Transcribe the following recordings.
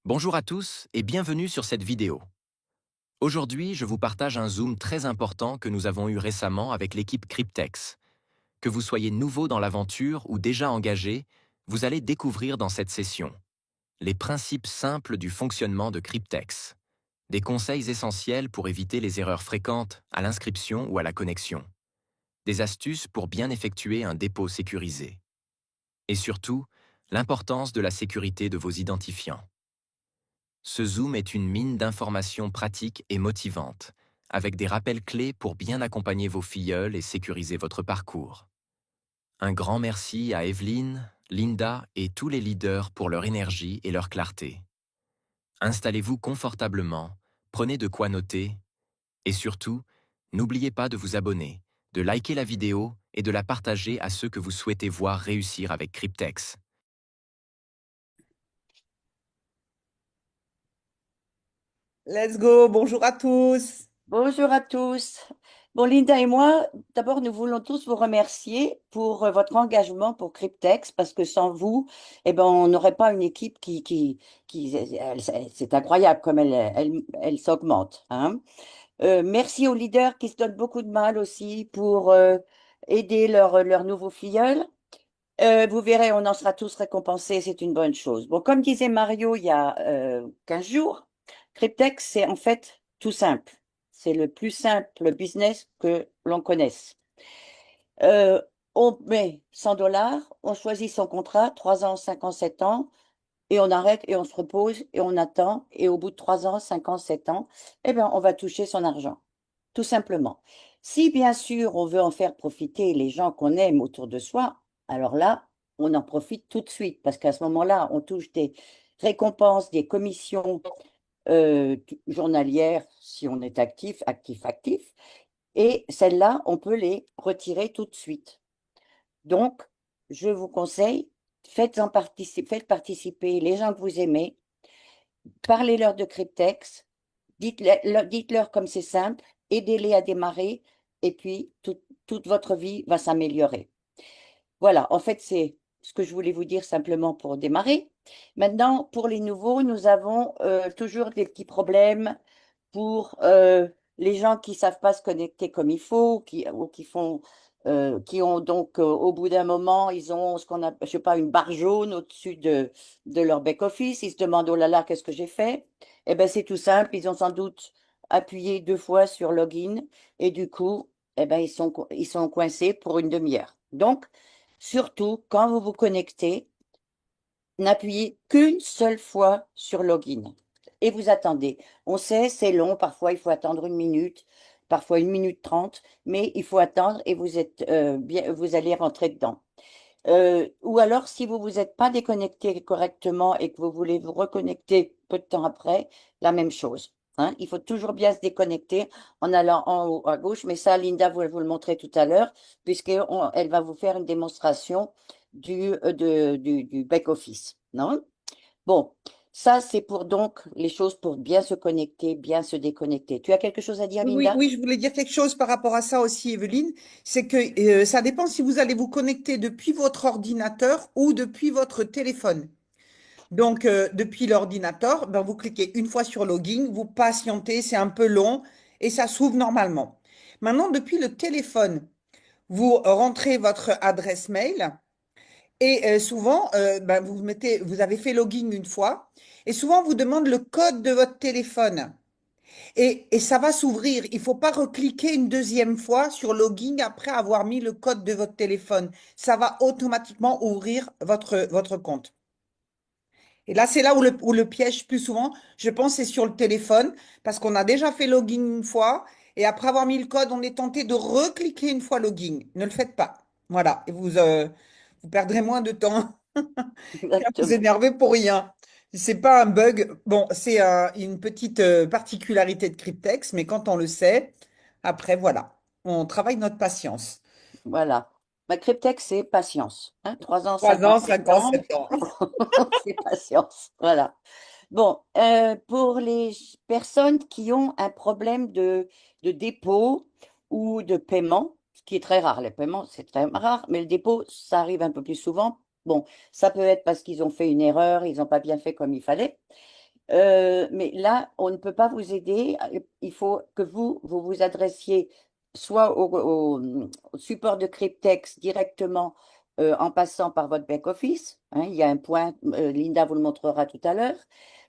Bonjour à tous et bienvenue sur cette vidéo. Aujourd'hui, je vous partage un zoom très important que nous avons eu récemment avec l'équipe Cryptex. Que vous soyez nouveau dans l'aventure ou déjà engagé, vous allez découvrir dans cette session les principes simples du fonctionnement de Cryptex, des conseils essentiels pour éviter les erreurs fréquentes à l'inscription ou à la connexion, des astuces pour bien effectuer un dépôt sécurisé, et surtout, l'importance de la sécurité de vos identifiants. Ce Zoom est une mine d'informations pratiques et motivantes, avec des rappels clés pour bien accompagner vos filleuls et sécuriser votre parcours. Un grand merci à Evelyne, Linda et tous les leaders pour leur énergie et leur clarté. Installez-vous confortablement, prenez de quoi noter et surtout, n'oubliez pas de vous abonner, de liker la vidéo et de la partager à ceux que vous souhaitez voir réussir avec Cryptex. Let's go, bonjour à tous. Bonjour à tous. Bon, Linda et moi, d'abord, nous voulons tous vous remercier pour votre engagement pour Cryptex, parce que sans vous, eh ben, on n'aurait pas une équipe c'est incroyable comme elle s'augmente, hein. Merci aux leaders qui se donnent beaucoup de mal aussi pour aider leurs nouveaux filleuls. Vous verrez, on en sera tous récompensés, c'est une bonne chose. Bon, comme disait Mario il y a 15 jours, Cryptex, c'est en fait tout simple. C'est le plus simple business que l'on connaisse. Euh, on met 100 $, on choisit son contrat, 3 ans, 5 ans, 7 ans, et on arrête et on se repose et on attend. Et au bout de 3 ans, 5 ans, 7 ans, eh bien, on va toucher son argent, tout simplement. Si bien sûr on veut en faire profiter les gens qu'on aime autour de soi, alors là, on en profite tout de suite parce qu'à ce moment-là, on touche des récompenses, des commissions journalières si on est actif, actif, actif. Et celles-là, on peut les retirer tout de suite. Donc, je vous conseille, faites participer les gens que vous aimez, parlez-leur de Cryptex, dites-leur comme c'est simple, aidez-les à démarrer, et puis toute votre vie va s'améliorer. Voilà, en fait, c'est ce que je voulais vous dire simplement pour démarrer. Maintenant, pour les nouveaux, nous avons toujours des petits problèmes pour les gens qui savent pas se connecter comme il faut, qui ont donc au bout d'un moment, ils ont ce qu'on a, je sais pas, une barre jaune au-dessus de leur back-office. Ils se demandent, oh là là, qu'est-ce que j'ai fait? Eh ben, c'est tout simple. Ils ont sans doute appuyé 2 fois sur login et du coup, eh ben, ils sont coincés pour une demi-heure. Donc, surtout, quand vous vous connectez, n'appuyez qu'une seule fois sur login et vous attendez. On sait, c'est long, parfois il faut attendre 1 minute, parfois 1 minute 30, mais il faut attendre et vous allez rentrer dedans. Ou alors, si vous vous êtes pas déconnecté correctement et que vous voulez vous reconnecter peu de temps après, la même chose, hein. Il faut toujours bien se déconnecter en allant en haut à gauche, mais ça, Linda vous le montrer tout à l'heure, puisqu'elle va vous faire une démonstration du back-office, non? Bon, ça, c'est pour donc les choses pour bien se connecter, bien se déconnecter. Tu as quelque chose à dire, Oui, oui, Linda? oui, je voulais dire quelque chose par rapport à ça aussi, Evelyne. C'est que ça dépend si vous allez vous connecter depuis votre ordinateur ou depuis votre téléphone. Donc, depuis l'ordinateur, ben, vous cliquez une fois sur login, vous patientez, c'est un peu long et ça s'ouvre normalement. Maintenant, depuis le téléphone, vous rentrez votre adresse mail. Et souvent, ben, vous avez fait login une fois, et souvent on vous demande le code de votre téléphone. Et ça va s'ouvrir. Il ne faut pas recliquer une deuxième fois sur login après avoir mis le code de votre téléphone. Ça va automatiquement ouvrir votre compte. Et là, c'est là où le piège plus souvent, je pense, c'est sur le téléphone, parce qu'on a déjà fait login une fois, et après avoir mis le code, on est tenté de recliquer une fois login. Ne le faites pas. Voilà. Et vous perdrez moins de temps. Qu'à vous Exactement. énerver pour rien. C'est pas un bug. Bon, c'est une petite particularité de Cryptex, mais quand on le sait, après, voilà, on travaille notre patience. Voilà. Ma cryptex, c'est patience, hein. 3 ans, 3 5 ans, ans, 7 5 ans, ans, 7 ans. c'est patience. Voilà. Bon, pour les personnes qui ont un problème de dépôt ou de paiement, ce qui est très rare, les paiements, c'est très rare, mais le dépôt, ça arrive un peu plus souvent. Bon, ça peut être parce qu'ils ont fait une erreur, ils n'ont pas bien fait comme il fallait. Mais là, on ne peut pas vous aider. Il faut que vous vous adressiez soit au support de Cryptex directement en passant par votre back-office. Hein, il y a un point, Linda vous le montrera tout à l'heure.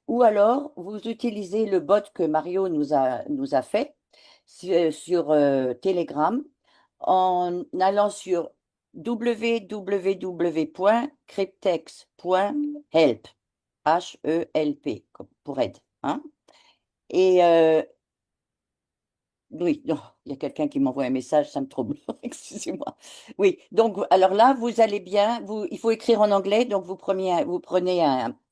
Ou alors, vous utilisez le bot que Mario nous a fait sur Telegram en allant sur www.cryptex.help. HELP, pour aide. Hein? Et oui, non, il y a quelqu'un qui m'envoie un message, ça me trouble. Excusez-moi. Oui, donc alors là, vous allez bien. Il faut écrire en anglais, donc vous prenez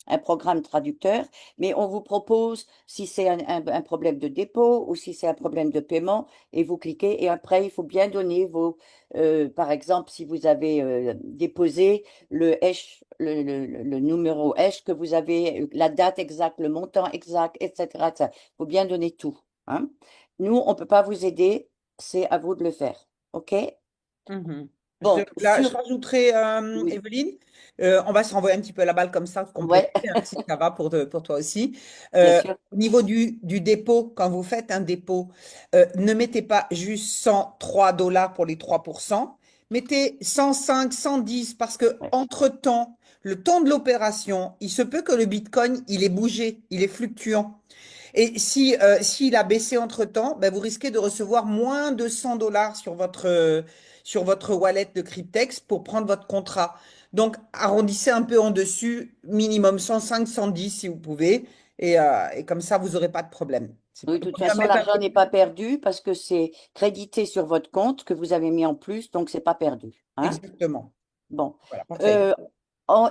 un programme traducteur, mais on vous propose si c'est un problème de dépôt ou si c'est un problème de paiement, et vous cliquez. Et après, il faut bien donner par exemple, si vous avez déposé le hash, le numéro hash que vous avez, la date exacte, le montant exact, etc. Il faut bien donner tout. Hein. Nous, on ne peut pas vous aider, c'est à vous de le faire. OK? Mhm. Bon, Là, je rajouterai, oui, Evelyne, on va se renvoyer un petit peu la balle comme ça, compléter, ouais, hein, si ça va pour toi aussi. bien sûr. Au niveau du dépôt, quand vous faites un dépôt, ne mettez pas juste 103 dollars pour les 3%, mettez 105, 110, parce que Ouais. entre-temps, le temps de l'opération, il se peut que le Bitcoin, il est bougé, il est fluctuant. Et si, s'il a baissé entre-temps, ben, vous risquez de recevoir moins de 100 dollars sur votre wallet de Cryptex pour prendre votre contrat. Donc, arrondissez un peu en dessus, minimum 105, 110 si vous pouvez. Et comme ça, vous n'aurez pas de problème. Oui, de Il toute vaut mieux façon, mettre un l'argent peu n'est plus. pas perdu parce que c'est crédité sur votre compte que vous avez mis en plus, donc c'est pas perdu. Hein? Exactement. Bon. Voilà, parfait. Euh,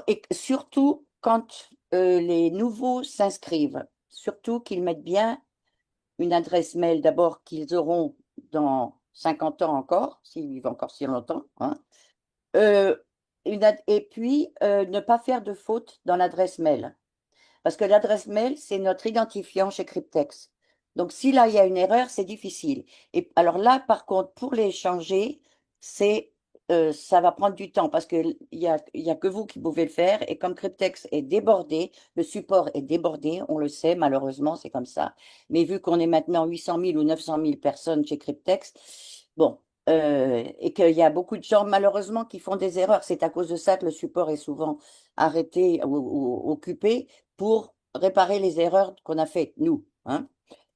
et surtout, quand les nouveaux s'inscrivent, surtout qu'ils mettent bien une adresse mail d'abord qu'ils auront dans 50 ans encore, s'ils vivent encore si longtemps, hein. Euh, et puis, ne pas faire de faute dans l'adresse mail. Parce que l'adresse mail, c'est notre identifiant chez Cryptex. Donc, si là, il y a une erreur, c'est difficile. Et alors là, par contre, pour les changer, ça va prendre du temps parce qu'il y a que vous qui pouvez le faire. Et comme Cryptex est débordé, le support est débordé, on le sait, malheureusement, c'est comme ça. Mais vu qu'on est maintenant 800 000 ou 900 000 personnes chez Cryptex, bon, et qu'il y a beaucoup de gens, malheureusement, qui font des erreurs, c'est à cause de ça que le support est souvent arrêté ou occupé pour réparer les erreurs qu'on a faites, nous. Hein.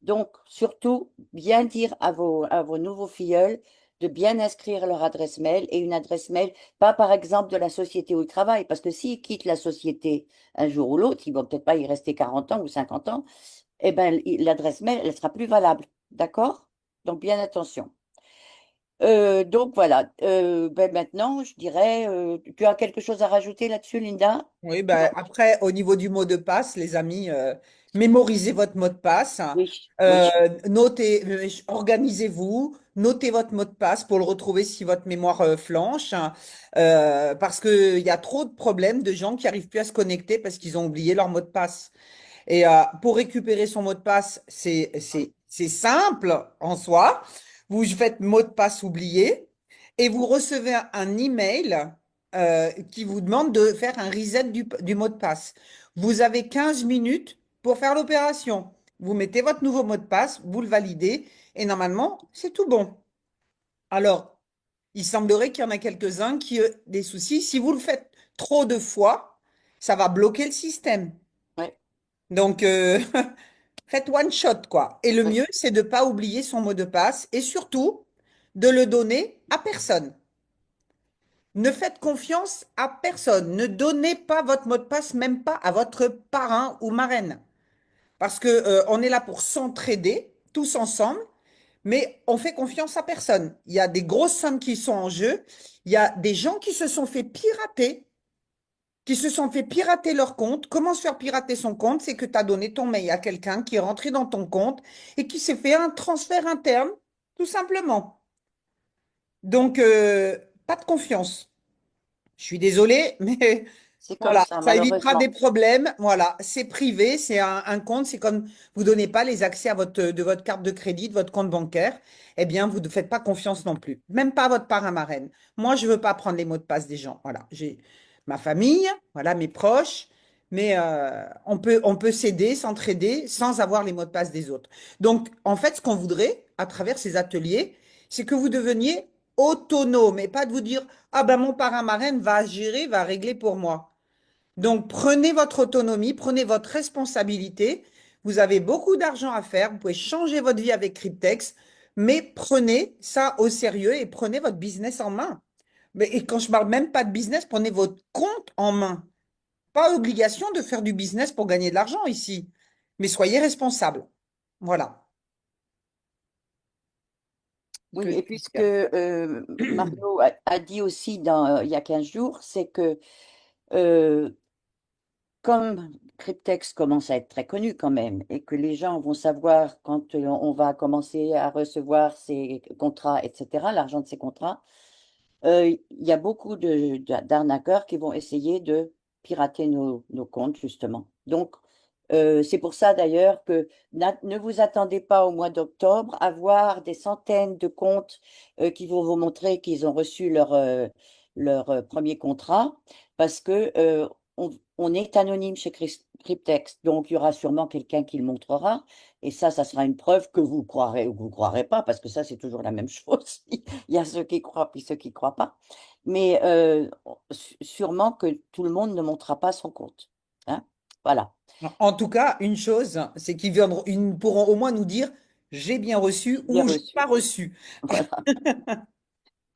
Donc, surtout, bien dire à vos nouveaux filleuls de bien inscrire leur adresse mail et une adresse mail, pas par exemple de la société où ils travaillent, parce que s'ils quittent la société un jour ou l'autre, ils vont peut-être pas y rester 40 ans ou 50 ans, eh ben, l'adresse mail, elle sera plus valable. D'accord? Donc, bien attention. Donc voilà. Ben maintenant, je dirais, tu as quelque chose à rajouter là-dessus, Linda? Oui, Non. ben, après, au niveau du mot de passe, les amis, mémorisez votre mot de passe. Oui, oui, Notez, organisez-vous, notez votre mot de passe pour le retrouver si votre mémoire flanche. Parce qu'il y a trop de problèmes de gens qui n'arrivent plus à se connecter parce qu'ils ont oublié leur mot de passe. Et pour récupérer son mot de passe, c'est simple en soi. Vous faites mot de passe oublié et vous recevez un email qui vous demande de faire un reset du mot de passe. Vous avez 15 minutes pour faire l'opération. Vous mettez votre nouveau mot de passe, vous le validez et normalement, c'est tout bon. Alors, il semblerait qu'il y en a quelques-uns qui ont des soucis. Si vous le faites trop de fois, ça va bloquer le système. ouais, Donc, faites one shot, quoi. Et le ouais. mieux, c'est de ne pas oublier son mot de passe et surtout de le donner à personne. Ne faites confiance à personne. Ne donnez pas votre mot de passe, même pas à votre parrain ou marraine. Parce que, on est là pour s'entraider, tous ensemble, mais on fait confiance à personne. Il y a des grosses sommes qui sont en jeu. Il y a des gens qui se sont fait pirater leur compte. Comment se faire pirater son compte? C'est que tu as donné ton mail à quelqu'un qui est rentré dans ton compte et qui s'est fait un transfert interne, tout simplement. Donc, pas de confiance. Je suis désolée, mais C'est comme voilà, ça, ça évitera des malheureusement. problèmes. Voilà, c'est privé, c'est un compte. C'est comme vous donnez pas les accès de votre carte de crédit, de votre compte bancaire. Eh bien, vous ne faites pas confiance non plus. Même pas à votre parrain marraine. Moi, je veux pas prendre les mots de passe des gens. Voilà, j'ai ma famille, voilà, mes proches. mais on peut s'aider, s'entraider sans avoir les mots de passe des autres. Donc, en fait, ce qu'on voudrait à travers ces ateliers, c'est que vous deveniez autonome et pas de vous dire, ah ben mon parrain marraine va gérer, va régler pour moi. Donc, prenez votre autonomie, prenez votre responsabilité. Vous avez beaucoup d'argent à faire, vous pouvez changer votre vie avec Cryptex, mais prenez ça au sérieux et prenez votre business en main. Et quand je parle même pas de business, prenez votre compte en main. Pas obligation de faire du business pour gagner de l'argent ici, mais soyez responsable. Voilà ce que Oui, je et peux puisque dire. Mario a dit aussi il y a 15 jours, c'est que euh, comme Cryptex commence à être très connu quand même, et que les gens vont savoir quand on va commencer à recevoir ces contrats, etc., l'argent de ces contrats, il y a beaucoup d'arnaqueurs qui vont essayer de pirater nos comptes, justement. Donc, c'est pour ça d'ailleurs que ne vous attendez pas au mois d'octobre à voir des centaines de comptes qui vont vous montrer qu'ils ont reçu leur premier contrat, parce que on est anonyme chez Cryptex, donc il y aura sûrement quelqu'un qui le montrera, et ça sera une preuve que vous croirez ou que vous ne croirez pas, parce que ça, c'est toujours la même chose. Il y a ceux qui croient puis ceux qui ne croient pas. Mais sûrement que tout le monde ne montrera pas son compte. Hein. Voilà. En tout cas, une chose, c'est qu'ils viendront, ils pourront au moins nous dire j'ai bien reçu Bien ou j'ai pas reçu. reçu. Voilà.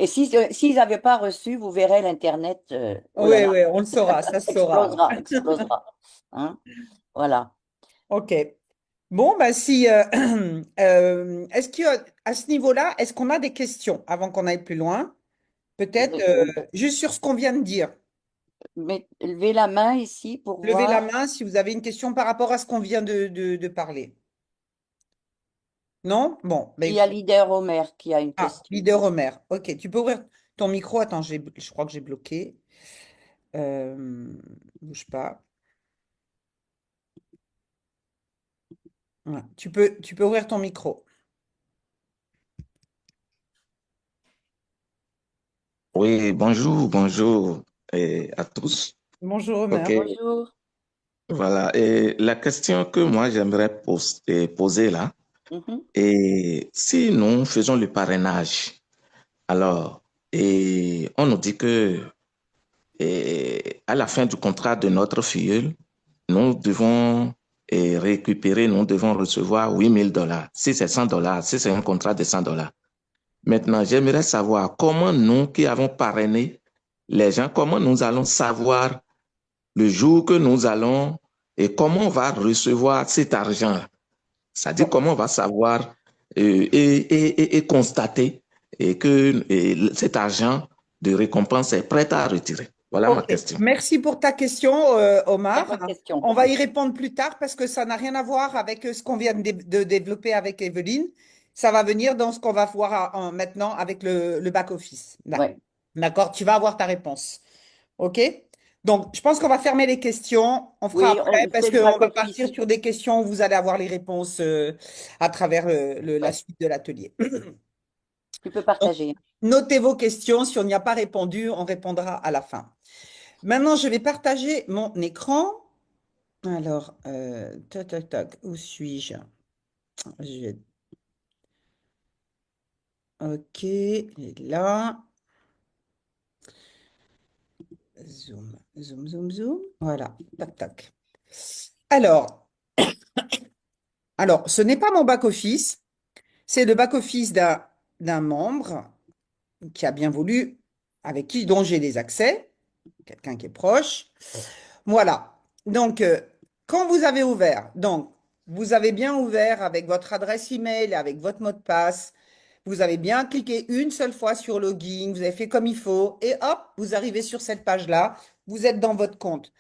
Et s'ils n'avaient pas reçu, vous verrez l'Internet, oh là Oui, là, oui, on le saura, ça se saura. explosera, explosera. Hein. Voilà. Ok. Bon, bah si, est-ce qu'à ce niveau-là, est-ce qu'on a des questions avant qu'on aille plus loin? Peut-être juste sur ce qu'on vient de dire. Levez la main ici pour Levez la voir. main si vous avez une question par rapport à ce qu'on vient de parler. Non? Bon, bah, Il y a écoute. Leader Homer qui a une Ah, question. leader Homer. Ok, tu peux ouvrir ton micro. Attends, je crois que j'ai bloqué. Bouge pas. Voilà. Tu peux ouvrir ton micro. Oui, bonjour, bonjour à tous. Bonjour Homer. Ok, Bonjour. voilà. Et la question que moi j'aimerais poser là, Mhm. et si nous faisons le parrainage, alors, et on nous dit que à la fin du contrat de notre filleul, nous devons récupérer, nous devons recevoir $8,000. Si c'est $100, si c'est un contrat de $100. Maintenant, j'aimerais savoir comment nous qui avons parrainé les gens, comment nous allons savoir le jour que nous allons et comment on va recevoir cet argent. C'est-à-dire Bon, comment on va savoir et constater que cet argent de récompense est prêt à retirer. Voilà ma ok. question. Merci pour ta question, Très Omar. bonne question. On va y répondre plus tard parce que ça n'a rien à voir avec ce qu'on vient de développer avec Evelyne. Ça va venir dans ce qu'on va voir maintenant avec le back-office. Là. Ouais. D'accord? Tu vas avoir ta réponse. OK? Donc, je pense qu'on va fermer les questions. On fera Oui, après on parce fait le qu'on va partir back-office. sur des questions où vous allez avoir les réponses à travers la Ouais. suite de l'atelier. Tu peux Donc, partager. notez vos questions. Si on n'y a pas répondu, on répondra à la fin. Maintenant, je vais partager mon écran. Alors, tac, tac, tac, où suis-je? Je- Ok, il est là. Zoom, zoom, zoom, zoom. Voilà, tac, tac. Alors, ce n'est pas mon back-office. C'est le back-office d'un membre qui a bien voulu, avec qui, dont j'ai des accès, quelqu'un qui est proche. Voilà. Donc, quand vous avez ouvert, donc, vous avez bien ouvert avec votre adresse email et avec votre mot de passe. Vous avez bien cliqué une seule fois sur login, vous avez fait comme il faut, et hop, vous arrivez sur cette page-là, vous êtes dans votre compte.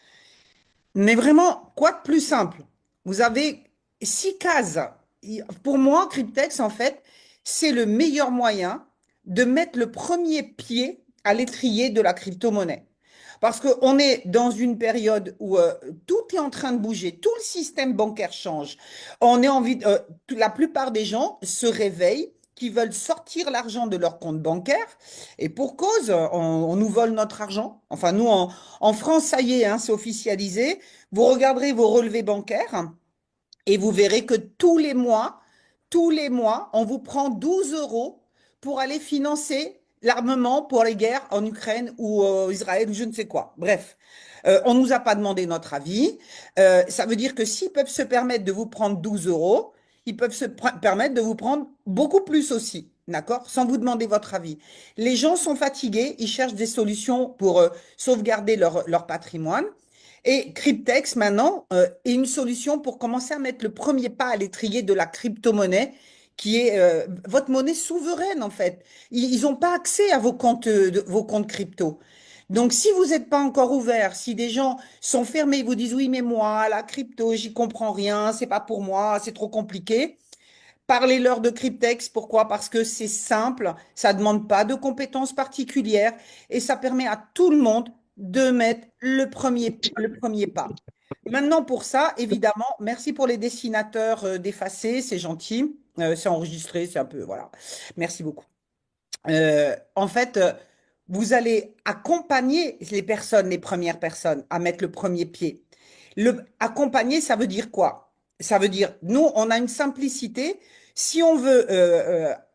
Mais vraiment, quoi de plus simple? Vous avez 6 cases. Pour moi, Cryptex, en fait, c'est le meilleur moyen de mettre le premier pied à l'étrier de la crypto-monnaie. Parce qu'on est dans une période où tout est en train de bouger, tout le système bancaire change. On est envie, la plupart des gens se réveillent, qui veulent sortir l'argent de leur compte bancaire, et pour cause, on nous vole notre argent. Enfin, nous, en France, ça y est, hein, c'est officialisé. Vous regarderez vos relevés bancaires et vous verrez que tous les mois, on vous prend 12 euros pour aller financer l'armement pour les guerres en Ukraine ou Israël ou je ne sais quoi. Bref, on ne nous a pas demandé notre avis. Ça veut dire que s'ils peuvent se permettre de vous prendre 12 euros, ils peuvent se permettre de vous prendre beaucoup plus aussi, d'accord? Sans vous demander votre avis. Les gens sont fatigués, ils cherchent des solutions pour sauvegarder leur patrimoine. Et Cryptex, maintenant, est une solution pour commencer à mettre le premier pas à l'étrier de la crypto-monnaie, qui est votre monnaie souveraine, en fait. Ils n'ont pas accès à vos comptes crypto. Donc, si vous n'êtes pas encore ouvert, si des gens sont fermés, ils vous disent, oui, mais moi, la crypto, j'y comprends rien, c'est pas pour moi, c'est trop compliqué. Parlez-leur de Cryptex. Pourquoi? Parce que c'est simple, ça ne demande pas de compétences particulières et ça permet à tout le monde de mettre le premier pas. Maintenant, pour ça, évidemment, merci pour les dessinateurs d'effacer, c'est gentil. C'est enregistré, c'est un peu, voilà. Merci beaucoup. En fait, vous allez accompagner les personnes, les premières personnes, à mettre le premier pied. Accompagner, ça veut dire quoi? Ça veut dire, nous, on a une simplicité. Si on veut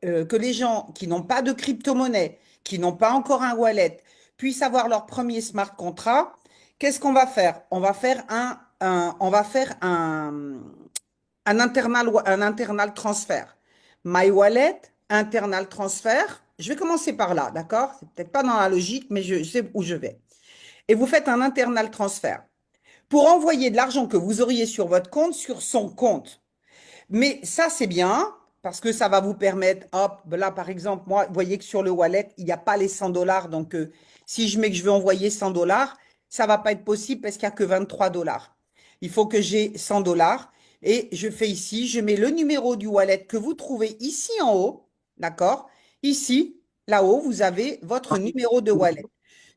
que les gens qui n'ont pas de crypto-monnaie, qui n'ont pas encore un wallet, puissent avoir leur premier smart contract, qu'est-ce qu'on va faire? On va faire un internal transfert. My wallet, internal transfert. Je vais commencer par là, d'accord? C'est peut-être pas dans la logique, mais je sais où je vais. Et vous faites un internal transfert pour envoyer de l'argent que vous auriez sur votre compte sur son compte. Mais ça, c'est bien parce que ça va vous permettre, hop, là, par exemple, moi, vous voyez que sur le wallet, il n'y a pas les 100 dollars. Donc, si je mets que je veux envoyer 100 dollars, ça ne va pas être possible parce qu'il n'y a que 23 dollars. Il faut que j'ai 100 dollars. Et je fais ici, je mets le numéro du wallet que vous trouvez ici en haut. D'accord? Ici, là-haut, vous avez votre numéro de wallet.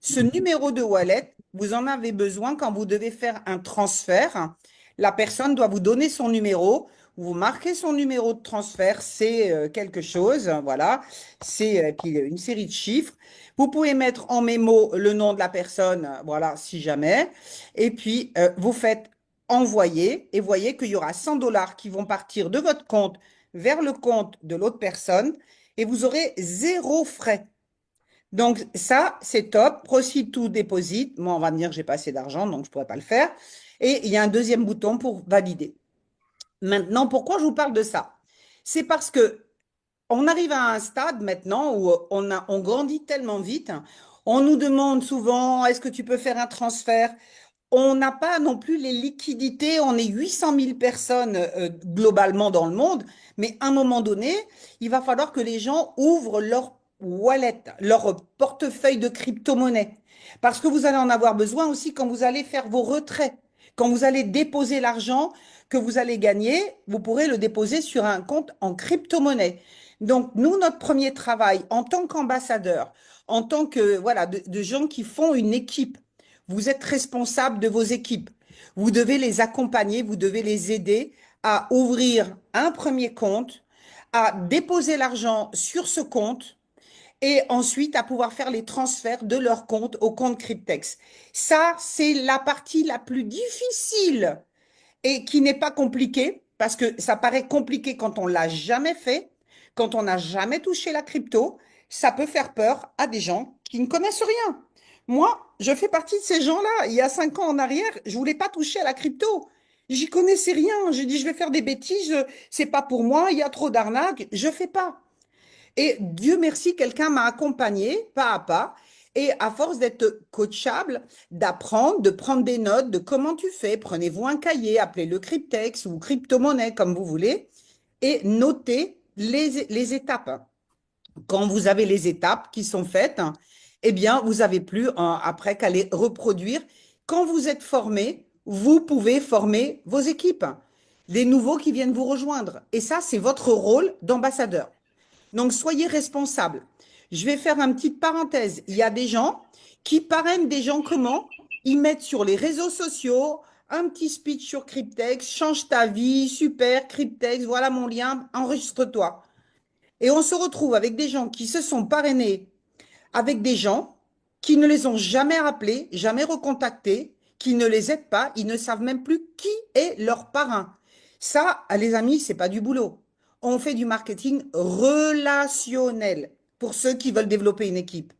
Ce numéro de wallet, vous en avez besoin quand vous devez faire un transfert. La personne doit vous donner son numéro. Vous marquez son numéro de transfert, c'est quelque chose, voilà, c'est puis une série de chiffres. Vous pouvez mettre en mémo le nom de la personne, voilà, si jamais. Et puis, vous faites envoyer et voyez qu'il y aura 100 dollars qui vont partir de votre compte vers le compte de l'autre personne et vous aurez zéro frais. Donc, ça, c'est top. Proceed to deposit. Moi, on va me dire que j'ai pas assez d'argent, donc je pourrais pas le faire. Et il y a un deuxième bouton pour valider. Maintenant, pourquoi je vous parle de ça? C'est parce que on arrive à un stade maintenant où on grandit tellement vite. On nous demande souvent, est-ce que tu peux faire un transfert? On n'a pas non plus les liquidités. On est 800 000 personnes globalement dans le monde. Mais à un moment donné, il va falloir que les gens ouvrent leur wallet, leur portefeuille de crypto-monnaie. Parce que vous allez en avoir besoin aussi quand vous allez faire vos retraits. Quand vous allez déposer l'argent que vous allez gagner, vous pourrez le déposer sur un compte en crypto-monnaie. Donc, nous, notre premier travail en tant qu'ambassadeur, en tant que, voilà, de gens qui font une équipe, vous êtes responsable de vos équipes. Vous devez les accompagner, vous devez les aider à ouvrir un premier compte, à déposer l'argent sur ce compte et ensuite à pouvoir faire les transferts de leur compte au compte Cryptex. Ça, c'est la partie la plus difficile et qui n'est pas compliquée parce que ça paraît compliqué quand on l'a jamais fait, quand on n'a jamais touché la crypto. Ça peut faire peur à des gens qui ne connaissent rien. Moi, je fais partie de ces gens-là. Il y a 5 ans en arrière, je voulais pas toucher à la crypto. J'y connaissais rien. J'ai dit, je vais faire des bêtises. C'est pas pour moi. Il y a trop d'arnaques. Je fais pas. Et Dieu merci, quelqu'un m'a accompagné pas à pas. Et à force d'être coachable, d'apprendre, de prendre des notes de comment tu fais, prenez-vous un cahier, appelez-le Cryptex ou crypto-monnaie comme vous voulez, et notez les étapes. Quand vous avez les étapes qui sont faites, eh bien, vous n'avez plus après qu'à les reproduire. Quand vous êtes formé, vous pouvez former vos équipes, des nouveaux qui viennent vous rejoindre. Et ça, c'est votre rôle d'ambassadeur. Donc, soyez responsable. Je vais faire une petite parenthèse. Il y a des gens qui parrainent des gens comment? Ils mettent sur les réseaux sociaux un petit speech sur Cryptex, change ta vie, super, Cryptex, voilà mon lien, enregistre-toi. Et on se retrouve avec des gens qui se sont parrainés, avec des gens qui ne les ont jamais rappelés, jamais recontactés, qui ne les aident pas. Ils ne savent même plus qui est leur parrain. Ça, les amis, c'est pas du boulot. On fait du marketing relationnel pour ceux qui veulent développer une équipe.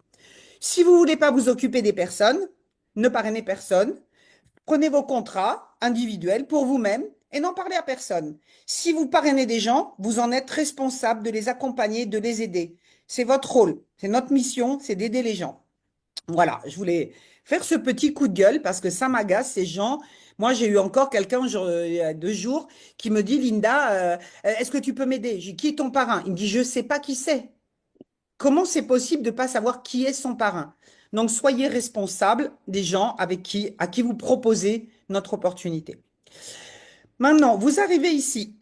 Si vous voulez pas vous occuper des personnes, ne parrainez personne. Prenez vos contrats individuels pour vous-même et n'en parlez à personne. Si vous parrainez des gens, vous en êtes responsable de les accompagner, de les aider. C'est votre rôle, c'est notre mission, c'est d'aider les gens. Voilà, je voulais faire ce petit coup de gueule parce que ça m'agace, ces gens. Moi, j'ai eu encore quelqu'un il y a 2 jours qui me dit, Linda, est-ce que tu peux m'aider? J'ai dit, qui est ton parrain? Il me dit, je ne sais pas qui c'est. Comment c'est possible de ne pas savoir qui est son parrain? Donc, soyez responsable des gens à qui vous proposez notre opportunité. Maintenant, vous arrivez ici.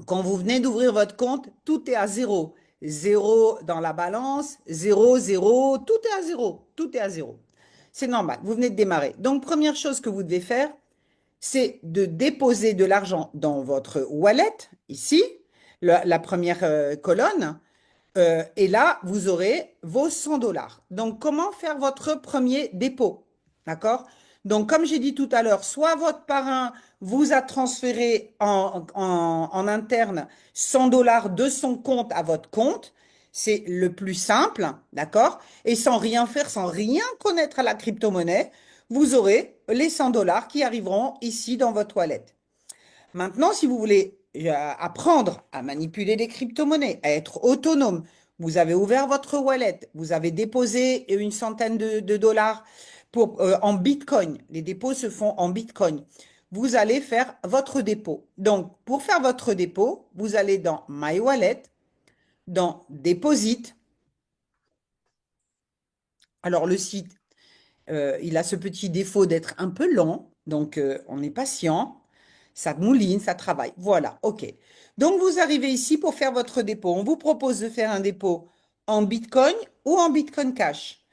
Quand vous venez d'ouvrir votre compte, tout est à zéro. Zéro dans la balance, zéro, zéro, tout est à zéro. Tout est à zéro. C'est normal, vous venez de démarrer. Donc, première chose que vous devez faire, c'est de déposer de l'argent dans votre wallet, ici, la première colonne. Et là, vous aurez vos 100 dollars. Donc, comment faire votre premier dépôt? D'accord? Donc, comme j'ai dit tout à l'heure, soit votre parrain vous a transféré en interne 100 dollars de son compte à votre compte. C'est le plus simple, d'accord? Et sans rien faire, sans rien connaître à la crypto-monnaie, vous aurez les 100 dollars qui arriveront ici dans votre wallet. Maintenant, si vous voulez apprendre à manipuler les crypto-monnaies, à être autonome, vous avez ouvert votre wallet, vous avez déposé une centaine de dollars en Bitcoin. Les dépôts se font en Bitcoin. Vous allez faire votre dépôt. Donc, pour faire votre dépôt, vous allez dans My Wallet, dans Deposit. Alors, le site, il a ce petit défaut d'être un peu lent, donc on est patient. Ça mouline, ça travaille. Voilà, OK. Donc, vous arrivez ici pour faire votre dépôt. On vous propose de faire un dépôt en Bitcoin ou en Bitcoin Cash.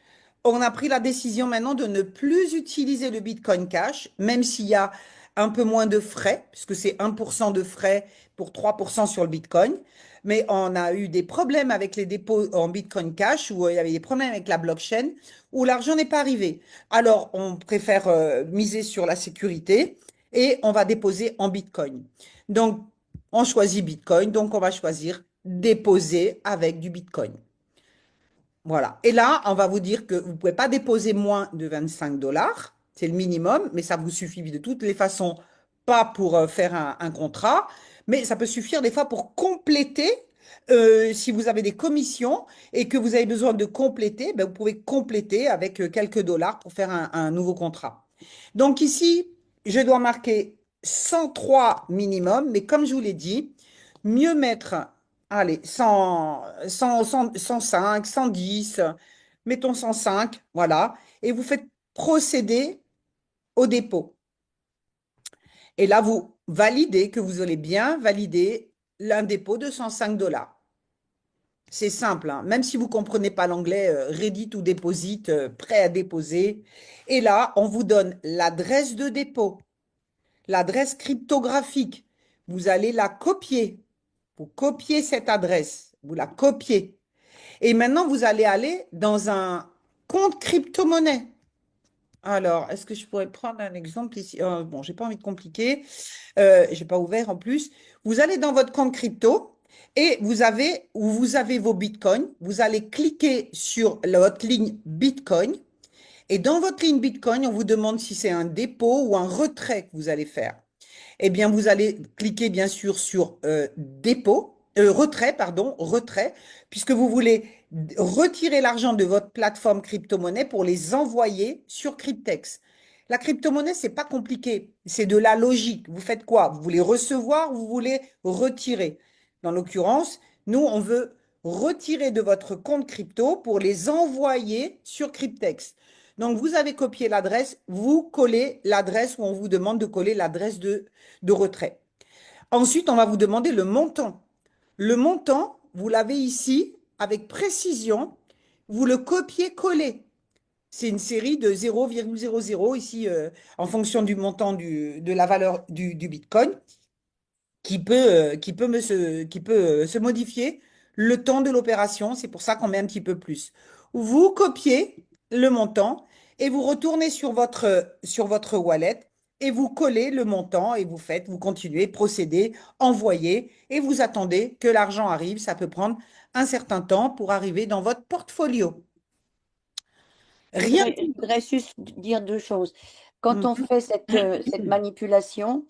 On a pris la décision maintenant de ne plus utiliser le Bitcoin Cash, même s'il y a un peu moins de frais, puisque c'est 1% de frais pour 3% sur le Bitcoin. Mais on a eu des problèmes avec les dépôts en Bitcoin Cash, où il y avait des problèmes avec la blockchain, où l'argent n'est pas arrivé. Alors, on préfère miser sur la sécurité et on va déposer en Bitcoin. Donc, on choisit Bitcoin, donc on va choisir déposer avec du Bitcoin. Voilà. Et là, on va vous dire que vous ne pouvez pas déposer moins de 25 dollars. C'est le minimum, mais ça vous suffit de toutes les façons, pas pour faire un contrat, mais ça peut suffire des fois pour compléter. Si vous avez des commissions et que vous avez besoin de compléter, ben vous pouvez compléter avec quelques dollars pour faire un nouveau contrat. Donc ici, je dois marquer 103 minimum, mais comme je vous l'ai dit, mieux mettre, allez, 105, 110, mettons 105, voilà, et vous faites procéder au dépôt. Et là, vous validez que vous allez bien valider un dépôt de 105 dollars. C'est simple, hein. Même si vous ne comprenez pas l'anglais, ready to deposit, prêt à déposer. Et là, on vous donne l'adresse de dépôt, l'adresse cryptographique. Vous allez la copier. Vous copiez cette adresse, vous la copiez. Et maintenant, vous allez aller dans un compte crypto-monnaie. Alors, est-ce que je pourrais prendre un exemple ici? Bon, j'ai pas envie de compliquer. J'ai pas ouvert en plus. Vous allez dans votre compte crypto et vous avez vos bitcoins. Vous allez cliquer sur votre ligne Bitcoin. Et dans votre ligne Bitcoin, on vous demande si c'est un dépôt ou un retrait que vous allez faire. Eh bien, vous allez cliquer bien sûr sur retrait, pardon, retrait, puisque vous voulez retirer l'argent de votre plateforme crypto-monnaie pour les envoyer sur Cryptex. La crypto-monnaie, c'est pas compliqué, c'est de la logique. Vous faites quoi? Vous voulez recevoir, vous voulez retirer. Dans l'occurrence, nous, on veut retirer de votre compte crypto pour les envoyer sur Cryptex. Donc, vous avez copié l'adresse, vous collez l'adresse où on vous demande de coller l'adresse de retrait. Ensuite, on va vous demander le montant. Le montant, vous l'avez ici avec précision. Vous le copiez-collez. C'est une série de 0,00 ici en fonction du montant de la valeur du Bitcoin qui peut se modifier le temps de l'opération. C'est pour ça qu'on met un petit peu plus. Vous copiez le montant et vous retournez sur votre wallet et vous collez le montant et vous continuez, procédez, envoyez et vous attendez que l'argent arrive. Ça peut prendre un certain temps pour arriver dans votre portfolio. Rien. Je voudrais juste dire deux choses. Quand on Mhm. fait cette manipulation,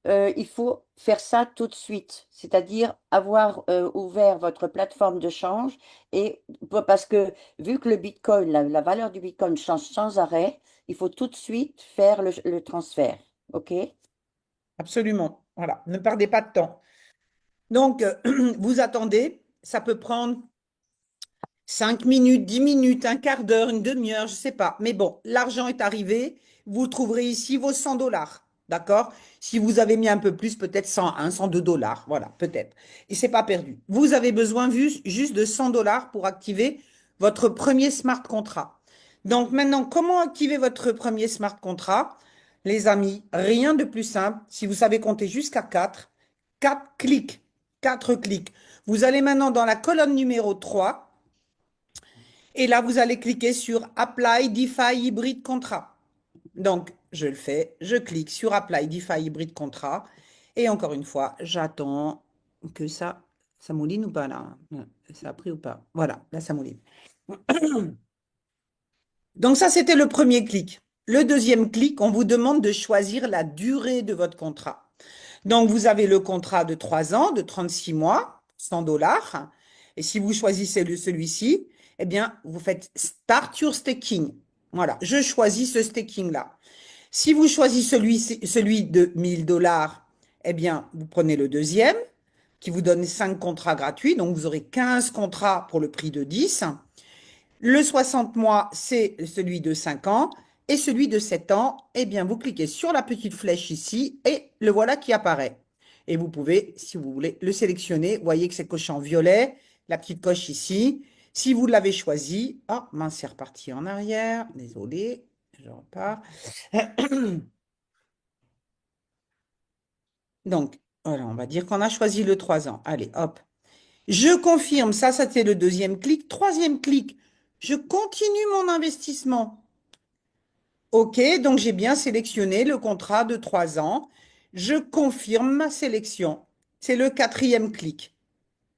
il faut faire ça tout de suite, c'est-à-dire avoir ouvert votre plateforme de change et parce que vu que le Bitcoin, la valeur du Bitcoin change sans arrêt, il faut tout de suite faire le transfert. OK? Absolument. Voilà, ne perdez pas de temps. Donc, vous attendez, ça peut prendre 5 minutes, 10 minutes, un quart d'heure, une demi-heure, je ne sais pas. Mais bon, l'argent est arrivé. Vous trouverez ici vos 100 dollars. D'accord? Si vous avez mis un peu plus, peut-être 101, 102 dollars. Voilà, peut-être. Et c'est pas perdu. Vous avez besoin juste de 100 dollars pour activer votre premier smart contract. Donc maintenant, comment activer votre premier smart contract? Les amis, rien de plus simple. Si vous savez compter jusqu'à 4, 4 clics. 4 clics. Vous allez maintenant dans la colonne numéro 3. Et là, vous allez cliquer sur Apply DeFi Hybrid Contract. Donc, je le fais, je clique sur Apply DeFi Hybrid Contract. Et encore une fois, j'attends que ça mouline ou pas là? Ça a pris ou pas? Voilà, là, ça mouline. Donc, ça, c'était le premier clic. Le deuxième clic, on vous demande de choisir la durée de votre contrat. Donc, vous avez le contrat de 3 ans, de 36 mois, 100 dollars. Et si vous choisissez celui-ci, eh bien, vous faites Start your staking. Voilà, je choisis ce staking-là. Si vous choisissez celui de 1000 dollars, eh bien, vous prenez le deuxième, qui vous donne 5 contrats gratuits. Donc, vous aurez 15 contrats pour le prix de 10. Le 60 mois, c'est celui de 5 ans. Et celui de 7 ans, eh bien, vous cliquez sur la petite flèche ici et le voilà qui apparaît. Et vous pouvez, si vous voulez, le sélectionner. Vous voyez que c'est coché en violet, la petite coche ici. Si vous l'avez choisi, ah, mince, c'est reparti en arrière. Désolé, je repars. Donc, voilà, on va dire qu'on a choisi le 3 ans. Allez, hop. Je confirme, ça c'était le deuxième clic. Troisième clic, je continue mon investissement. OK, donc j'ai bien sélectionné le contrat de 3 ans. Je confirme ma sélection. C'est le quatrième clic.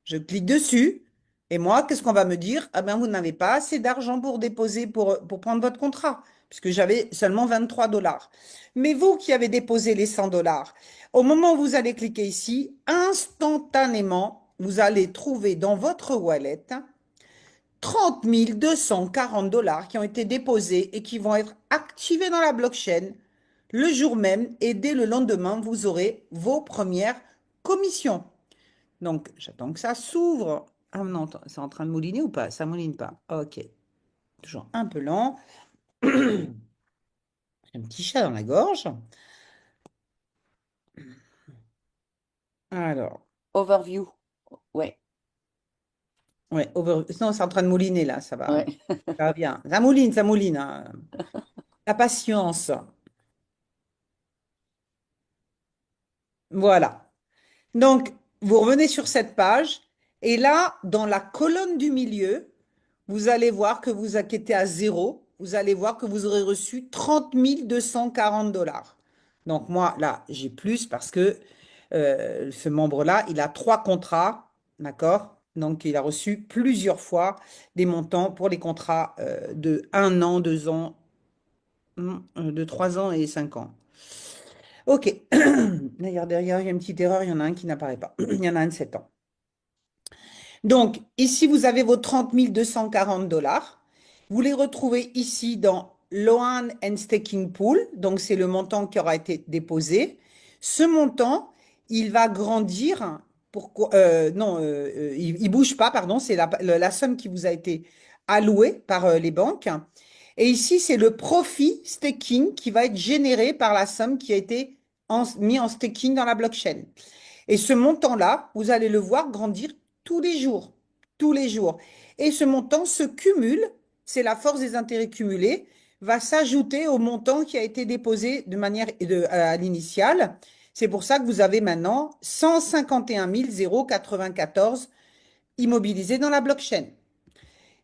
Je clique dessus. Et moi, qu'est-ce qu'on va me dire? Ah ben, vous n'avez pas assez d'argent pour déposer, pour prendre votre contrat, puisque j'avais seulement 23 dollars. Mais vous qui avez déposé les 100 dollars, au moment où vous allez cliquer ici, instantanément, vous allez trouver dans votre wallet 30 240 dollars qui ont été déposés et qui vont être activés dans la blockchain le jour même et dès le lendemain, vous aurez vos premières commissions. Donc, j'attends que ça s'ouvre. Ah non, c'est en train de mouliner ou pas? Ça mouline pas. OK. Toujours un peu lent. J'ai un petit chat dans la gorge. Alors, Overview. Ouais, ouais, non, c'est en train de mouliner là, ça va. ouais. Ça va bien. Ça mouline, hein. La patience. Voilà. Donc, vous revenez sur cette page et là, dans la colonne du milieu, vous allez voir que vous acquittez à zéro. Vous allez voir que vous aurez reçu 30 240 dollars. Donc, moi, là, j'ai plus parce que ce membre-là, il a 3 contrats, d'accord? Donc, il a reçu plusieurs fois des montants pour les contrats de 1 an, 2 ans, de 3 ans et 5 ans. OK. D'ailleurs, derrière, il y a une petite erreur, il y en a un qui n'apparaît pas. Il y en a un de 7 ans. Donc, ici, vous avez vos 30 240 dollars. Vous les retrouvez ici dans Loan and Staking Pool. Donc, c'est le montant qui aura été déposé. Ce montant, il va grandir. Pourquoi? Non, il ne bouge pas, pardon. C'est la somme qui vous a été allouée par les banques. Et ici, c'est le profit staking qui va être généré par la somme qui a été mis en staking dans la blockchain. Et ce montant-là, vous allez le voir grandir tous les jours, tous les jours. Et ce montant se cumule, c'est la force des intérêts cumulés, va s'ajouter au montant qui a été déposé de manière à l'initiale. C'est pour ça que vous avez maintenant 151 094 immobilisés dans la blockchain.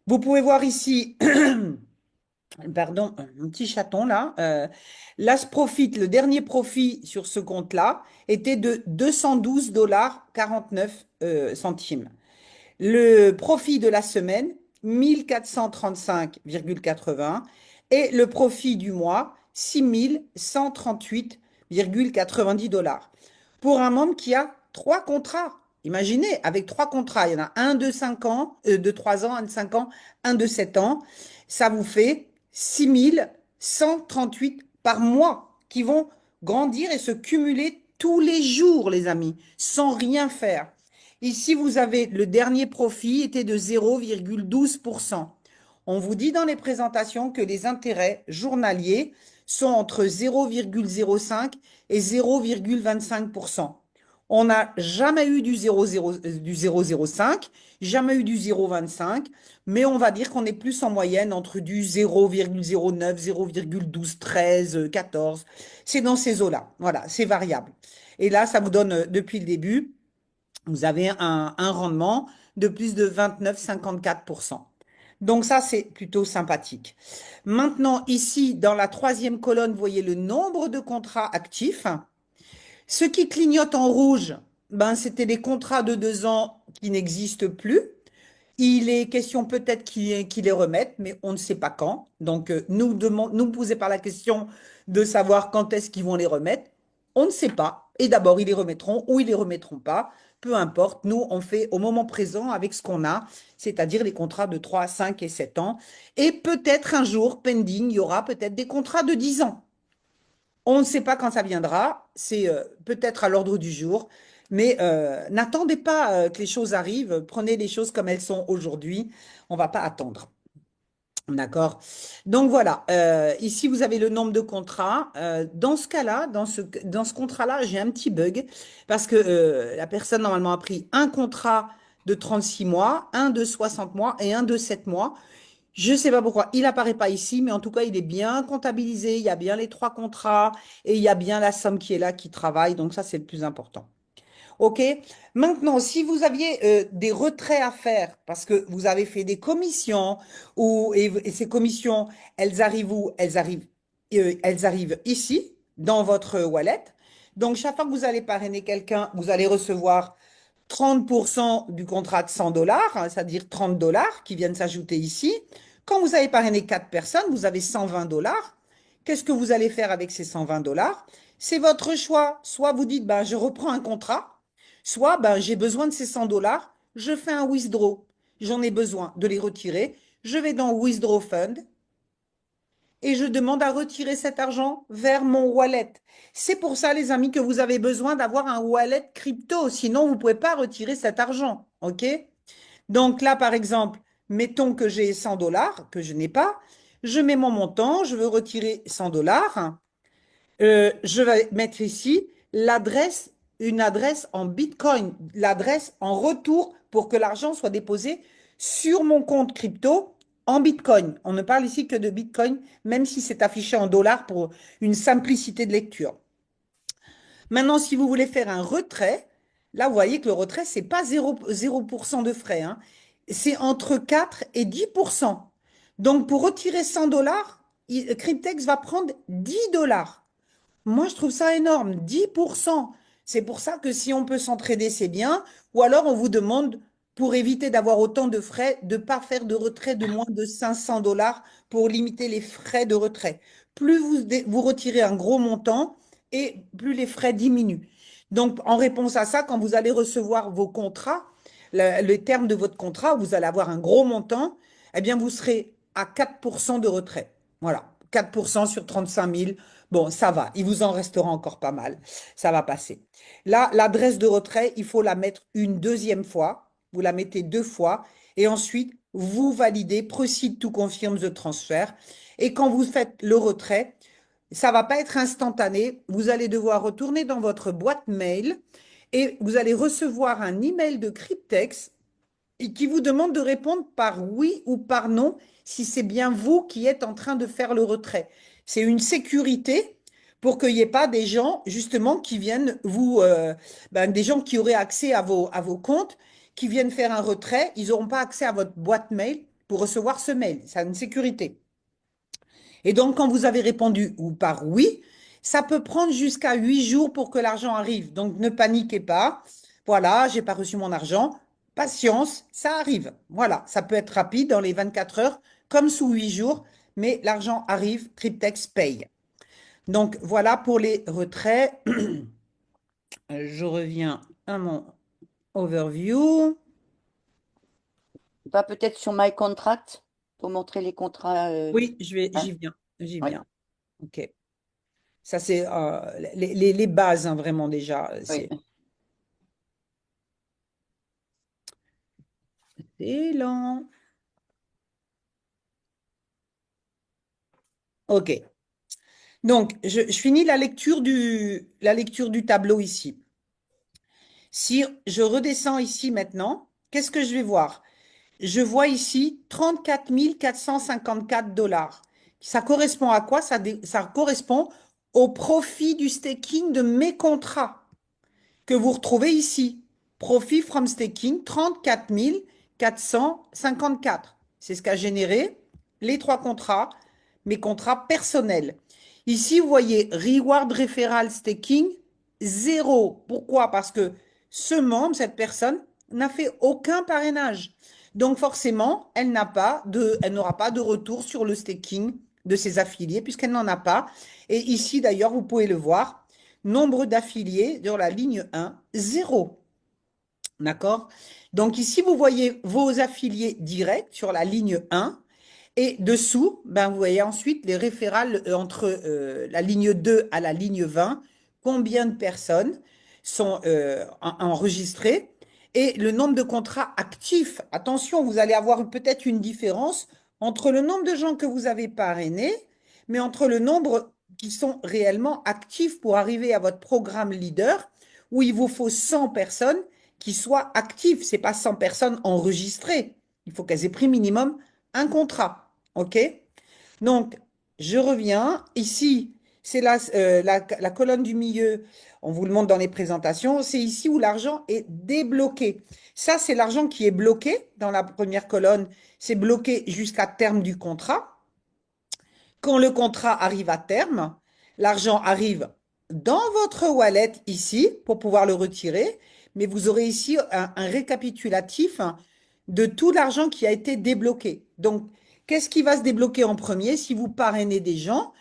Vous pouvez voir ici pardon, un petit chaton là. Last profit, le dernier profit sur ce compte-là était de 212,49 centimes. Le profit de la semaine, 1435,80 et le profit du mois, 6138,90 dollars. Pour un membre qui a trois contrats. Imaginez, avec trois contrats, il y en a un de 5 ans, de 3 ans, un de 5 ans, un de 7 ans. Ça vous fait 6138 par mois qui vont grandir et se cumuler tous les jours, les amis, sans rien faire. Ici, vous avez le dernier profit était de 0,12%. On vous dit dans les présentations que les intérêts journaliers sont entre 0,05 et 0,25%. On n'a jamais eu du 0,05, jamais eu du 0,25, mais on va dire qu'on est plus en moyenne entre du 0,09, 0,12, 13, 14. C'est dans ces eaux-là. Voilà, c'est variable. Et là, ça vous donne, depuis le début, vous avez un rendement de plus de 29,54%. Donc ça, c'est plutôt sympathique. Maintenant, ici, dans la troisième colonne, vous voyez le nombre de contrats actifs. Ce qui clignote en rouge, ben, c'était les contrats de 2 ans qui n'existent plus. Il est question peut-être qu'ils les remettent, mais on ne sait pas quand. Donc, nous posez par la question de savoir quand est-ce qu'ils vont les remettre. On ne sait pas. Et d'abord, ils les remettront ou ils les remettront pas. Peu importe. Nous, on fait au moment présent avec ce qu'on a, c'est-à-dire les contrats de 3, 5 et 7 ans. Et peut-être un jour, pending, il y aura peut-être des contrats de 10 ans. On ne sait pas quand ça viendra, c'est peut-être à l'ordre du jour, mais n'attendez pas que les choses arrivent, prenez les choses comme elles sont aujourd'hui, on ne va pas attendre. D'accord? Donc voilà, ici vous avez le nombre de contrats. Dans ce cas-là, dans ce contrat-là, j'ai un petit bug parce que la personne normalement a pris un contrat de 36 mois, un de 60 mois et un de 7 mois. Je ne sais pas pourquoi, il n'apparaît pas ici, mais en tout cas, il est bien comptabilisé, il y a bien les trois contrats et il y a bien la somme qui est là, qui travaille. Donc ça, c'est le plus important. OK? Maintenant, si vous aviez des retraits à faire parce que vous avez fait des commissions et ces commissions, elles arrivent où? Elles arrivent ici, dans votre wallet. Donc, chaque fois que vous allez parrainer quelqu'un, vous allez recevoir 30% du contrat de 100 dollars, hein, c'est-à-dire 30 dollars qui viennent s'ajouter ici. Quand vous avez parrainé 4 personnes, vous avez 120 dollars. Qu'est-ce que vous allez faire avec ces 120 dollars? C'est votre choix. Soit vous dites, ben, je reprends un contrat, soit ben, j'ai besoin de ces 100 dollars, je fais un withdraw. J'en ai besoin de les retirer. Je vais dans Withdraw Fund et je demande à retirer cet argent vers mon wallet. C'est pour ça, les amis, que vous avez besoin d'avoir un wallet crypto. Sinon, vous ne pouvez pas retirer cet argent. OK? Donc là, par exemple, mettons que j'ai 100 dollars, que je n'ai pas. Je mets mon montant, je veux retirer 100 dollars. Je vais mettre ici l'adresse, une adresse en Bitcoin, l'adresse en retour pour que l'argent soit déposé sur mon compte crypto en Bitcoin. On ne parle ici que de Bitcoin, même si c'est affiché en dollars pour une simplicité de lecture. Maintenant, si vous voulez faire un retrait, là, vous voyez que le retrait, c'est pas 0% de frais, hein. C'est entre 4 et 10%. Donc, pour retirer 100 dollars, Cryptex va prendre 10 dollars. Moi, je trouve ça énorme, 10%. C'est pour ça que si on peut s'entraider, c'est bien. Ou alors, on vous demande, pour éviter d'avoir autant de frais, de ne pas faire de retrait de moins de 500 dollars pour limiter les frais de retrait. Plus vous retirez un gros montant et plus les frais diminuent. Donc, en réponse à ça, quand vous allez recevoir vos contrats, le terme de votre contrat, vous allez avoir un gros montant, eh bien, vous serez à 4% de retrait. Voilà, 4% sur 35 000. Bon, ça va, il vous en restera encore pas mal. Ça va passer. Là, l'adresse de retrait, il faut la mettre une deuxième fois. Vous la mettez 2 fois et ensuite, vous validez Proceed to confirm the transfer. Et quand vous faites le retrait, ça va pas être instantané. Vous allez devoir retourner dans votre boîte mail et vous allez recevoir un email de Cryptex et qui vous demande de répondre par oui ou par non si c'est bien vous qui êtes en train de faire le retrait. C'est une sécurité pour qu'il n'y ait pas des gens, justement, qui viennent des gens qui auraient accès à vos comptes, qui viennent faire un retrait, ils n'auront pas accès à votre boîte mail pour recevoir ce mail. C'est une sécurité. Et donc, quand vous avez répondu ou par oui, ça peut prendre jusqu'à 8 jours pour que l'argent arrive. Donc, ne paniquez pas. Voilà, j'ai pas reçu mon argent. Patience, ça arrive. Voilà, ça peut être rapide dans les 24 heures, comme sous 8 jours, mais l'argent arrive, Cryptex paye. Donc, voilà pour les retraits. Je reviens à mon overview. Va peut-être sur My Contract pour montrer les contrats. Oui, Hein? j'y viens, j'y Oui, viens. OK. Ça, c'est les bases, hein, vraiment déjà. oui. C'est lent. OK. Donc, je finis la lecture du tableau ici. Si je redescends ici maintenant, qu'est-ce que je vais voir? Je vois ici 34 454 dollars. Ça correspond à quoi? Ça correspond au profit du staking de mes contrats que vous retrouvez ici. Profit from staking, 34 454. C'est ce qu'a généré les trois contrats, mes contrats personnels. Ici, vous voyez reward referral staking, zéro. Pourquoi? Parce que ce membre, cette personne, n'a fait aucun parrainage. Donc forcément, elle n'aura pas de retour sur le staking de ses affiliés puisqu'elle n'en a pas. Et ici, d'ailleurs, vous pouvez le voir, nombre d'affiliés sur la ligne 1, zéro. D'accord? Donc ici, vous voyez vos affiliés directs sur la ligne 1. Et dessous, ben, vous voyez ensuite les référals entre la ligne 2 à la ligne 20, combien de personnes sont enregistrées et le nombre de contrats actifs. Attention, vous allez avoir peut-être une différence entre le nombre de gens que vous avez parrainés, mais entre le nombre qui sont réellement actifs pour arriver à votre programme leader, où il vous faut 100 personnes qui soient actives. Ce n'est pas 100 personnes enregistrées. Il faut qu'elles aient pris minimum un contrat. OK? Donc, je reviens. Ici, c'est la colonne du milieu. On vous le montre dans les présentations. C'est ici où l'argent est débloqué. Ça, c'est l'argent qui est bloqué dans la première colonne. C'est bloqué jusqu'à terme du contrat. Quand le contrat arrive à terme, l'argent arrive dans votre wallet ici pour pouvoir le retirer. Mais vous aurez ici un récapitulatif de tout l'argent qui a été débloqué. Donc, qu'est-ce qui va se débloquer en premier? Si vous parrainez des gens,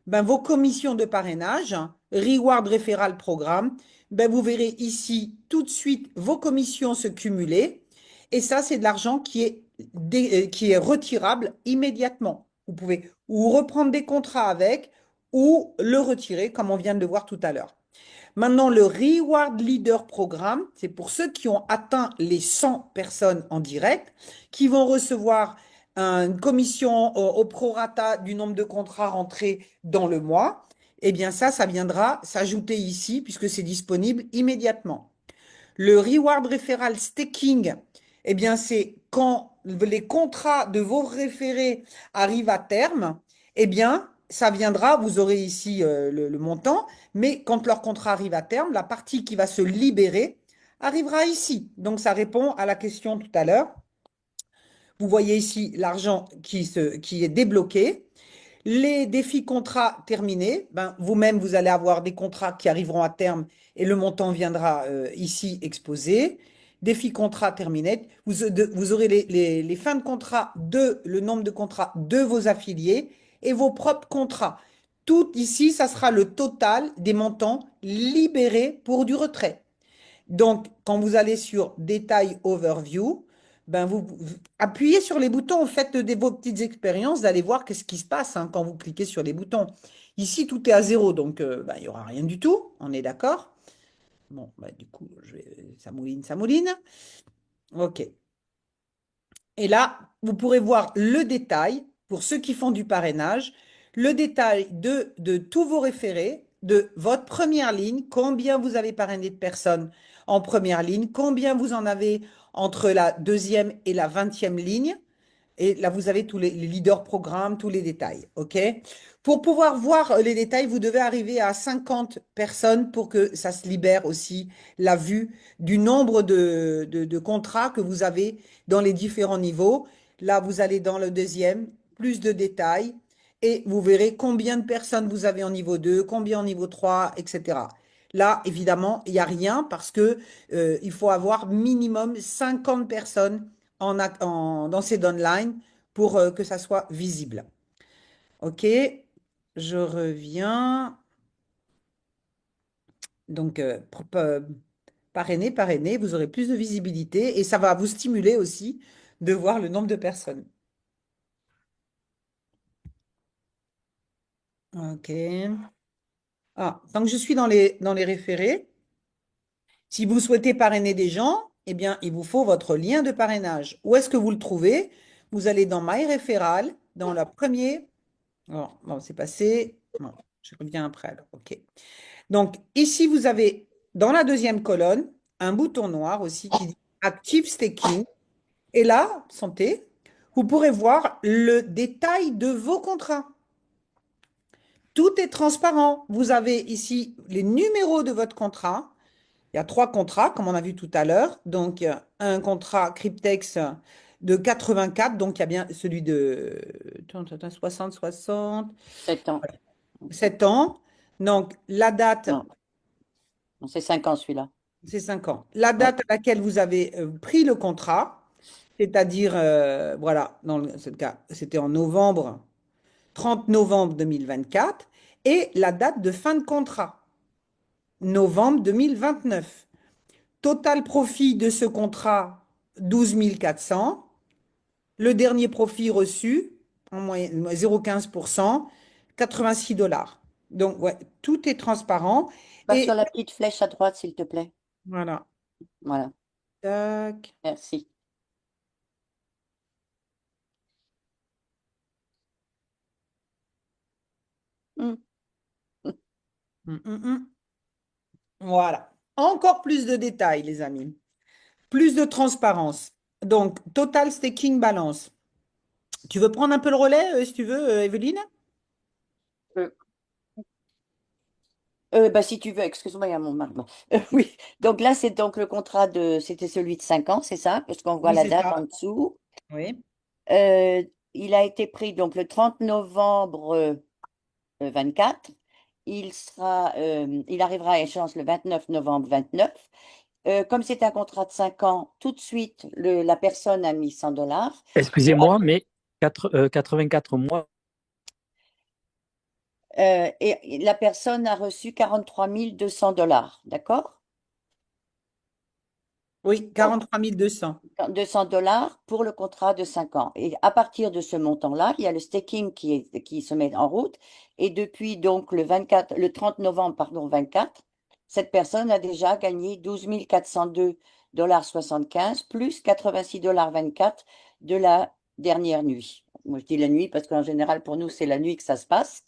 ben, vos commissions de parrainage, Reward Referral Programme, ben, vous verrez ici tout de suite vos commissions se cumuler. Et ça, c'est de l'argent qui est retirable immédiatement. Vous pouvez ou reprendre des contrats avec ou le retirer, comme on vient de le voir tout à l'heure. Maintenant, le Reward Leader Programme, c'est pour ceux qui ont atteint les 100 personnes en direct, qui vont recevoir une commission au prorata du nombre de contrats rentrés dans le mois. Eh bien, ça viendra s'ajouter ici puisque c'est disponible immédiatement. Le Reward Referral Staking, eh bien, c'est quand les contrats de vos référés arrivent à terme, eh bien, ça viendra, vous aurez ici le montant, mais quand leur contrat arrive à terme, la partie qui va se libérer arrivera ici. Donc, ça répond à la question tout à l'heure. Vous voyez ici l'argent qui est débloqué. Les défis contrats terminés, ben, vous-même, vous allez avoir des contrats qui arriveront à terme et le montant viendra ici exposé. Défis contrats terminés, vous aurez les fins de contrat le nombre de contrats de vos affiliés et vos propres contrats. Tout ici, ça sera le total des montants libérés pour du retrait. Donc, quand vous allez sur Détail Overview, ben vous appuyez sur les boutons, faites vos petites expériences, d'aller voir qu'est-ce qui se passe quand vous cliquez sur les boutons. Ici, tout est à zéro, donc ben, il n'y aura rien du tout, on est d'accord? Bon, ben, du coup, ça mouline, ça mouline. OK. Et là, vous pourrez voir le détail, pour ceux qui font du parrainage, le détail de tous vos référés, de votre première ligne, combien vous avez parrainé de personnes en première ligne, combien vous en avez entre la deuxième et la 20e ligne. Et là, vous avez tous les leaders programmes, tous les détails. OK? Pour pouvoir voir les détails, vous devez arriver à 50 personnes pour que ça se libère aussi la vue du nombre de contrats que vous avez dans les différents niveaux. Là, vous allez dans le deuxième, plus de détails. et vous verrez combien de personnes vous avez en niveau 2, combien en niveau 3, etc. Là, évidemment, il n'y a rien parce que il faut avoir minimum 50 personnes dans ces downlines pour que ça soit visible. OK, je reviens. Donc, parrainer, vous aurez plus de visibilité et ça va vous stimuler aussi de voir le nombre de personnes. OK. Ah, tant que je suis dans les référés, si vous souhaitez parrainer des gens, eh bien, il vous faut votre lien de parrainage. Où est-ce que vous le trouvez? Vous allez dans My Referral, dans le premier. Bon, c'est passé. Bon, je reviens après alors. OK. Donc, ici, vous avez dans la deuxième colonne un bouton noir aussi qui dit Active Staking. Et là, santé, vous pourrez voir le détail de vos contrats. Tout est transparent. Vous avez ici les numéros de votre contrat. Il y a 3 contrats, comme on a vu tout à l'heure. Donc, un contrat Cryptex de 84. Donc, il y a bien celui de 60, 7 ans. 7 ans. Donc, la date, Non, non, c'est 5 ans celui-là. c'est 5 ans. La Ouais. date à laquelle vous avez pris le contrat, c'est-à-dire, voilà, dans ce cas, c'était en novembre, 30 novembre 2024, et la date de fin de contrat, novembre 2029. Total profit de ce contrat, 12 400. Le dernier profit reçu, en moyenne 0,15%, 86 $. Donc, ouais, tout est transparent. Passe Et sur la petite flèche à droite, s'il te plaît. voilà. Voilà, Tac. merci. Hmm. Hum. Voilà. Encore plus de détails, les amis. Plus de transparence. Donc, total staking balance. Tu veux prendre un peu le relais, si tu veux, Evelyne? Euh, bah, si tu veux, excuse-moi, il y a mon mari. Bon. Oui, donc là, c'est donc le contrat c'était celui de 5 ans, c'est ça? Parce qu'on voit Oui, la c'est date ça. en dessous. Oui. Il a été pris donc le 30 novembre 24. Il arrivera à échéance le 29 novembre 29. Comme c'est un contrat de 5 ans, tout de suite, la personne a mis 100 $. Excusez-moi, mais 84 mois. Et la personne a reçu 43 200 $, d'accord? Oui, 43 200. 200 $ pour le contrat de 5 ans. Et à partir de ce montant-là, il y a le staking qui se met en route. Et depuis donc le 30 novembre, pardon, 24, cette personne a déjà gagné 12 402 75 plus 86 24 de la dernière nuit. Moi, je dis la nuit parce qu'en général, pour nous, c'est la nuit que ça se passe.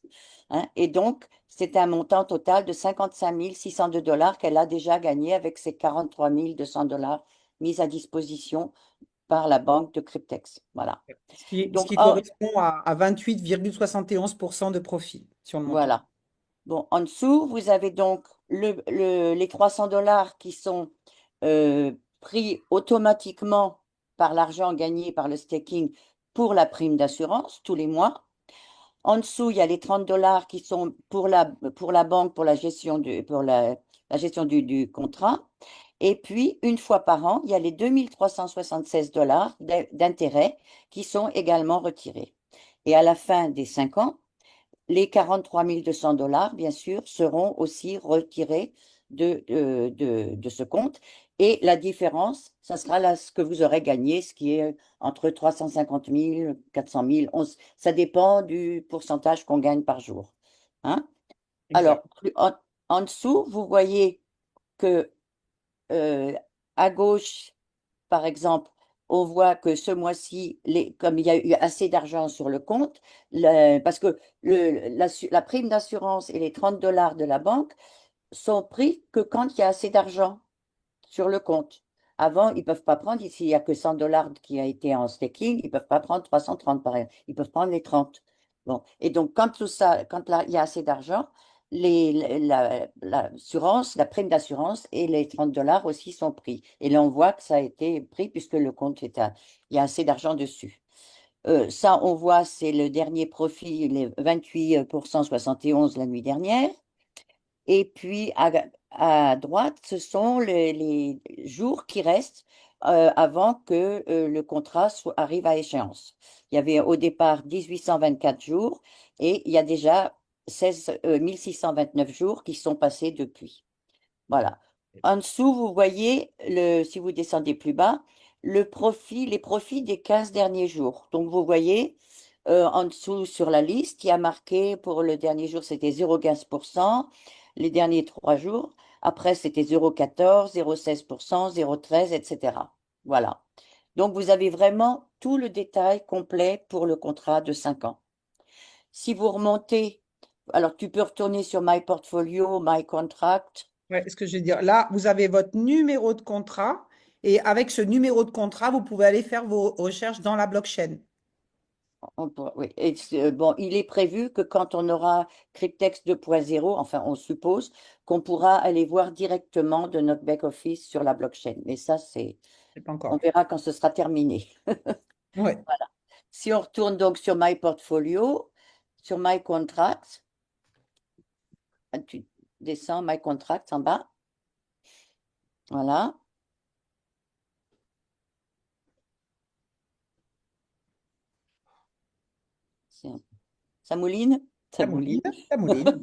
Hein. Et donc, c'est un montant total de 55 602 $ qu'elle a déjà gagné avec ses 43 200 $ mis à disposition par la banque de Cryptex. Voilà. Ce Donc, qui correspond à 28,71% de profit sur le montant. voilà. Bon, en dessous, vous avez donc les 300 $ qui sont pris automatiquement par l'argent gagné par le staking pour la prime d'assurance tous les mois. En dessous, il y a les 30 $ qui sont pour la banque, pour la gestion la gestion du contrat. Et puis, une fois par an, il y a les 2376 $ d'intérêt qui sont également retirés. Et à la fin des 5 ans, les 43 200 $, bien sûr, seront aussi retirés de ce compte. Et la différence, ça sera là ce que vous aurez gagné, ce qui est entre 350 000, 400 000, ça dépend du pourcentage qu'on gagne par jour. Hein? Alors, Exact. en dessous, vous voyez que à gauche, par exemple, on voit que ce mois-ci, comme il y a eu assez d'argent sur le compte, parce que la prime d'assurance et les 30 $ de la banque sont pris que quand il y a assez d'argent sur le compte. Avant, ils ne peuvent pas prendre, s'il n'y a que 100 $ qui a été en staking, ils ne peuvent pas prendre 330 par exemple. Ils peuvent prendre les 30. Bon. Et donc, quand tout ça, quand là, il y a assez d'argent, l'assurance, la prime d'assurance et les 30 $ aussi sont pris. Et là, on voit que ça a été pris puisque le compte il y a assez d'argent dessus. Ça, on voit, c'est le dernier profit, les 28,71 la nuit dernière. Et puis, à droite, ce sont les jours qui restent avant que le contrat arrive à échéance. Il y avait au départ 1824 jours et il y a déjà 16 jours qui sont passés depuis. Voilà. En dessous, vous voyez, si vous descendez plus bas, les profits des 15 derniers jours. Donc, vous voyez, en dessous sur la liste, il y a marqué pour le dernier jour, c'était 0,15%, les derniers 3 jours. Après, c'était 0,14, 0,16%, 0,13, etc. Voilà. Donc, vous avez vraiment tout le détail complet pour le contrat de 5 ans. Si vous remontez, alors tu peux retourner sur My Portfolio, My Contract. Ouais, ce que je veux dire, là, vous avez votre numéro de contrat et avec ce numéro de contrat, vous pouvez aller faire vos recherches dans la blockchain. Oui. Et bon, il est prévu que quand on aura Cryptex 2.0, enfin, on suppose qu'on pourra aller voir directement de notre back-office sur la blockchain. Mais ça, C'est pas on encore. verra quand ce sera terminé. Ouais. Si on retourne donc sur My Portfolio, sur My Contract, tu descends My Contract en bas. Voilà. Ça mouline? Ça Ça mouline. mouline, ça mouline.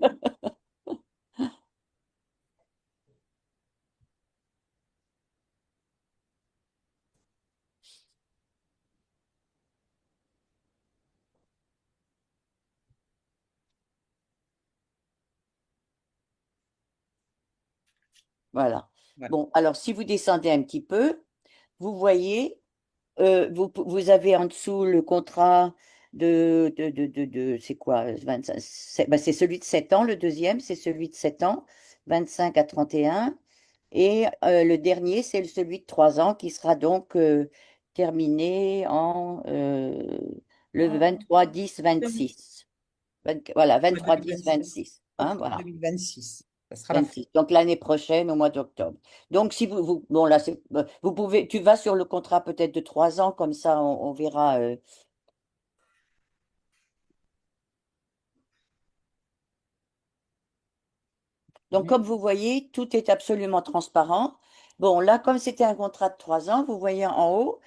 Voilà. Voilà. Bon, alors si vous descendez un petit peu, vous voyez, vous avez en dessous le contrat c'est quoi, 25, c'est celui de 7 ans, le deuxième, c'est celui de 7 ans, 25 à 31. Et le dernier, c'est celui de 3 ans qui sera donc terminé le En 23-10-26. Voilà, 2026. 23-10-26. Hein, Octobre voilà. 2026. Ça sera la fin. 26. Donc l'année prochaine, au mois d'octobre. Donc si bon là, vous pouvez, tu vas sur le contrat peut-être de 3 ans, comme ça on verra. Donc comme vous voyez, tout est absolument transparent. Bon là, comme c'était un contrat de 3 ans, vous voyez en haut,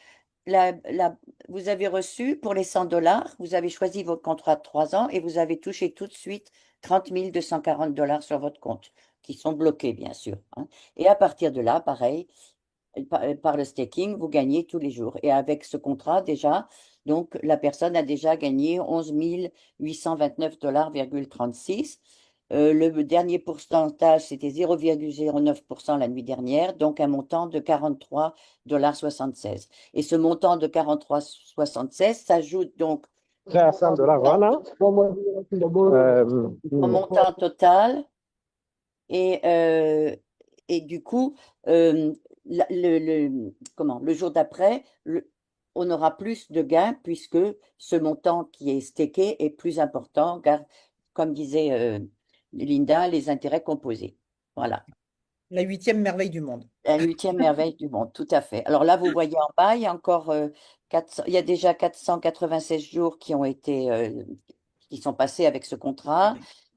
la, la- vous avez reçu pour les 100 dollars, vous avez choisi votre contrat de 3 ans et vous avez touché tout de suite 30 240 $ sur votre compte, qui sont bloqués bien sûr, hein. Et à partir de là, pareil. Par le staking, vous gagnez tous les jours. Et avec ce contrat, déjà, donc la personne a déjà gagné 11 829,36 $. Le dernier pourcentage, c'était 0,09% la nuit dernière, donc un montant de 43,76 $. Et ce montant de 43,76 s'ajoute donc 500 dollars, voilà. au montant total. Et, du coup, euh, le jour d'après, on aura plus de gains puisque ce montant qui est stacké est plus important, car, comme disait Linda, les intérêts composés. Voilà. La 8e merveille du monde. La 8e merveille du monde, tout à fait. Alors là, vous voyez en bas, il y a encore 400, il y a déjà 496 jours qui sont passés avec ce contrat.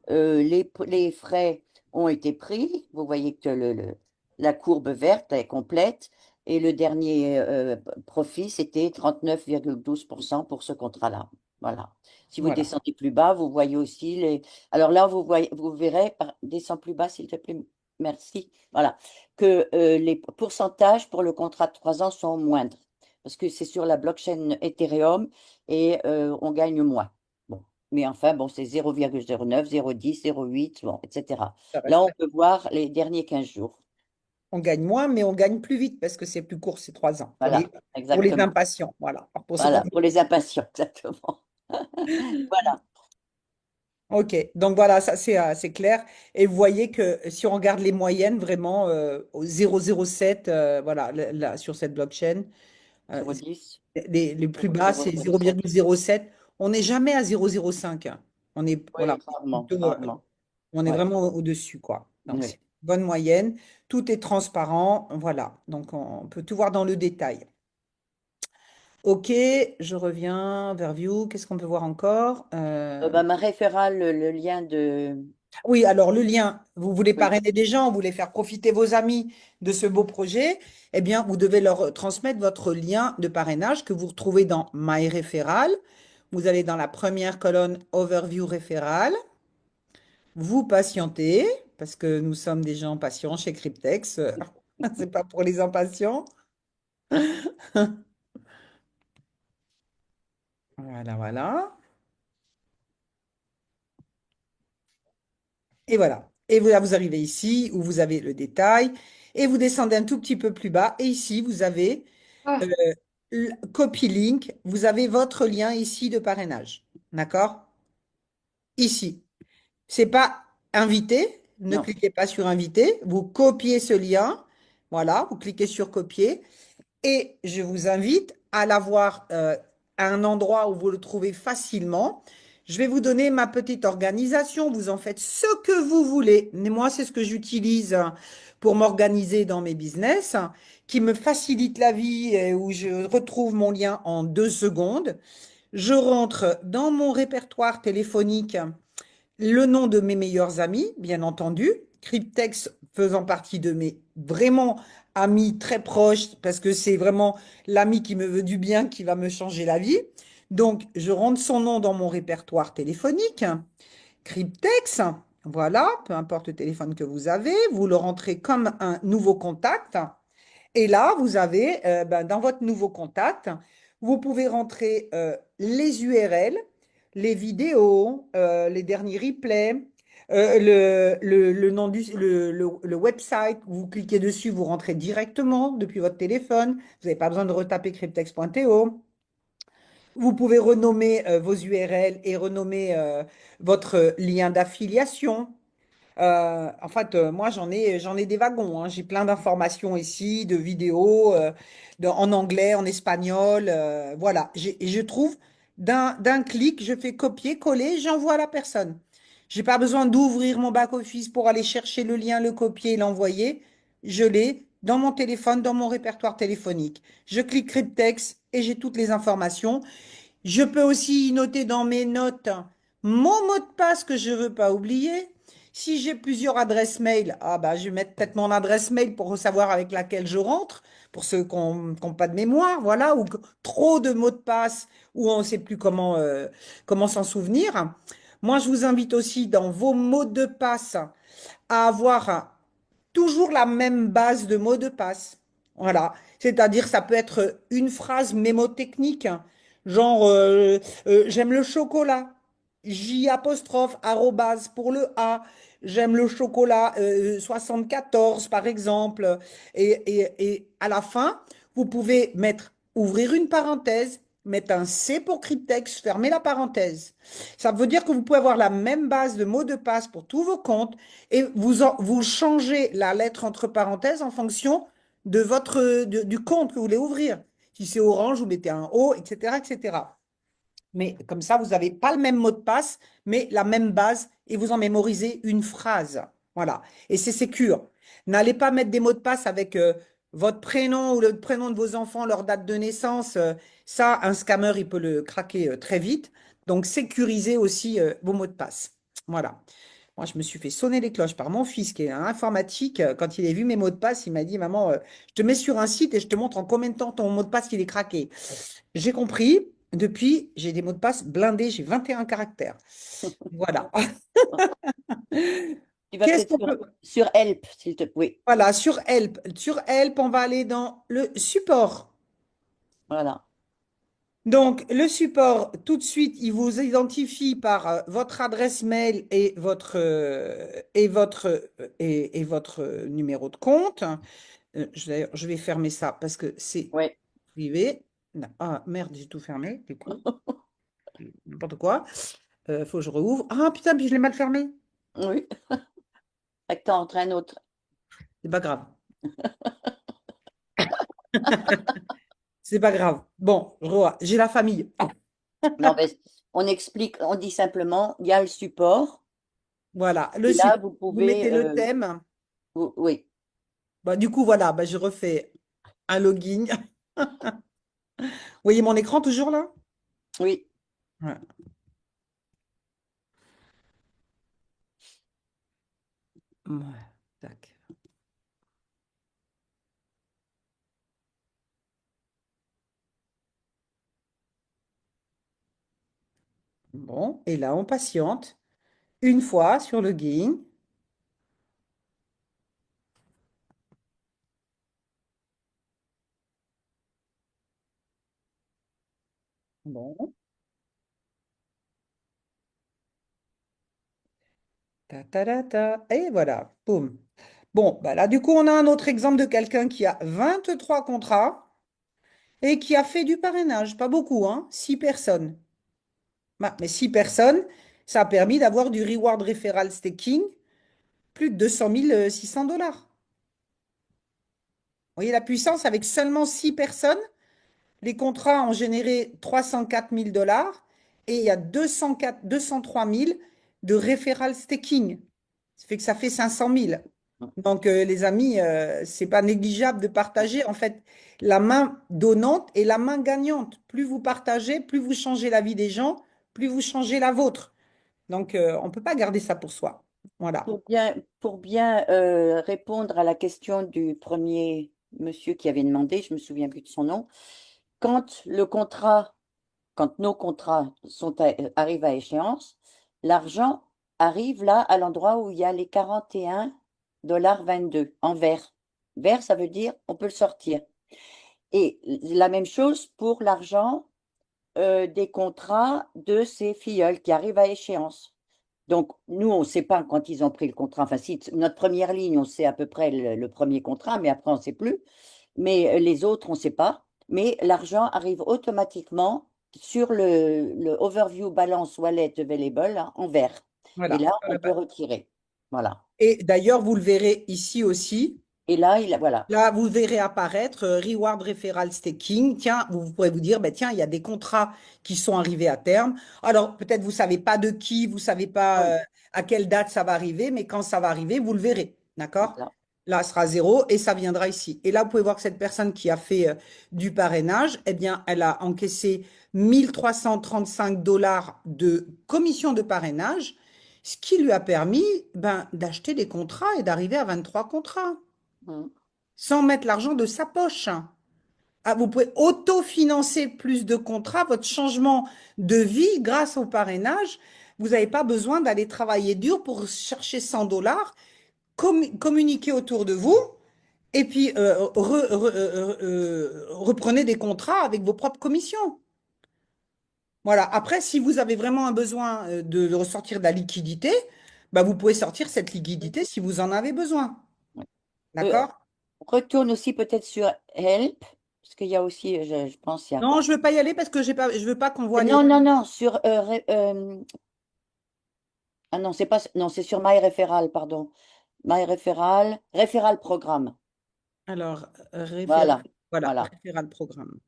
Les frais ont été pris. Vous voyez que la courbe verte est complète. Et le dernier profit, c'était 39,12% pour ce contrat-là. Voilà. Si vous Voilà. descendez plus bas, vous voyez aussi les. Alors là, vous verrez, descends plus bas, s'il te plaît. Merci. Voilà que les pourcentages pour le contrat de 3 ans sont moindres, parce que c'est sur la blockchain Ethereum et on gagne moins. Bon. Mais enfin, bon, c'est 0,09, 0,10, 0,8, bon, etc. Ça Là, reste on peut voir les derniers 15 jours. On gagne moins, mais on gagne plus vite parce que c'est plus court, c'est 3 ans. Voilà, Pour les exactement. impatients, voilà. Alors, pour ceux qui Voilà, pour les impatients, exactement. Voilà, Ok, donc voilà, ça c'est clair. Et vous voyez que si on regarde les moyennes, vraiment au 0,07, voilà, sur cette blockchain, euh, 0,10, les plus bas, c'est 0,07. 0,07. On n'est jamais à 0,05, hein. On est, voilà, Oui, rarement, plutôt, rarement. on est Ouais, vraiment au-dessus, quoi. Donc, c'est oui. une bonne moyenne. Tout est transparent, voilà. Donc, on peut tout voir dans le détail. OK, je reviens vers View. Qu'est-ce qu'on peut voir encore? Ma référale, le lien de... Oui, alors le lien, vous voulez Oui, parrainer des gens, vous voulez faire profiter vos amis de ce beau projet, eh bien, vous devez leur transmettre votre lien de parrainage que vous retrouvez dans My Référal. Vous allez dans la première colonne Overview Référal. Vous patientez, parce que nous sommes des gens patients chez Cryptex. C'est pas pour les impatients. Voilà, voilà. Et voilà. Et là, vous arrivez ici où vous avez le détail et vous descendez un tout petit peu plus bas. Et ici, vous avez euh, copy link. Vous avez votre lien ici de parrainage. D'accord? Ici. C'est pas invité. Ne non. cliquez pas sur invité. Vous copiez ce lien. Voilà. Vous cliquez sur copier. Et je vous invite à l'avoir à un endroit où vous le trouvez facilement. Je vais vous donner ma petite organisation. Vous en faites ce que vous voulez. Mais moi, c'est ce que j'utilise pour m'organiser dans mes business, qui me facilite la vie et où je retrouve mon lien en 2 secondes. Je rentre dans mon répertoire téléphonique le nom de mes meilleurs amis, bien entendu. Cryptex faisant partie de mes vraiment amis très proches, parce que c'est vraiment l'ami qui me veut du bien, qui va me changer la vie. Donc, je rentre son nom dans mon répertoire téléphonique. Cryptex, voilà, peu importe le téléphone que vous avez, vous le rentrez comme un nouveau contact. Et là, vous avez, dans votre nouveau contact, vous pouvez rentrer les URL, les vidéos, les derniers replays, le nom le website. Vous cliquez dessus, vous rentrez directement depuis votre téléphone. Vous n'avez pas besoin de retaper cryptex.to. Vous pouvez renommer vos URL et renommer votre lien d'affiliation. En fait, moi, j'en ai des wagons, hein. J'ai plein d'informations ici, de vidéos, en anglais, en espagnol. Voilà. Et je trouve, d'un clic, je fais copier, coller, j'envoie à la personne. J'ai pas besoin d'ouvrir mon back-office pour aller chercher le lien, le copier et l'envoyer. Je l'ai dans mon téléphone, dans mon répertoire téléphonique. Je clique Cryptex et j'ai toutes les informations. Je peux aussi noter dans mes notes mon mot de passe que je ne veux pas oublier. Si j'ai plusieurs adresses mail, je vais mettre peut-être mon adresse mail pour savoir avec laquelle je rentre, pour ceux qui n'ont pas de mémoire, voilà, ou trop de mots de passe, ou on ne sait plus comment s'en souvenir. Moi, je vous invite aussi dans vos mots de passe à avoir toujours la même base de mots de passe. Voilà. C'est-à-dire, ça peut être une phrase mémotechnique, hein, genre j'aime le chocolat, J apostrophe, arrobase pour le A, j'aime le chocolat 74 par exemple. Et à la fin, vous pouvez ouvrir une parenthèse, mettre un C pour cryptex, fermer la parenthèse. Ça veut dire que vous pouvez avoir la même base de mots de passe pour tous vos comptes et vous changez la lettre entre parenthèses en fonction du compte que vous voulez ouvrir. Si c'est orange, vous mettez un O, etc., etc. Mais comme ça, vous n'avez pas le même mot de passe, mais la même base et vous en mémorisez une phrase. Voilà. Et c'est sécure. N'allez pas mettre des mots de passe avec votre prénom ou le prénom de vos enfants, leur date de naissance. Ça, un scammer, il peut le craquer très vite. Donc, sécurisez aussi vos mots de passe. Voilà. Moi, je me suis fait sonner les cloches par mon fils qui est un informatique. Quand il a vu mes mots de passe, il m'a dit, Maman, je te mets sur un site et je te montre en combien de temps ton mot de passe il est craqué. J'ai compris. Depuis, j'ai des mots de passe blindés. J'ai 21 caractères. Voilà. Tu vas Qu'est-ce peut-être qu'on peut... sur Help, s'il te plaît. Voilà, sur Help. Sur Help, on va aller dans le support. Voilà. Donc, le support, tout de suite, il vous identifie par votre adresse mail et votre numéro de compte. D'ailleurs, je vais fermer ça parce que c'est Oui. privé. Non, ah, merde, j'ai tout fermé. Du coup, n'importe quoi. Faut que je rouvre. Ah, putain, puis je l'ai mal fermé. Oui. Attends, un autre. C'est pas grave. C'est pas grave. Bon, je revois. J'ai la famille. Non, mais on explique, on dit simplement, il y a le support. Voilà, le Et là, support. vous Vous pouvez, mettez le thème. oui, Du coup, voilà, je refais un login. voyez mon écran toujours là? Oui. Ouais. Ouais, tac. Bon, et là, on patiente une fois sur le gain. Bon, ta, ta, ta, ta. Et voilà, boum. Bon, bah là, du coup, on a un autre exemple de quelqu'un qui a 23 contrats et qui a fait du parrainage. Pas beaucoup, hein? 6 personnes. Bah, mais 6 personnes, ça a permis d'avoir du reward referral staking, plus de 200 600 $. Vous voyez la puissance avec seulement 6 personnes? Les contrats ont généré 304 000 $ et il y a 203 000 de referral staking. Ça fait que ça fait 500 000. Donc, les amis, c'est pas négligeable de partager. En fait, la main donnante et la main gagnante. Plus vous partagez, plus vous changez la vie des gens, plus vous changez la vôtre. Donc, on ne peut pas garder ça pour soi. Voilà. Pour bien répondre à la question du premier monsieur qui avait demandé, je me souviens plus de son nom, quand le contrat, quand nos contrats arrivent à échéance, l'argent arrive là à l'endroit où il y a les 41,22 $ en vert. Vert, ça veut dire on peut le sortir. Et la même chose pour l'argent des contrats de ces filleuls qui arrivent à échéance. Donc, nous, on ne sait pas quand ils ont pris le contrat. Enfin, si, notre première ligne, on sait à peu près le premier contrat, mais après, on ne sait plus. Mais les autres, on ne sait pas. Mais l'argent arrive automatiquement sur le Overview Balance Wallet Available hein, en vert. Et Voilà. là, on peut retirer. Voilà. Et d'ailleurs, vous le verrez ici aussi. Et là, voilà. Là, vous verrez apparaître Reward Referral Staking. Tiens, vous pourrez vous dire, ben, tiens, il y a des contrats qui sont arrivés à terme. Alors, peut-être vous ne savez pas de qui, vous ne savez pas Oui, à quelle date ça va arriver, mais quand ça va arriver, vous le verrez. D'accord? voilà. Là, ce sera zéro et ça viendra ici. Et là, vous pouvez voir que cette personne qui a fait du parrainage, eh bien, elle a encaissé 1 335 $ de commission de parrainage, ce qui lui a permis ben, d'acheter des contrats et d'arriver à 23 contrats Mm. sans mettre l'argent de sa poche. Ah, vous pouvez autofinancer plus de contrats, votre changement de vie grâce au parrainage. Vous n'avez pas besoin d'aller travailler dur pour chercher 100 $. Communiquer autour de vous et puis reprenez des contrats avec vos propres commissions. Voilà. Après, si vous avez vraiment un besoin de ressortir de la liquidité, bah, vous pouvez sortir cette liquidité si vous en avez besoin. Euh, D'accord? Retourne aussi peut-être sur Help, parce qu'il y a aussi, je pense, il y a. Non, je ne veux pas y aller parce que je veux pas qu'on voit les. Non, non, non, sur ah non, c'est pas non, c'est sur MyReferral, pardon. MyReferral, Referral Programme. Alors, Voilà, voilà, voilà. référal programme.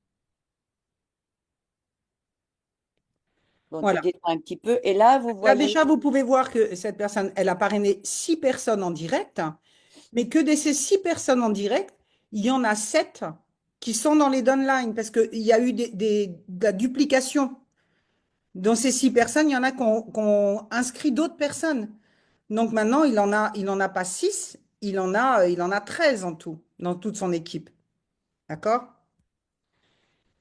Bon, tu Voilà. descends un petit peu. Et là, vous Là, voyez, déjà, vous pouvez voir que cette personne, elle a parrainé 6 personnes en direct, mais que de ces 6 personnes en direct, il y en a 7 qui sont dans les downlines parce qu'il y a eu de la duplication. Dans ces 6 personnes, il y en a qui ont inscrit d'autres personnes. Donc maintenant, il en a pas 6, il en a 13 en tout, dans toute son équipe. D'accord?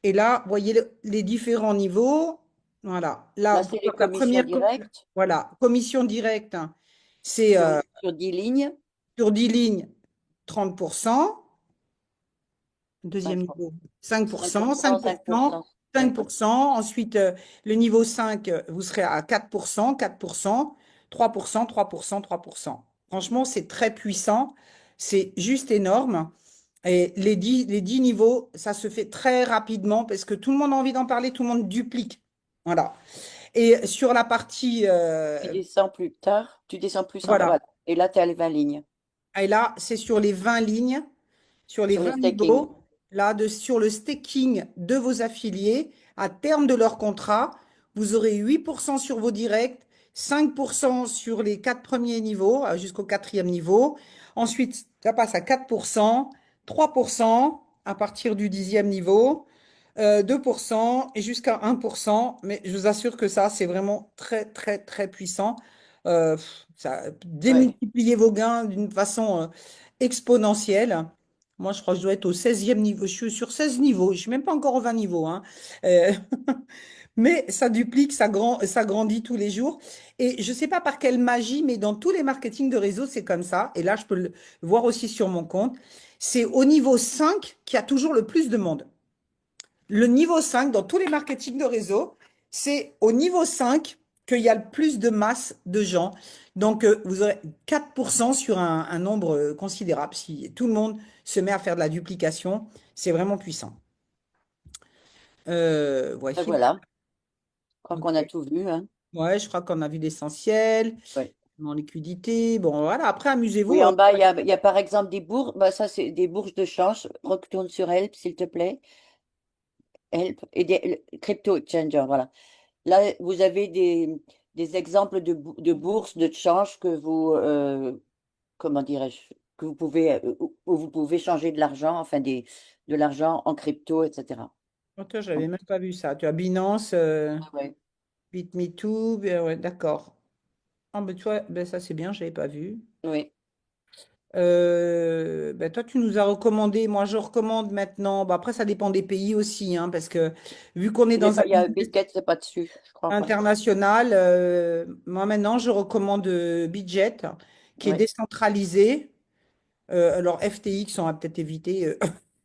Et là, vous voyez les différents niveaux. Voilà. Là, là, on peut c'est les voir la commissions première directes voilà, commission directe, hein, c'est sur 10 lignes. sur 10 lignes, 30%. Deuxième 5%, niveau, 5%, 5%, 5%. Oui. 5%. Ensuite, le niveau 5, vous serez à 4%, 4%, 3%, 3%, 3%. Franchement, c'est très puissant. C'est juste énorme. Et les 10 niveaux, ça se fait très rapidement parce que tout le monde a envie d'en parler, tout le monde duplique. Voilà. Et sur la partie, Tu descends plus tard, tu descends plus en bas. voilà. Voilà. Et là, tu as les 20 lignes Et là, c'est sur les 20 lignes, sur les sur le 20 staking. niveaux, là, sur le staking de vos affiliés, à terme de leur contrat, vous aurez 8% sur vos directs, 5% sur les 4 premiers niveaux, jusqu'au quatrième niveau. Ensuite, ça passe à 4%, 3% à partir du 10e niveau, 2% et jusqu'à 1%, mais je vous assure que ça, c'est vraiment très, très, très puissant. Ça, Ouais. démultipliez vos gains d'une façon exponentielle. Moi, je crois que je dois être au 16e niveau. Je suis sur 16 niveaux. Je ne suis même pas encore au 20 niveaux, hein. Euh, mais ça duplique, ça grandit tous les jours. Et je ne sais pas par quelle magie, mais dans tous les marketing de réseau, c'est comme ça. Et là, je peux le voir aussi sur mon compte. C'est au niveau 5 qu'il y a toujours le plus de monde. Le niveau 5 dans tous les marketing de réseau, c'est au niveau 5 qu'il y a le plus de masse de gens. Donc, vous aurez 4% sur un nombre considérable. Si tout le monde se met à faire de la duplication, c'est vraiment puissant. Ben Voici. voilà, je crois qu'on a Ok. tout vu, hein. Ouais, je crois qu'on a vu l'essentiel. Ouais. En liquidité. Bon, voilà. Après, amusez-vous. Oui, en bas, il y a par exemple des bourses. Ben, ça, c'est des bourses de change. Retourne sur Help, s'il te plaît. Help et le crypto exchanger, voilà. Là, vous avez des exemples de bourses de change que vous, comment dirais-je, que vous pouvez, où vous pouvez changer de l'argent, enfin de l'argent en crypto, etc. Oh, toi, je n'avais même pas vu ça. Tu as Binance, Ouais. BitMeToo. Ouais, d'accord. Ah, ben, tu vois, ben, ça, c'est bien. Je ne l'avais pas vu. Oui. Ben toi, tu nous as recommandé, moi je recommande maintenant, ben après ça dépend des pays aussi, hein, parce que vu qu'on est dans un Il y a business Bitget, c'est pas dessus, je crois pas. international, moi maintenant je recommande Budget, qui est Oui. décentralisé. Alors FTX, on va peut-être éviter.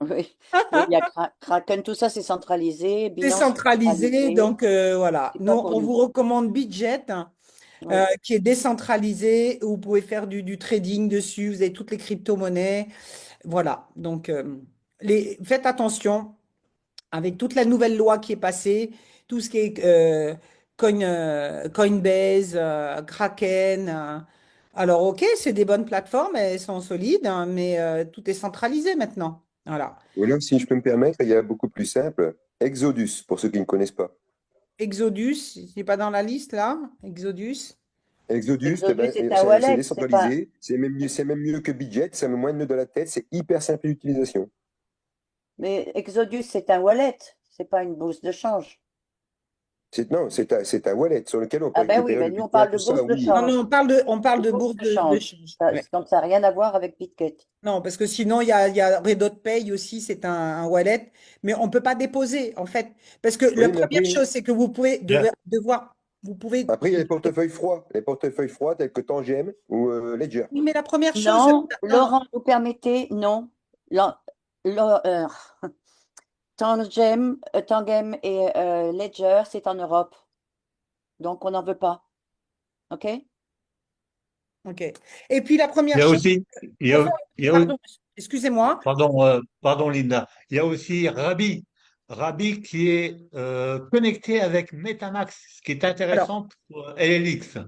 Oui. Oui, il y a Kraken, tout ça c'est centralisé. Binance c'est Décentralisé, centralisé. donc voilà. C'est Nous, pas pour on nous. vous recommande Budget, Oui. qui est décentralisé, où vous pouvez faire du trading dessus, vous avez toutes les crypto-monnaies. Voilà, donc faites attention avec toute la nouvelle loi qui est passée, tout ce qui est Coinbase, Kraken. Alors, ok, c'est des bonnes plateformes, elles sont solides, hein, mais tout est centralisé maintenant. Voilà. Ou alors, si je peux me permettre, il y a beaucoup plus simple, Exodus, pour ceux qui ne connaissent pas. Exodus, il n'est pas dans la liste là? Exodus. Exodus, eh Exodus ben, c'est un c'est wallet, c'est pas. décentralisé, c'est même mieux que Budget, ça met moins de nœuds dans la tête, c'est hyper simple d'utilisation. Mais Exodus c'est un wallet, c'est pas une bourse de change. Non, c'est un wallet sur lequel on peut Ah ben oui, récupérer ben le nous on Bitcoin, parle tout de ça, bourse de oui. Non, non, change. on parle De de bourse bourse de de change. change. Ça, Ouais. donc ça n'a rien à voir avec Bitget. Non, parce que sinon, il y a Redot aussi, c'est un wallet, mais on ne peut pas déposer, en fait. Parce que la Oui, mais première chose, c'est que vous pouvez Yeah. vous pouvez. après, il y a les portefeuilles froids tels que Tangem ou Ledger. Oui, mais la première chose, Non, non, Laurent, vous permettez, non. La- la- euh, Tangem et Ledger, c'est en Europe. Donc, on n'en veut pas. OK? ok. Et puis la Il première y a chose, aussi, il y pour a, faire, il y a, pardon, excusez-moi, pardon Linda, il y a aussi Rabi qui est connecté avec MetaMask, ce qui est alors, intéressant pour LLX.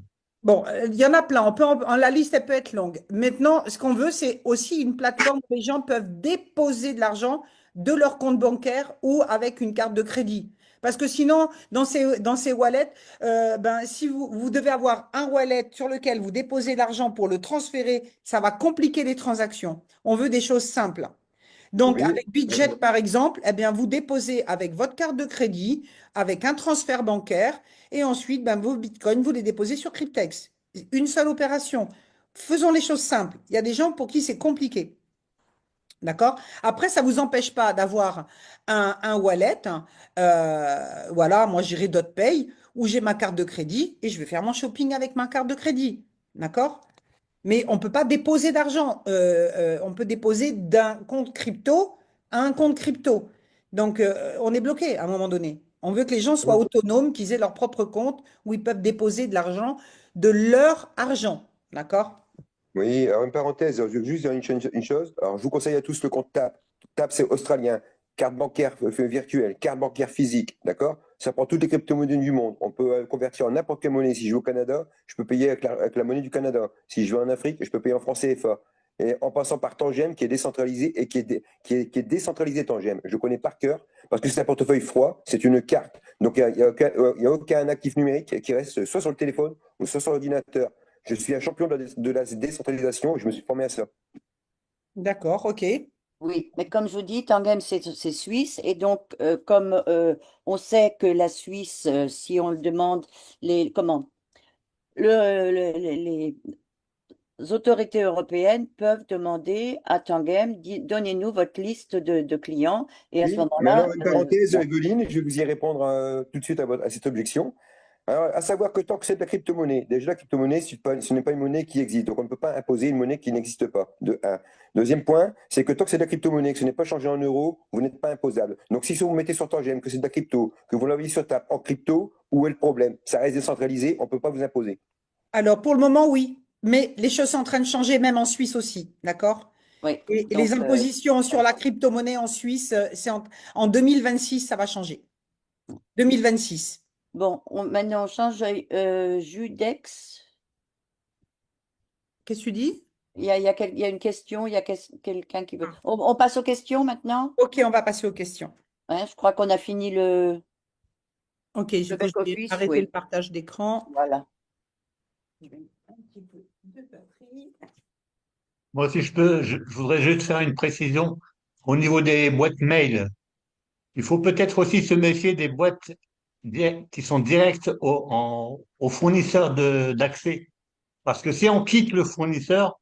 bon, il y en a plein, la liste, elle peut être longue. Maintenant, ce qu'on veut, c'est aussi une plateforme où les gens peuvent déposer de l'argent de leur compte bancaire ou avec une carte de crédit. Parce que sinon, dans ces wallets, ben, si vous devez avoir un wallet sur lequel vous déposez l'argent pour le transférer, ça va compliquer les transactions. On veut des choses simples. Donc, Oui, avec Budget, par exemple, eh bien, vous déposez avec votre carte de crédit, avec un transfert bancaire, et ensuite, ben, vos bitcoins, vous les déposez sur Cryptex. Une seule opération. Faisons les choses simples. Il y a des gens pour qui c'est compliqué. D'accord? Après, ça ne vous empêche pas d'avoir un wallet. Voilà, moi, j'irai DotPay, où j'ai ma carte de crédit et je vais faire mon shopping avec ma carte de crédit. D'accord? Mais on ne peut pas déposer d'argent. On peut déposer d'un compte crypto à un compte crypto. Donc, on est bloqué à un moment donné. On veut que les gens soient autonomes, qu'ils aient leur propre compte où ils peuvent déposer de l'argent, de leur argent. D'accord? oui, alors une parenthèse, je veux juste dire une chose. Alors, je vous conseille à tous le compte TAP. TAP, c'est australien. Carte bancaire virtuelle, carte bancaire physique, d'accord? Ça prend toutes les crypto-monnaies du monde. On peut convertir en n'importe quelle monnaie. Si je vais au Canada, je peux payer avec la monnaie du Canada. Si je vais en Afrique, je peux payer en francs CFA. Et en passant par Tangem, qui est décentralisé et qui est décentralisé Tangem. Je le connais par cœur parce que c'est un portefeuille froid, c'est une carte. Donc, il n'y a aucun actif numérique qui reste soit sur le téléphone ou soit sur l'ordinateur. Je suis un champion de la décentralisation et je me suis formé à ça. D'accord, ok. Oui, mais comme je vous dis, Tangem, c'est suisse. Et donc, comme on sait que la Suisse, si on le demande, comment, les autorités européennes peuvent demander à Tangem, donnez-nous votre liste de clients. Et à ce Oui, mais moment-là, alors, une parenthèse, bon, Evelyne, je vais vous y répondre tout de suite à cette objection. Alors, à savoir que tant que c'est de la crypto-monnaie, déjà la crypto-monnaie, ce n'est pas une monnaie qui existe. Donc, on ne peut pas imposer une monnaie qui n'existe pas. De un. Deuxième point, c'est que tant que c'est de la crypto-monnaie, que ce n'est pas changé en euros, vous n'êtes pas imposable. Donc, si vous mettez sur Tangem que c'est de la crypto, que vous l'envoyez sur TAP en crypto, où est le problème? Ça reste décentralisé, on ne peut pas vous imposer. Alors, pour le moment, oui. Mais les choses sont en train de changer, même en Suisse aussi. D'accord? oui. Et les Donc, impositions sur voilà. la crypto-monnaie en Suisse, en 2026, ça va changer. 2026. Bon, maintenant, on change Judex. Qu'est-ce que tu dis? Il y a une question, il y a quelqu'un qui veut. On passe aux questions maintenant? Ok, on va passer aux questions. Hein, je crois qu'on a fini Ok, le je vais back-office. arrêter le Oui, partage d'écran. voilà. Je vais mettre un petit peu de batterie. Moi, si je peux, je voudrais juste faire une précision au niveau des boîtes mail. Il faut peut-être aussi se méfier des boîtes qui sont directes au fournisseur d'accès. Parce que si on quitte le fournisseur,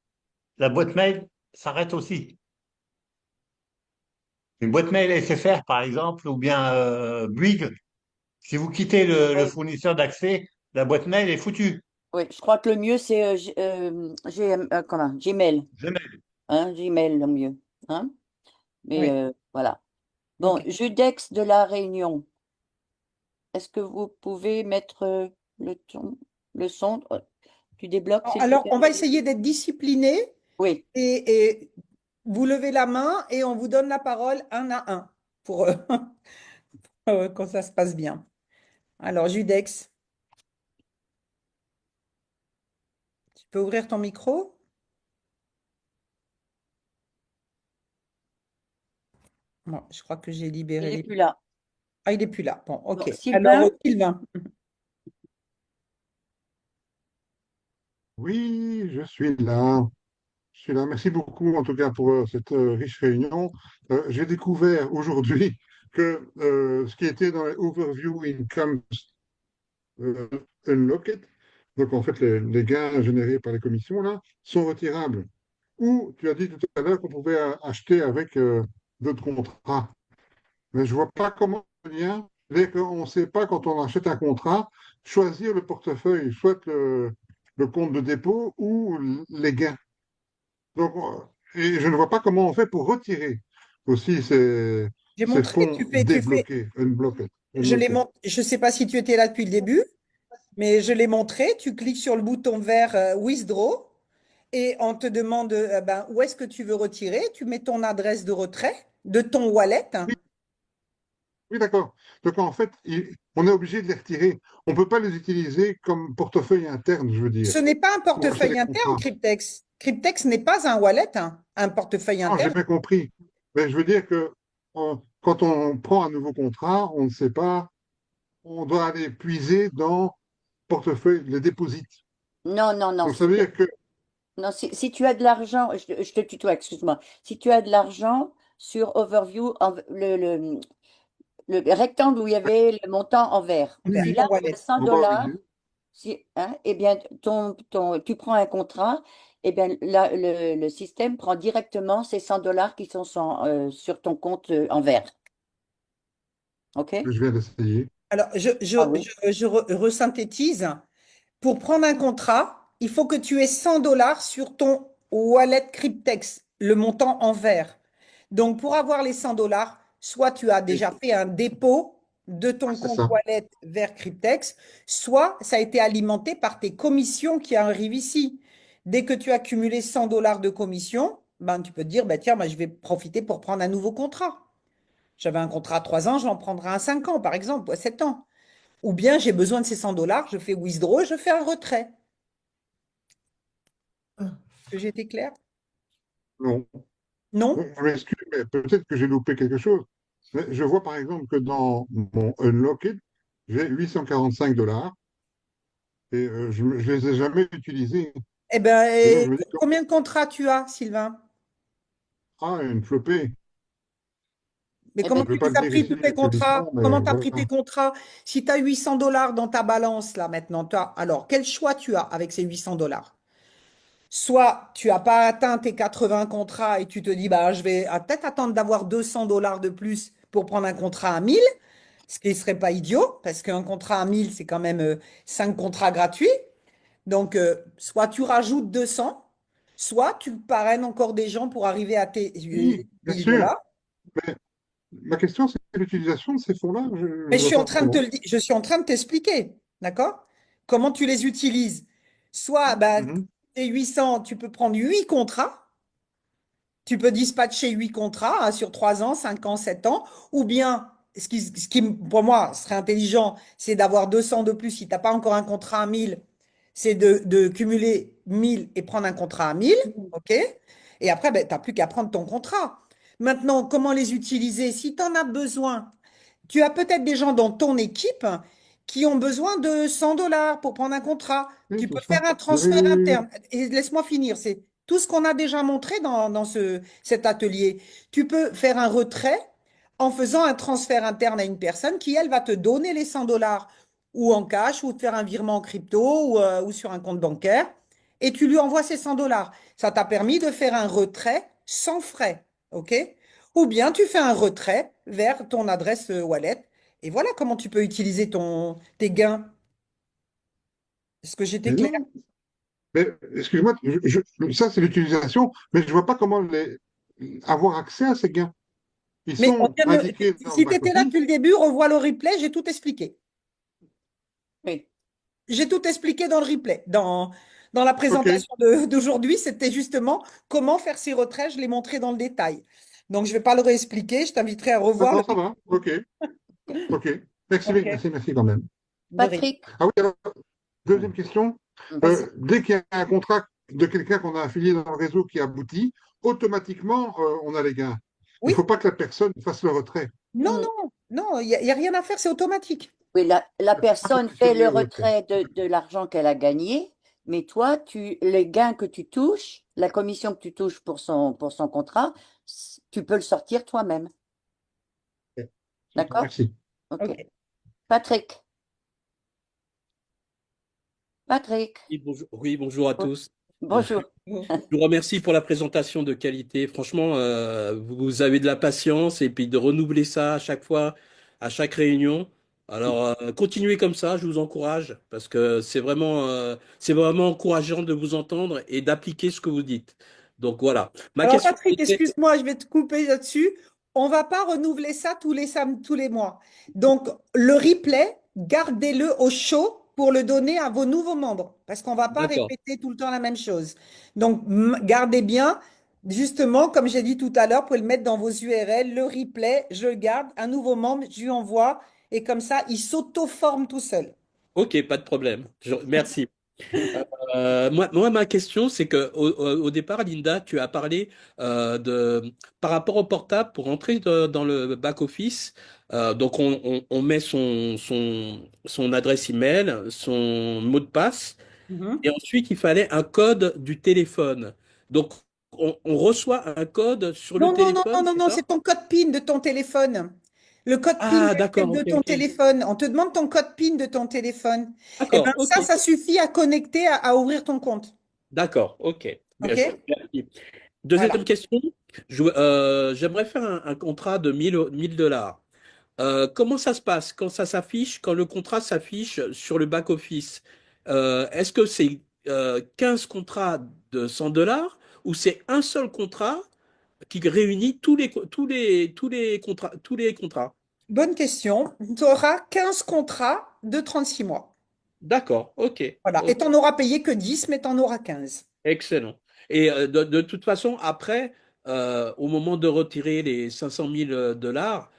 la boîte mail s'arrête aussi. Une boîte mail SFR, par exemple, ou bien Bouygues, si vous quittez le Oui, fournisseur d'accès, la boîte mail est foutue. oui, je crois que le mieux, c'est comment, Gmail. Jamais. Hein, Gmail, le mieux. Hein? Mais Oui, voilà. Bon, ok. Judex de la Réunion. Est-ce que vous pouvez mettre le son? Tu débloques, s'il te Alors, plaît? on va essayer d'être discipliné Oui. et vous levez la main et on vous donne la parole un à un pour que ça se passe bien. Alors, Judex, tu peux ouvrir ton micro? Bon, je crois que j'ai Il libéré n'est les... plus là. Ah, il n'est plus là. Bon, Bon, ok. Alors, Sylvain? Sylvain. Oui, je suis là. Je suis là. Merci beaucoup, en tout cas, pour cette riche réunion. J'ai découvert aujourd'hui que ce qui était dans les Overview Incomes euh, Unlocked, donc en fait les gains générés par les commissions, là, sont retirables. Ou tu as dit tout à l'heure qu'on pouvait acheter avec d'autres contrats. Mais je ne vois pas comment le lien, dès qu'on ne sait pas quand on achète un contrat, choisir le portefeuille, soit le compte de dépôt ou les gains. Donc, et je ne vois pas comment on fait pour retirer aussi J'ai ces montré, fonds tu fais, débloqués, je l'ai unlocked. montré, je ne sais pas si tu étais là depuis le début, mais je l'ai montré. Tu cliques sur le bouton vert Withdraw et on te demande ben, où est-ce que tu veux retirer. Tu mets ton adresse de retrait de ton wallet. Oui, oui, d'accord. Donc en fait, on est obligé de les retirer. On ne peut pas les utiliser comme portefeuille interne, je veux dire, Ce n'est pas un pour acheter des portefeuille interne, contrats. Cryptex. Cryptex n'est pas un wallet, hein, un portefeuille Non, j'ai interne. bien compris. Mais je veux dire que quand on prend un nouveau contrat, on ne sait pas, on doit aller puiser dans portefeuille, les déposits. Non, non, non. Donc ça veut dire que, Non, si tu as de l'argent, je te tutoie, excuse-moi. Si tu as de l'argent sur Overview, le rectangle où il y avait le montant en vert, Vert, si oui, là ton tu as wallet. 100 dollars, overview, eh bien, tu prends un contrat, eh bien, là, le système prend directement ces 100 dollars qui sont sur ton compte en vert. OK? que je viens d'essayer. Alors, Ah oui. resynthétise. Pour prendre un contrat, il faut que tu aies 100 dollars sur ton wallet Cryptex, le montant en vert. Donc, pour avoir les 100 dollars, soit tu as Oui, déjà fait un dépôt de ouais, ton c'est compte ça. wallet vers Cryptex, soit ça a été alimenté par tes commissions qui arrivent ici. Dès que tu as cumulé 100 dollars de commission, ben, tu peux te dire, ben, tiens, ben, je vais profiter pour prendre un nouveau contrat. J'avais un contrat à 3 ans, je vais en prendrai un 5 ans, par exemple, ou à 7 ans. Ou bien j'ai besoin de ces 100 dollars, je fais withdraw, je fais un retrait. Est-ce que j'ai été claire? Non. Non? Je m'excuse, mais peut-être que j'ai loupé quelque chose. Mais je vois par exemple que dans mon Unlocked, j'ai 845 dollars et je ne les ai jamais utilisés. Eh ben, Et donc je me dis, combien de contrats tu as, Sylvain? a une flopée. Mais Eh comment ben, Je ne tu vais pas les le as dire pris ici tous tes contrats? publiquement, mais Comment tu as pris voilà. tes contrats? Si tu as 800 dollars dans ta balance là maintenant, alors quel choix tu as avec ces 800 dollars? Soit tu n'as pas atteint tes 80 contrats et tu te dis, bah, je vais peut-être attendre d'avoir 200 dollars de plus pour prendre un contrat à 1000, ce qui ne serait pas idiot, parce qu'un contrat à 1000, c'est quand même 5 contrats gratuits. Donc, soit tu rajoutes 200, soit tu parraines encore des gens pour arriver à tes Oui, bien 1000 sûr. dollars. Mais ma question, c'est l'utilisation de ces fonds-là. Je Mais ne vois pas comment. je suis en train de t'expliquer, d'accord? Comment tu les utilises. Soit, bah, Mhm. tes 800, tu peux prendre 8 contrats. Tu peux dispatcher 8 contrats hein, sur 3 ans, 5 ans, 7 ans, ou bien, pour moi serait intelligent, c'est d'avoir 200 de plus. Si tu n'as pas encore un contrat à 1000, c'est de cumuler 1000 et prendre un contrat à 1000, OK? Et après, ben, tu n'as plus qu'à prendre ton contrat. Maintenant, comment les utiliser? Si tu en as besoin, tu as peut-être des gens dans ton équipe qui ont besoin de 100 dollars pour prendre un contrat. Oui, Tu c'est peux ça. faire un Oui, transfert oui, oui. interne. Et laisse-moi finir. C'est tout ce qu'on a déjà montré dans cet atelier. Tu peux faire un retrait en faisant un transfert interne à une personne qui, elle, va te donner les 100 dollars ou en cash ou te faire un virement en crypto ou sur un compte bancaire. Et tu lui envoies ces 100 dollars. Ça t'a permis de faire un retrait sans frais. OK? Ou bien tu fais un retrait vers ton adresse wallet. Et voilà comment tu peux utiliser tes gains. Est-ce que j'étais Mais claire? non, mais excuse-moi, ça c'est l'utilisation, mais je ne vois pas comment avoir accès à ces gains. Ils Mais sont indiqués dans le si tu étais là back-office. depuis le début, revois le replay, j'ai tout expliqué. oui. J'ai tout expliqué dans le replay. Dans la OK, présentation d'aujourd'hui, c'était justement comment faire ces retraits. Je l'ai montré dans le détail. Donc, je ne vais pas le réexpliquer. Je t'inviterai à revoir le d'accord, ça va. OK, OK. Merci, OK. merci, merci quand même. De rien. Patrick, Ah oui, alors, deuxième question. Vas-y. Dès qu'il y a un contrat de quelqu'un qu'on a affilié dans le réseau qui aboutit, automatiquement, on a les gains. Il ne Oui. faut pas que la personne fasse le retrait. Non, mm, non, non, il y a rien à faire, c'est automatique. oui, la Ah, faut personne fait sélectionner le le retrait. retrait de l'argent qu'elle a gagné, mais toi, les gains que tu touches, la commission que tu touches pour son contrat, tu peux le sortir toi-même. Ok, super, D'accord? merci. OK. OK. Patrick, Patrick, Oui, bonjour à oh, tous. Euh, bonjour. Je vous remercie pour la présentation de qualité. Franchement, vous avez de la patience et puis de renouveler ça à chaque fois, à chaque réunion. Alors, continuez comme ça, je vous encourage parce que c'est vraiment encourageant de vous entendre et d'appliquer ce que vous dites. Donc voilà. Ma Alors, question Patrick, était, excuse-moi, je vais te couper là-dessus. On ne va pas renouveler ça tous les mois. Donc, le replay, gardez-le au chaud pour le donner à vos nouveaux membres, parce qu'on ne va pas d'accord. répéter tout le temps la même chose. Donc, gardez bien, justement, comme j'ai dit tout à l'heure, vous pouvez le mettre dans vos URL, le replay, je le garde, un nouveau membre, je lui envoie, et comme ça, il s'auto-forme tout seul. Ok, pas de problème. Merci. Moi, ma question, c'est que au départ, Linda, tu as parlé par rapport au portable pour entrer dans le back-office. Donc, on met son adresse email, son mot de passe, Mhm. et ensuite, il fallait un code du téléphone. Donc, on reçoit un code sur le Non, non, non, non, téléphone, non, c'est non, ça? c'est ton code PIN de ton téléphone. Le code PIN Ah, d'accord, de ok, ton ok. téléphone. On te demande ton code PIN de ton téléphone. Eh bien, D'accord, ok. ça suffit à connecter, à ouvrir ton compte. D'accord, ok. Bien, OK? je vous remercie. Voilà. Deuxième question, j'aimerais faire un contrat de 1000 dollars. Comment ça se passe quand ça s'affiche, quand le contrat s'affiche sur le back-office? Est-ce que c'est 15 contrats de 100 dollars ou c'est un seul contrat qui réunit tous les contrats? Bonne question. Tu auras 15 contrats de 36 mois. D'accord, ok, Voilà. Et ok, tu n'en auras payé que 10, mais tu en auras 15. excellent. Et de toute façon, après, au moment de retirer les 500 000 dollars,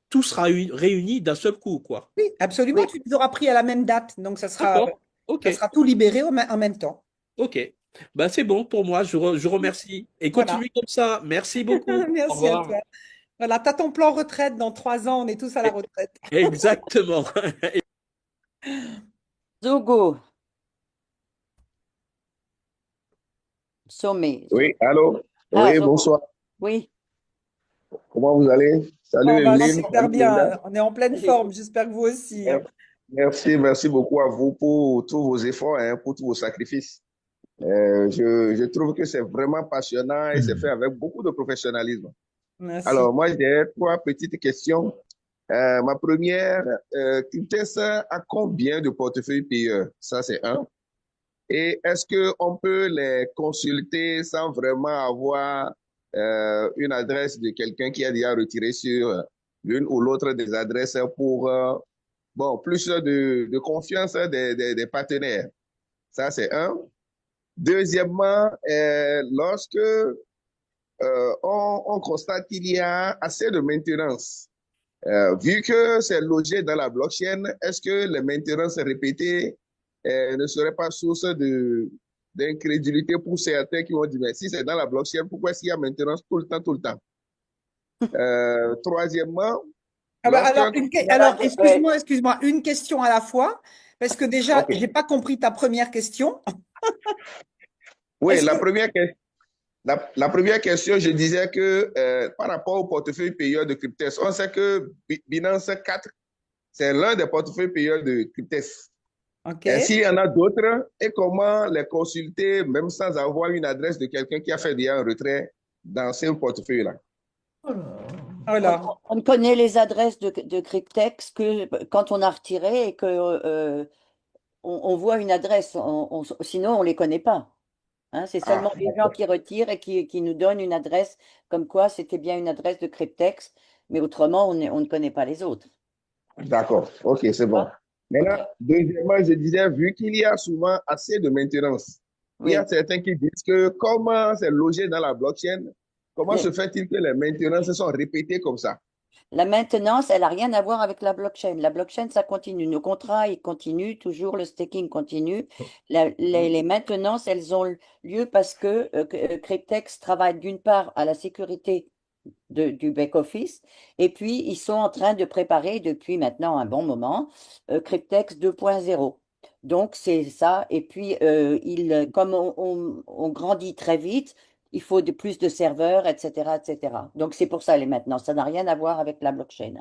tout sera réuni d'un seul coup, quoi. Oui, absolument. Oui, Tu les auras pris à la même date. Donc, D'accord, ok. ça sera tout libéré en même temps. Ok, bah, c'est bon pour moi, je remercie. Et Voilà. continuez comme ça. Merci beaucoup. Au Merci à revoir. toi. Voilà. Tu as ton plan retraite dans 3 ans. On est tous à la retraite. Exactement. Zogo, Sommet. Oui, allô? Ah, Oui, Zogo. bonsoir. Oui. Comment vous allez? On Salut va Evelyne, super salut Linda. bien. On est en pleine forme. J'espère que vous aussi. Mer- merci beaucoup à vous pour tous vos efforts, hein, pour tous vos sacrifices. Je trouve que c'est vraiment passionnant et c'est fait avec beaucoup de professionnalisme. Merci. Alors, moi, j'ai trois petites questions. Ma première, Cryptex a combien de portefeuilles payeurs? Ça, c'est un. Et est-ce qu'on peut les consulter sans vraiment avoir une adresse de quelqu'un qui a déjà retiré sur l'une ou l'autre des adresses pour bon, plus de confiance des partenaires? Ça, c'est un. Deuxièmement, lorsque on constate qu'il y a assez de maintenance, vu que c'est logé dans la blockchain, est-ce que les maintenances répétées ne seraient pas source d'incrédulité pour certains qui vont dire, mais si c'est dans la blockchain, pourquoi est-ce qu'il y a maintenance tout le temps, tout le temps? Troisièmement, Ah bah, lorsqu'un alors, Ouais. excuse-moi, une question à la fois, parce que déjà, OK. j'ai pas compris ta première question. Oui, Est-ce que, la première question, je disais que par rapport au portefeuille payeur de Cryptex, on sait que Binance 4, c'est l'un des portefeuilles payeurs de Cryptex. ok. Et s'il y en a d'autres, et comment les consulter, même sans avoir une adresse de quelqu'un qui a fait déjà un retrait dans ce portefeuille-là? Voilà. On ne connaît les adresses de Cryptex que quand on a retiré et que on voit une adresse. Sinon, on ne les connaît pas. Hein, c'est seulement les gens qui retirent et qui nous donnent une adresse comme quoi c'était bien une adresse de Cryptex, mais autrement, on ne connaît pas les autres. D'accord, ok, c'est bon. Maintenant, Ok. deuxièmement, je disais, vu qu'il y a souvent assez de maintenance, il y a Oui. certains qui disent que comment c'est logé dans la blockchain, comment se Les- fait-il que les maintenances sont répétées comme ça? La maintenance, elle n'a rien à voir avec la blockchain. La blockchain, ça continue. Nos contrats, ils continuent toujours. Le staking continue. Les maintenances, elles ont lieu parce que Cryptex travaille d'une part à la sécurité du back-office et puis ils sont en train de préparer depuis maintenant un bon moment Cryptex 2.0. Donc c'est ça. Et puis comme on grandit très vite, il faut plus de serveurs, etc., etc. Donc c'est pour ça les maintenances. Ça n'a rien à voir avec la blockchain.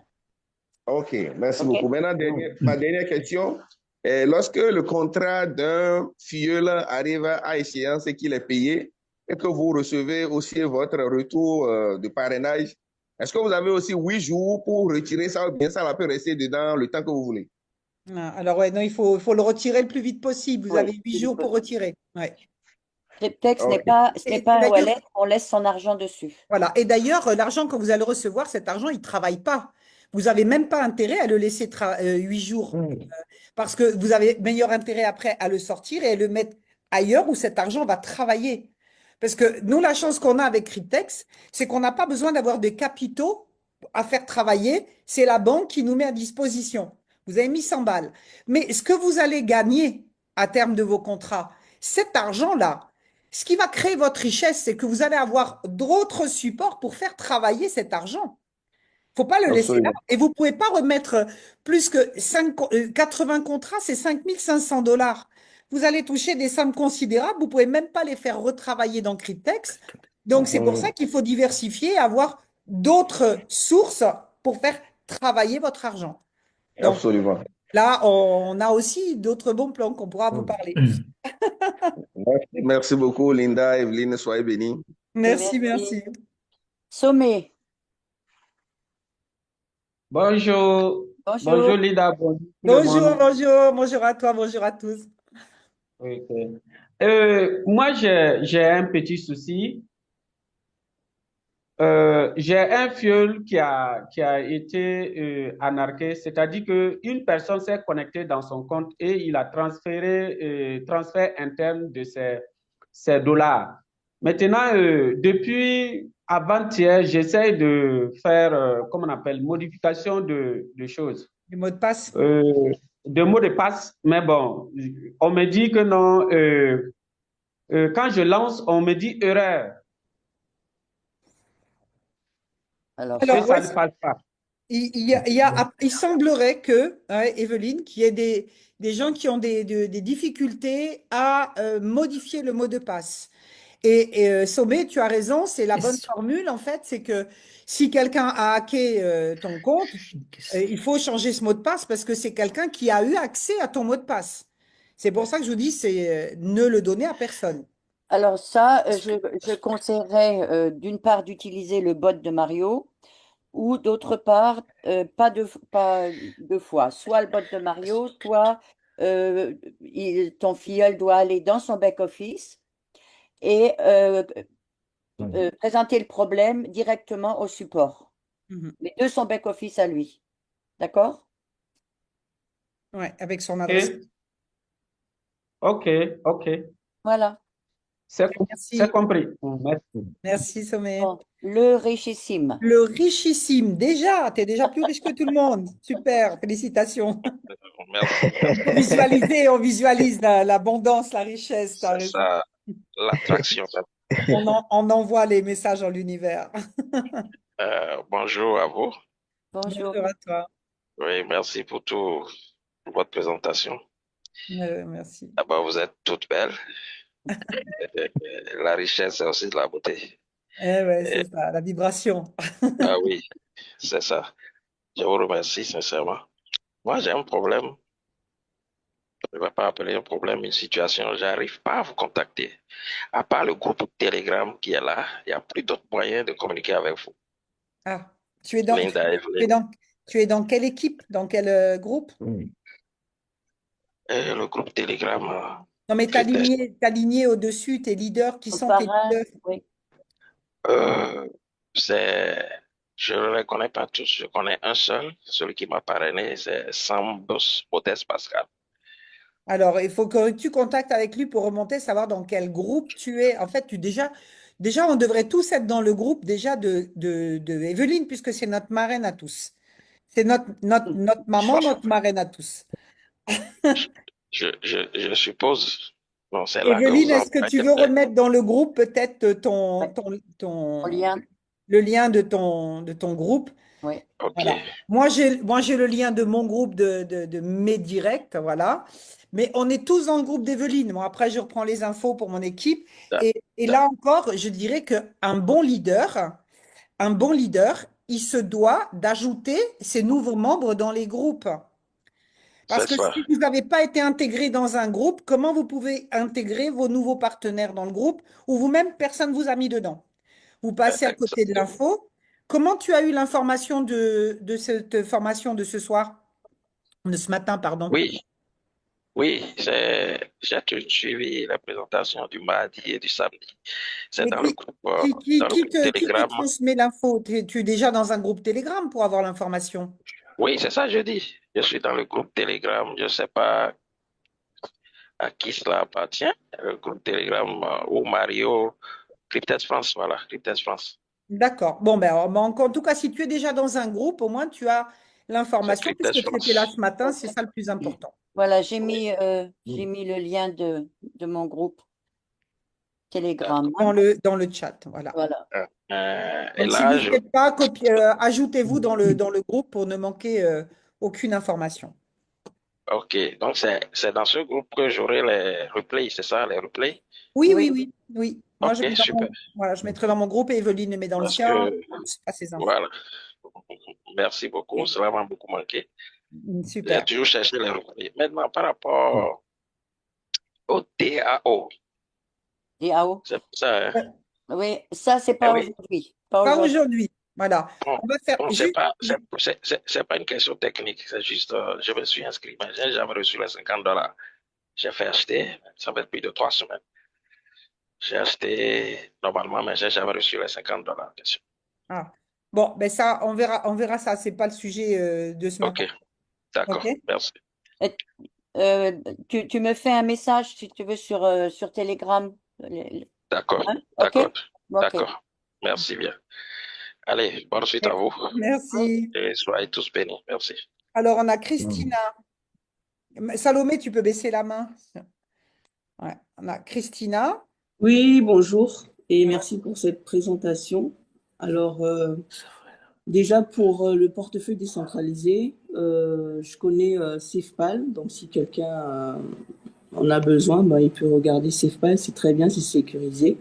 Ok, merci OK? beaucoup. Maintenant, ma dernière question. Lorsque le contrat d'un filleul arrive à échéance et qu'il est payé et que vous recevez aussi votre retour de parrainage, est-ce que vous avez aussi 8 jours pour retirer ça ou bien ça va peut rester dedans le temps que vous voulez? Ah, alors, ouais, non, il faut le retirer le plus vite possible. Vous Oui, avez 8 jours pour retirer. Ouais. Cryptex n'est Ok, pas, ce n'est Et pas un d'ailleurs, wallet, on laisse son argent dessus. voilà. Et d'ailleurs, l'argent que vous allez recevoir, cet argent, il ne travaille pas. Vous n'avez même pas intérêt à le laisser 8 jours. Parce que vous avez meilleur intérêt après à le sortir et à le mettre ailleurs où cet argent va travailler. Parce que nous, la chance qu'on a avec Cryptex, c'est qu'on n'a pas besoin d'avoir de capitaux à faire travailler. C'est la banque qui nous met à disposition. Vous avez mis 100 balles. Mais ce que vous allez gagner à terme de vos contrats, cet argent-là, ce qui va créer votre richesse, c'est que vous allez avoir d'autres supports pour faire travailler cet argent. Il ne faut pas le laisser là. absolument. Et vous ne pouvez pas remettre plus que 80 contrats, c'est 5 500 $. Vous allez toucher des sommes considérables. Vous ne pouvez même pas les faire retravailler dans Cryptex. Donc, c'est pour ça qu'il faut diversifier, avoir d'autres sources pour faire travailler votre argent. Donc, Absolument. là, on a aussi d'autres bons plans qu'on pourra vous parler. Merci beaucoup, Linda, Evelyne, soyez bénis. Merci, Merci. merci. Sommet, Bonjour, bonjour bonjour. Lida, bonjour tout le Bonjour, monde. bonjour, bonjour à toi, bonjour à tous. Ok. Moi, j'ai un petit souci. J'ai un fuel qui a été anarqué, c'est-à-dire qu'une personne s'est connectée dans son compte et il a transféré transfert interne de ses dollars. Maintenant, depuis avant-hier, j'essaie de faire, comment on appelle, modification de choses, Le mot de passe. de mots de passe, mais bon, on me dit que non, quand je lance, on me dit erreur, Alors que ça, Alors, ça ouais, ne passe pas. il semblerait que, ouais, Evelyne, qu'il y ait des gens qui ont des difficultés à modifier le mot de passe. Sommet, tu as raison, c'est la bonne formule en fait, c'est que si quelqu'un a hacké ton compte, il faut changer ce mot de passe parce que c'est quelqu'un qui a eu accès à ton mot de passe. C'est pour ça que je vous dis, c'est ne le donner à personne. Alors ça, je conseillerais d'une part d'utiliser le bot de Mario ou d'autre part, pas deux fois. Soit le bot de Mario, soit ton filleul doit aller dans son back-office et présenter le problème directement au support. Mais de son back-office à lui. D'accord? Ouais, avec son adresse. Ok, ok. Voilà. Merci. C'est compris. Merci. Merci, Sommet. Bon, le richissime. Le richissime, déjà, tu es déjà plus riche que tout le monde. Super, félicitations. Merci. On visualise l'abondance, la richesse. T'as C'est raison. ça, l'attraction. On envoie les messages dans l'univers. Bonjour à vous. Bonjour. Bonjour à toi. Oui, merci pour votre présentation. Merci. D'abord, vous êtes toutes belles. La richesse, c'est aussi de la beauté. Ouais, c'est ça, la vibration. Ah oui, c'est ça. Je vous remercie sincèrement. Moi, j'ai un problème. Je ne vais pas appeler un problème, une situation. J'arrive pas à vous contacter. À part le groupe Telegram qui est là, il n'y a plus d'autres moyens de communiquer avec vous. Ah, tu es dans, Linda tu es dans quelle équipe? Dans quel groupe? le groupe Telegram. Non, mais tu as ligné au-dessus tes leaders qui sont tes Parrain, leaders. oui. Je ne les connais pas tous. Je connais un seul, celui qui m'a parrainé, c'est Sambos Modeste Pascal. Alors, il faut que tu contactes avec lui pour remonter, savoir dans quel groupe tu es. En fait, déjà, on devrait tous être dans le groupe déjà de Evelyne, puisque c'est notre marraine à tous. C'est notre maman, notre marraine à tous. Je suppose. Non, c'est là que Evelyne, vous est-ce que tu veux remettre dans le groupe peut-être le lien de ton groupe? Oui. Ok. Voilà. Moi, j'ai le lien de mon groupe de mes directs, voilà. Mais on est tous dans le groupe d'Evelyne. Bon, après, je reprends les infos pour mon équipe. Et là encore, je dirais qu'un bon leader, il se doit d'ajouter ses nouveaux membres dans les groupes. Parce que si vous n'avez pas été intégré dans un groupe, comment vous pouvez intégrer vos nouveaux partenaires dans le groupe ou vous-même, personne ne vous a mis dedans? Vous passez à côté de l'info. Comment tu as eu l'information de cette formation de ce soir, de ce matin, pardon? Oui, j'ai tout suivi la présentation du mardi et du samedi. C'est dans le groupe Qui te Telegram. transmet l'info? Tu es déjà dans un groupe Telegram pour avoir l'information? Oui, c'est ça, je dis. Je suis dans le groupe Telegram. Je ne sais pas à qui cela appartient. Le groupe Telegram ou Mario, Cryptex France, voilà, Cryptex France. D'accord. Bon, ben, en tout cas, si tu es déjà dans un groupe, au moins tu as l'information puisque tu étais là ce matin, c'est ça le plus important. Voilà, j'ai mis le lien de mon groupe Telegram. Dans le chat, voilà. Et Donc, là, si vous ne faites pas, ajoutez-vous dans le groupe pour ne manquer aucune information. Ok, donc c'est dans ce groupe que j'aurai les replays, c'est ça, les replays? Oui. Moi, Ok, super. je mettrai dans mon groupe et Evelyne le met dans le sien. Voilà. Merci beaucoup, cela m'a beaucoup manqué. Super. J'ai toujours cherché les replays. Maintenant, par rapport au DAO. DAO? C'est ça, hein? Oui, ça, c'est pas aujourd'hui. Pas aujourd'hui. Voilà. Bon, c'est pas une question technique, c'est juste, je me suis inscrit, mais j'ai jamais reçu les $50. J'ai fait acheter, ça fait plus de 3 semaines. J'ai acheté normalement, mais j'ai jamais reçu les $50. Ah. Bon, ben ça, on verra ça. C'est pas le sujet de ce matin. Ok, d'accord, merci. Tu me fais un message si tu veux sur Telegram. D'accord, d'accord. Merci bien. Allez, bonne suite à vous. Merci. Et soyez tous bénis. Merci. Alors, on a Christina. Salomé, tu peux baisser la main. Ouais. On a Christina. Oui, bonjour et merci pour cette présentation. Alors, déjà pour le portefeuille décentralisé, je connais SafePal, donc si quelqu'un on a besoin, ben, il peut regarder ses files, c'est très bien, c'est sécurisé.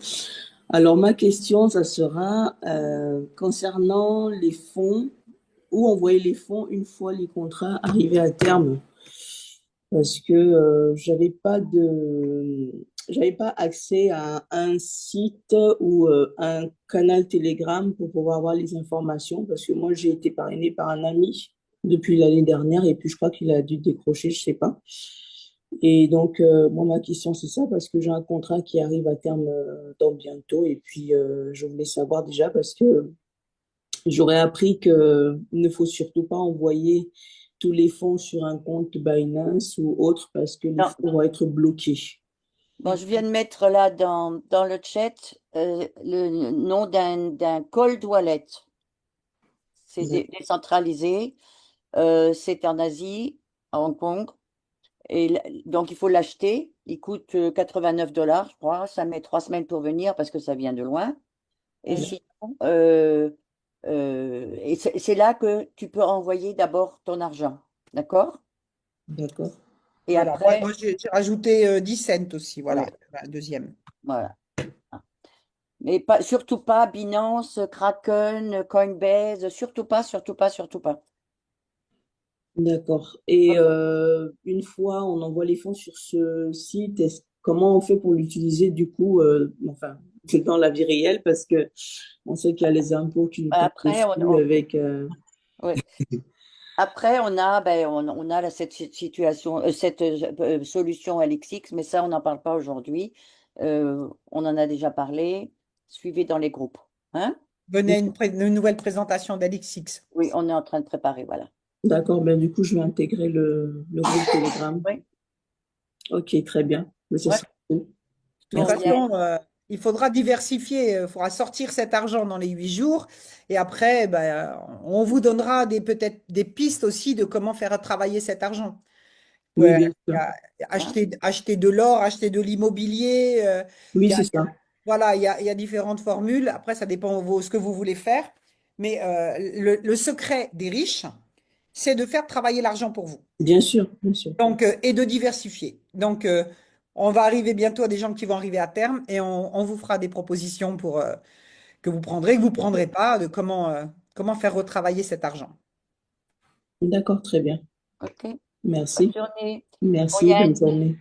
Alors, ma question, ça sera concernant les fonds, où envoyer les fonds une fois les contrats arrivés à terme. Parce que j'avais pas accès à un site ou un canal Telegram pour pouvoir avoir les informations, parce que moi, j'ai été parrainée par un ami depuis l'année dernière, et puis je crois qu'il a dû décrocher, je sais pas. Et donc, moi, ma question, c'est ça, parce que j'ai un contrat qui arrive à terme dans bientôt. Et puis, je voulais savoir déjà, parce que j'aurais appris qu'il ne faut surtout pas envoyer tous les fonds sur un compte Binance ou autre, parce que les Non. fonds vont être bloqués. Bon, je viens de mettre là dans le chat le nom d'un cold wallet. C'est décentralisé. C'est en Asie, à Hong Kong. Et donc, il faut l'acheter. Il coûte $89, je crois. Ça met 3 semaines pour venir parce que ça vient de loin. Et sinon, et c'est là que tu peux envoyer d'abord ton argent. D'accord? D'accord. Et Voilà, après, moi, j'ai rajouté 10 cents aussi, voilà, Oui. la deuxième. voilà. Mais pas, surtout pas Binance, Kraken, Coinbase, surtout pas, surtout pas, surtout pas. D'accord. Et une fois on envoie les fonds sur ce site, comment on fait pour l'utiliser du coup, enfin, c'est dans la vie réelle, parce que on sait qu'il y a les impôts qui nous tapent Après, dessus avec. ouais. Après, on a cette situation, cette solution LXX, mais ça, on n'en parle pas aujourd'hui. On en a déjà parlé. Suivez dans les groupes. Hein? Venez une nouvelle présentation d'Alixix. Oui, on est en train de préparer, voilà. D'accord, ben du coup, je vais intégrer le groupe Telegram. Oui. Ok, très bien. Mais ça Ouais. sera tout. De toute Merci. façon, il faudra diversifier, il faudra sortir cet argent dans les 8 jours. Et après, ben, on vous donnera peut-être des pistes aussi de comment faire travailler cet argent. Oui, Ouais, bien il y sûr. a acheter de l'or, acheter de l'immobilier. Oui, il y a- c'est ça. voilà, il y a différentes formules. Après, ça dépend de ce que vous voulez faire. Mais le secret des riches, c'est de faire travailler l'argent pour vous. Bien sûr, bien sûr. Donc, et de diversifier. Donc, on va arriver bientôt à des gens qui vont arriver à terme et on vous fera des propositions pour, que vous prendrez, que vous ne prendrez pas, de comment faire retravailler cet argent. D'accord, très bien. OK. Bonne Merci. journée. Merci, Bon, bonne journée.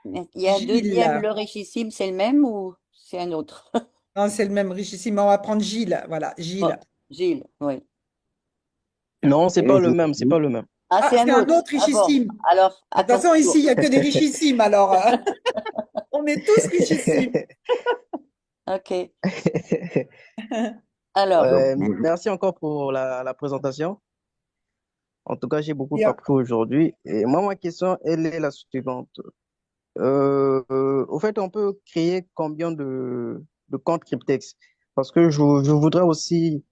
il y a un Gilles. deuxième, le richissime, c'est le même ou c'est un autre? Non, c'est le même richissime. On va prendre Gilles. Voilà, Gilles. Oh, Gilles, oui. Non, c'est pas le Bonjour. même, c'est pas le même. Ah, c'est C'est un un autre. autre Ah bon. richissime. Alors, De toute à ton façon, ici, il tour. n'y a que des richissimes. Alors, on est tous richissimes. OK. Alors, Bonjour. Merci encore pour la présentation. En tout cas, j'ai beaucoup Et, appris aujourd'hui. Et moi, ma question, elle est la suivante. Au fait, on peut créer combien de comptes Cryptex? Parce que je voudrais aussi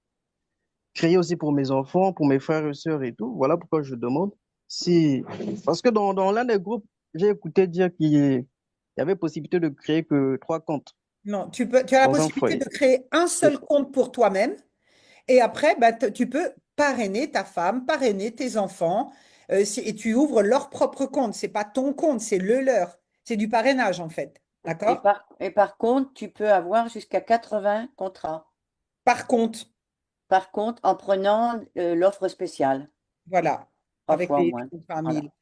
créer aussi pour mes enfants, pour mes frères et sœurs et tout. Voilà pourquoi je demande si, parce que dans l'un des groupes, j'ai écouté dire qu'il y avait possibilité de créer que 3 comptes non, tu as la dans un possibilité de foyer. créer un seul compte pour toi-même. Et après, bah, tu peux parrainer ta femme, parrainer tes enfants, et tu ouvres leur propre compte. C'est pas ton compte, c'est le leur. C'est du parrainage, en fait. D'accord? et par contre, tu peux avoir jusqu'à 80 contrats. Par compte, Par contre, en prenant l'offre spéciale, voilà, 3 avec fois les moins. 20 Voilà. 000.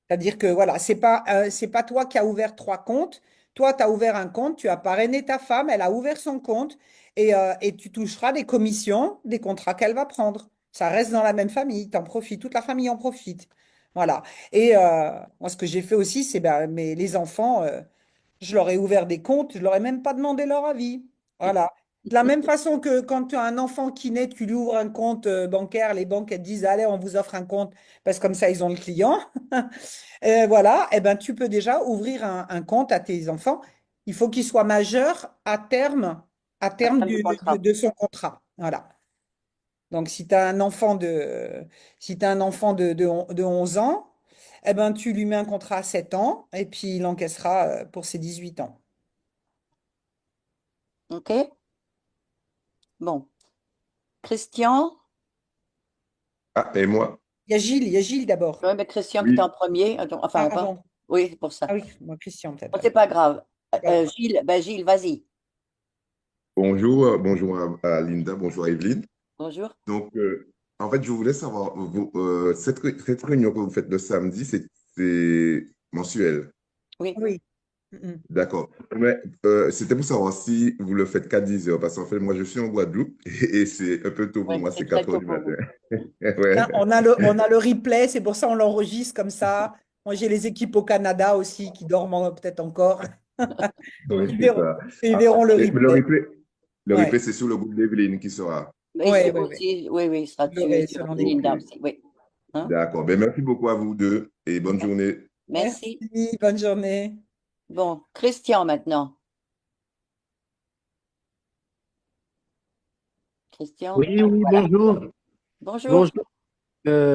C'est-à-dire que, voilà, c'est pas toi qui as ouvert 3 comptes. Toi, tu as ouvert un compte, tu as parrainé ta femme, elle a ouvert son compte, et tu toucheras des commissions des contrats qu'elle va prendre. Ça reste dans la même famille, tu en profites, toute la famille en profite. Voilà. Et moi, ce que j'ai fait aussi, c'est ben, mais les enfants, je leur ai ouvert des comptes, je leur ai même pas demandé leur avis. Voilà. De la même façon que quand tu as un enfant qui naît, tu lui ouvres un compte bancaire, les banques elles te disent, allez, on vous offre un compte, parce que comme ça, ils ont le client. Voilà, et ben, tu peux déjà ouvrir un compte à tes enfants. Il faut qu'ils soient majeurs à terme Du contrat. de son contrat. Voilà. Donc, si tu as un enfant si t'as un enfant de 11 ans, eh ben, tu lui mets un contrat à 7 ans et puis il encaissera pour ses 18 ans. OK? Bon. Christian? Ah, et moi? Il y a Gilles d'abord. Oui, mais Christian qui Oui. était en premier. Enfin, Ah, pas. pardon. Oui, c'est pour ça. Ah oui, moi, Christian, peut-être. Bon, c'est pas grave. Voilà. Gilles, vas-y. Bonjour, bonjour à Linda, bonjour à Evelyne. Bonjour. Donc, en fait, je voulais savoir, cette réunion que vous faites le samedi, c'est mensuel. Oui. Oui. Mhm. D'accord. Mais c'était pour savoir si vous le faites qu'à 10 heures, parce qu'en fait, moi, je suis en Guadeloupe et c'est un peu tôt pour Ouais, moi, c'est c'est très 4 heures tôt du pour vous. matin. Ouais. On a le replay, c'est pour ça on l'enregistre comme ça. Moi, j'ai les équipes au Canada aussi qui dorment peut-être encore. Oui, Ils c'est verront, ça. ils Ah, verront le et replay. le Ouais, replay, c'est sur le groupe d'Evelyne qui sera. Mais ouais, c'est ouais, ouais. aussi, oui, il sera Vous l'aurez sur selon les Ok, Linda groupes. aussi. Oui. Hein? d'accord. Ben, merci beaucoup à vous deux et bonne journée. Merci. Merci, bonne journée. Bon, Christian maintenant. Christian, Oui, oui, voilà. bonjour. Bonjour. Bonjour.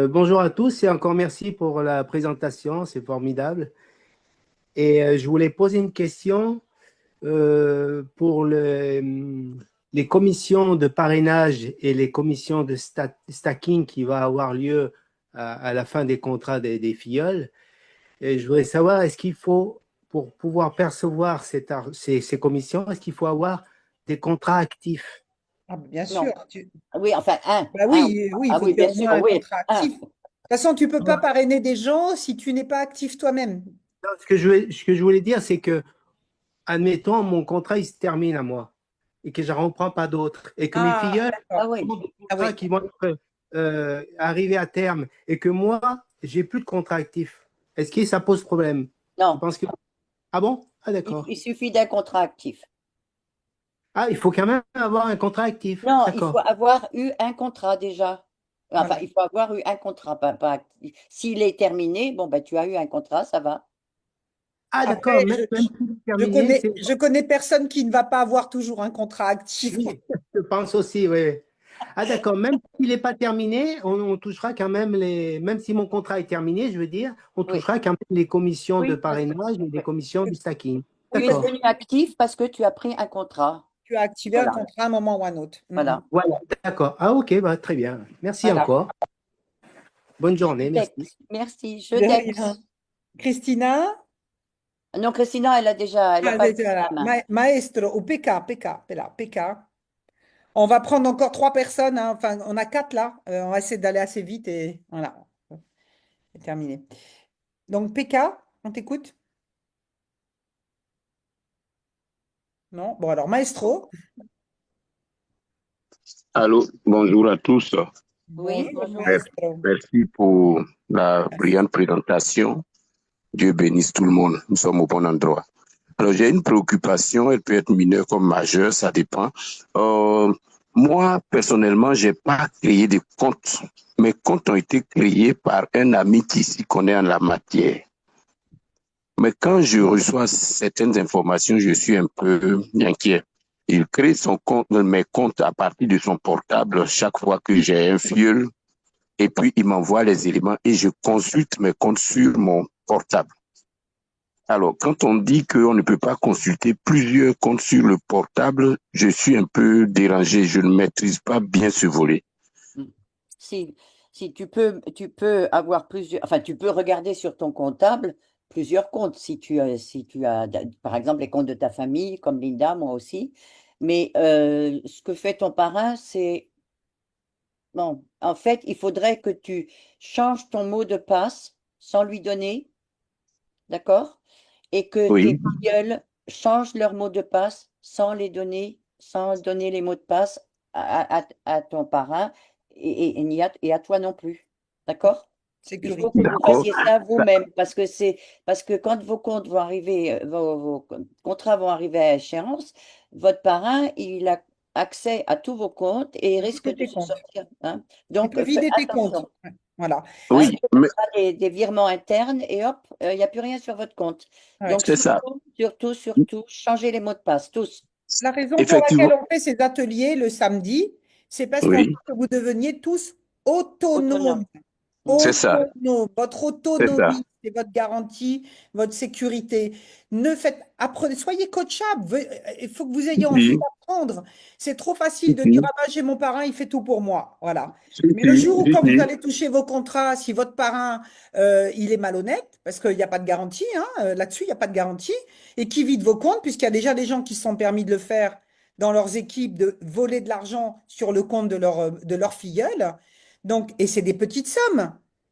Bonjour à tous et encore merci pour la présentation, c'est formidable. Et je voulais poser une question pour les commissions de parrainage et les commissions de stacking qui va avoir lieu à la fin des contrats des filleuls. Et je voudrais savoir, est-ce qu'il faut, pour pouvoir percevoir ces commissions, est-ce qu'il faut avoir des contrats actifs? Ah, bien Non. sûr. Oui, enfin, Bah oui, oui, il Ah faut oui, qu'il y ait bien au sûr, moins un oui. contrat actif. De toute façon, tu ne peux pas parrainer des gens si tu n'es pas actif toi-même. Non, ce que je voulais dire, c'est que, admettons, mon contrat, il se termine à moi et que je n'en reprends pas d'autres et que mes Ah, filleuls d'accord. oui. ont des Ah contrats oui. qui vont être arrivés à terme et que moi, j'ai plus de contrat actif. Est-ce que ça pose problème? Non. Je pense que... Ah bon? Ah d'accord. Il suffit d'un contrat actif. Ah, il faut quand même avoir un contrat actif. Non, il D'accord. faut avoir eu un contrat déjà. Enfin, Voilà. il faut avoir eu un contrat, pas actif. S'il est terminé, bon, ben, tu as eu un contrat, ça va. Ah d'accord, Après, même s'il est terminé, c'est... je connais personne qui ne va pas avoir toujours un contrat actif. Oui, je pense aussi, oui. Ah d'accord, même s'il n'est pas terminé, on touchera quand même même si mon contrat est terminé, je veux dire, on Oui. touchera quand même les commissions de Oui, parce que parrainage et les commissions du stacking. tu es D'accord. devenu actif parce que tu as pris un contrat. Tu as activé un Voilà. contrat à un moment ou à un autre. Voilà. Voilà, d'accord. Ah ok, bah, très bien. Merci Voilà. encore. Bonne journée, merci. Merci. De rien. Christina? Non, Christina, elle a déjà, elle a Ah, pas voilà. levé la main. Maestro ou PK. On va prendre encore 3 personnes, hein. Enfin, on a 4 là. On va essayer d'aller assez vite et voilà. C'est terminé. Donc, PK, on t'écoute? Non? Bon, alors, Maestro. Allô, bonjour à tous. Oui, Bonjour, bonjour. Maestro. Merci pour la brillante présentation. Dieu bénisse tout le monde. Nous sommes au bon endroit. Alors, j'ai une préoccupation. Elle peut être mineure comme majeure, ça dépend. Moi, personnellement, j'ai pas créé de comptes. Mes comptes ont été créés par un ami qui s'y connaît en la matière. Mais quand je reçois certaines informations, je suis un peu inquiet. Il crée son compte, mes comptes à partir de son portable chaque fois que j'ai un filleul. Et puis, il m'envoie les éléments et je consulte mes comptes sur mon portable. Alors, quand on dit qu'on ne peut pas consulter plusieurs comptes sur le portable, je suis un peu dérangé. Je ne maîtrise pas bien ce volet. Si tu peux avoir plusieurs, enfin, tu peux regarder sur ton comptable plusieurs comptes. Si tu as, par exemple, les comptes de ta famille, comme Linda, moi aussi. Mais ce que fait ton parrain, c'est, bon, en fait, il faudrait que tu changes ton mot de passe sans lui donner, d'accord? Et que tes Oui, filleuls changent leur mot de passe sans les donner, sans donner les mots de passe à ton parrain et à toi non plus. D'accord? Il faut que vous d'accord. fassiez ça vous-même parce que quand vos comptes vont arriver, vos contrats vont arriver à échéance, votre parrain, il a accès à tous vos comptes et il risque de se sortir, hein. Il Donc, peut vider tes comptes. attention. Voilà. Hein, Oui, il te mais fera des virements internes et hop, il n'y a plus rien sur votre compte. Ouais. Donc, c'est ça. surtout, changez les mots de passe, tous. La raison pour Effectivement. laquelle on fait ces ateliers le samedi, c'est parce qu'on veut Oui, que vous deveniez tous autonomes. C'est ça, Votre c'est ça. autonomie, c'est votre garantie, votre sécurité. Apprenez, soyez coachable. Il faut que vous ayez envie Si, d'apprendre. C'est trop facile si, de si, dire, ah ben, j'ai mon parrain, il fait tout pour moi. Voilà. si, Mais le jour où, si, quand vous si. allez toucher vos contrats, si votre parrain, il est malhonnête, parce qu'il n'y a pas de garantie, hein, là-dessus, il n'y a pas de garantie, et qui vide vos comptes, puisqu'il y a déjà des gens qui se sont permis de le faire dans leurs équipes, de voler de l'argent sur le compte de leur filleule. Donc, et c'est des petites sommes.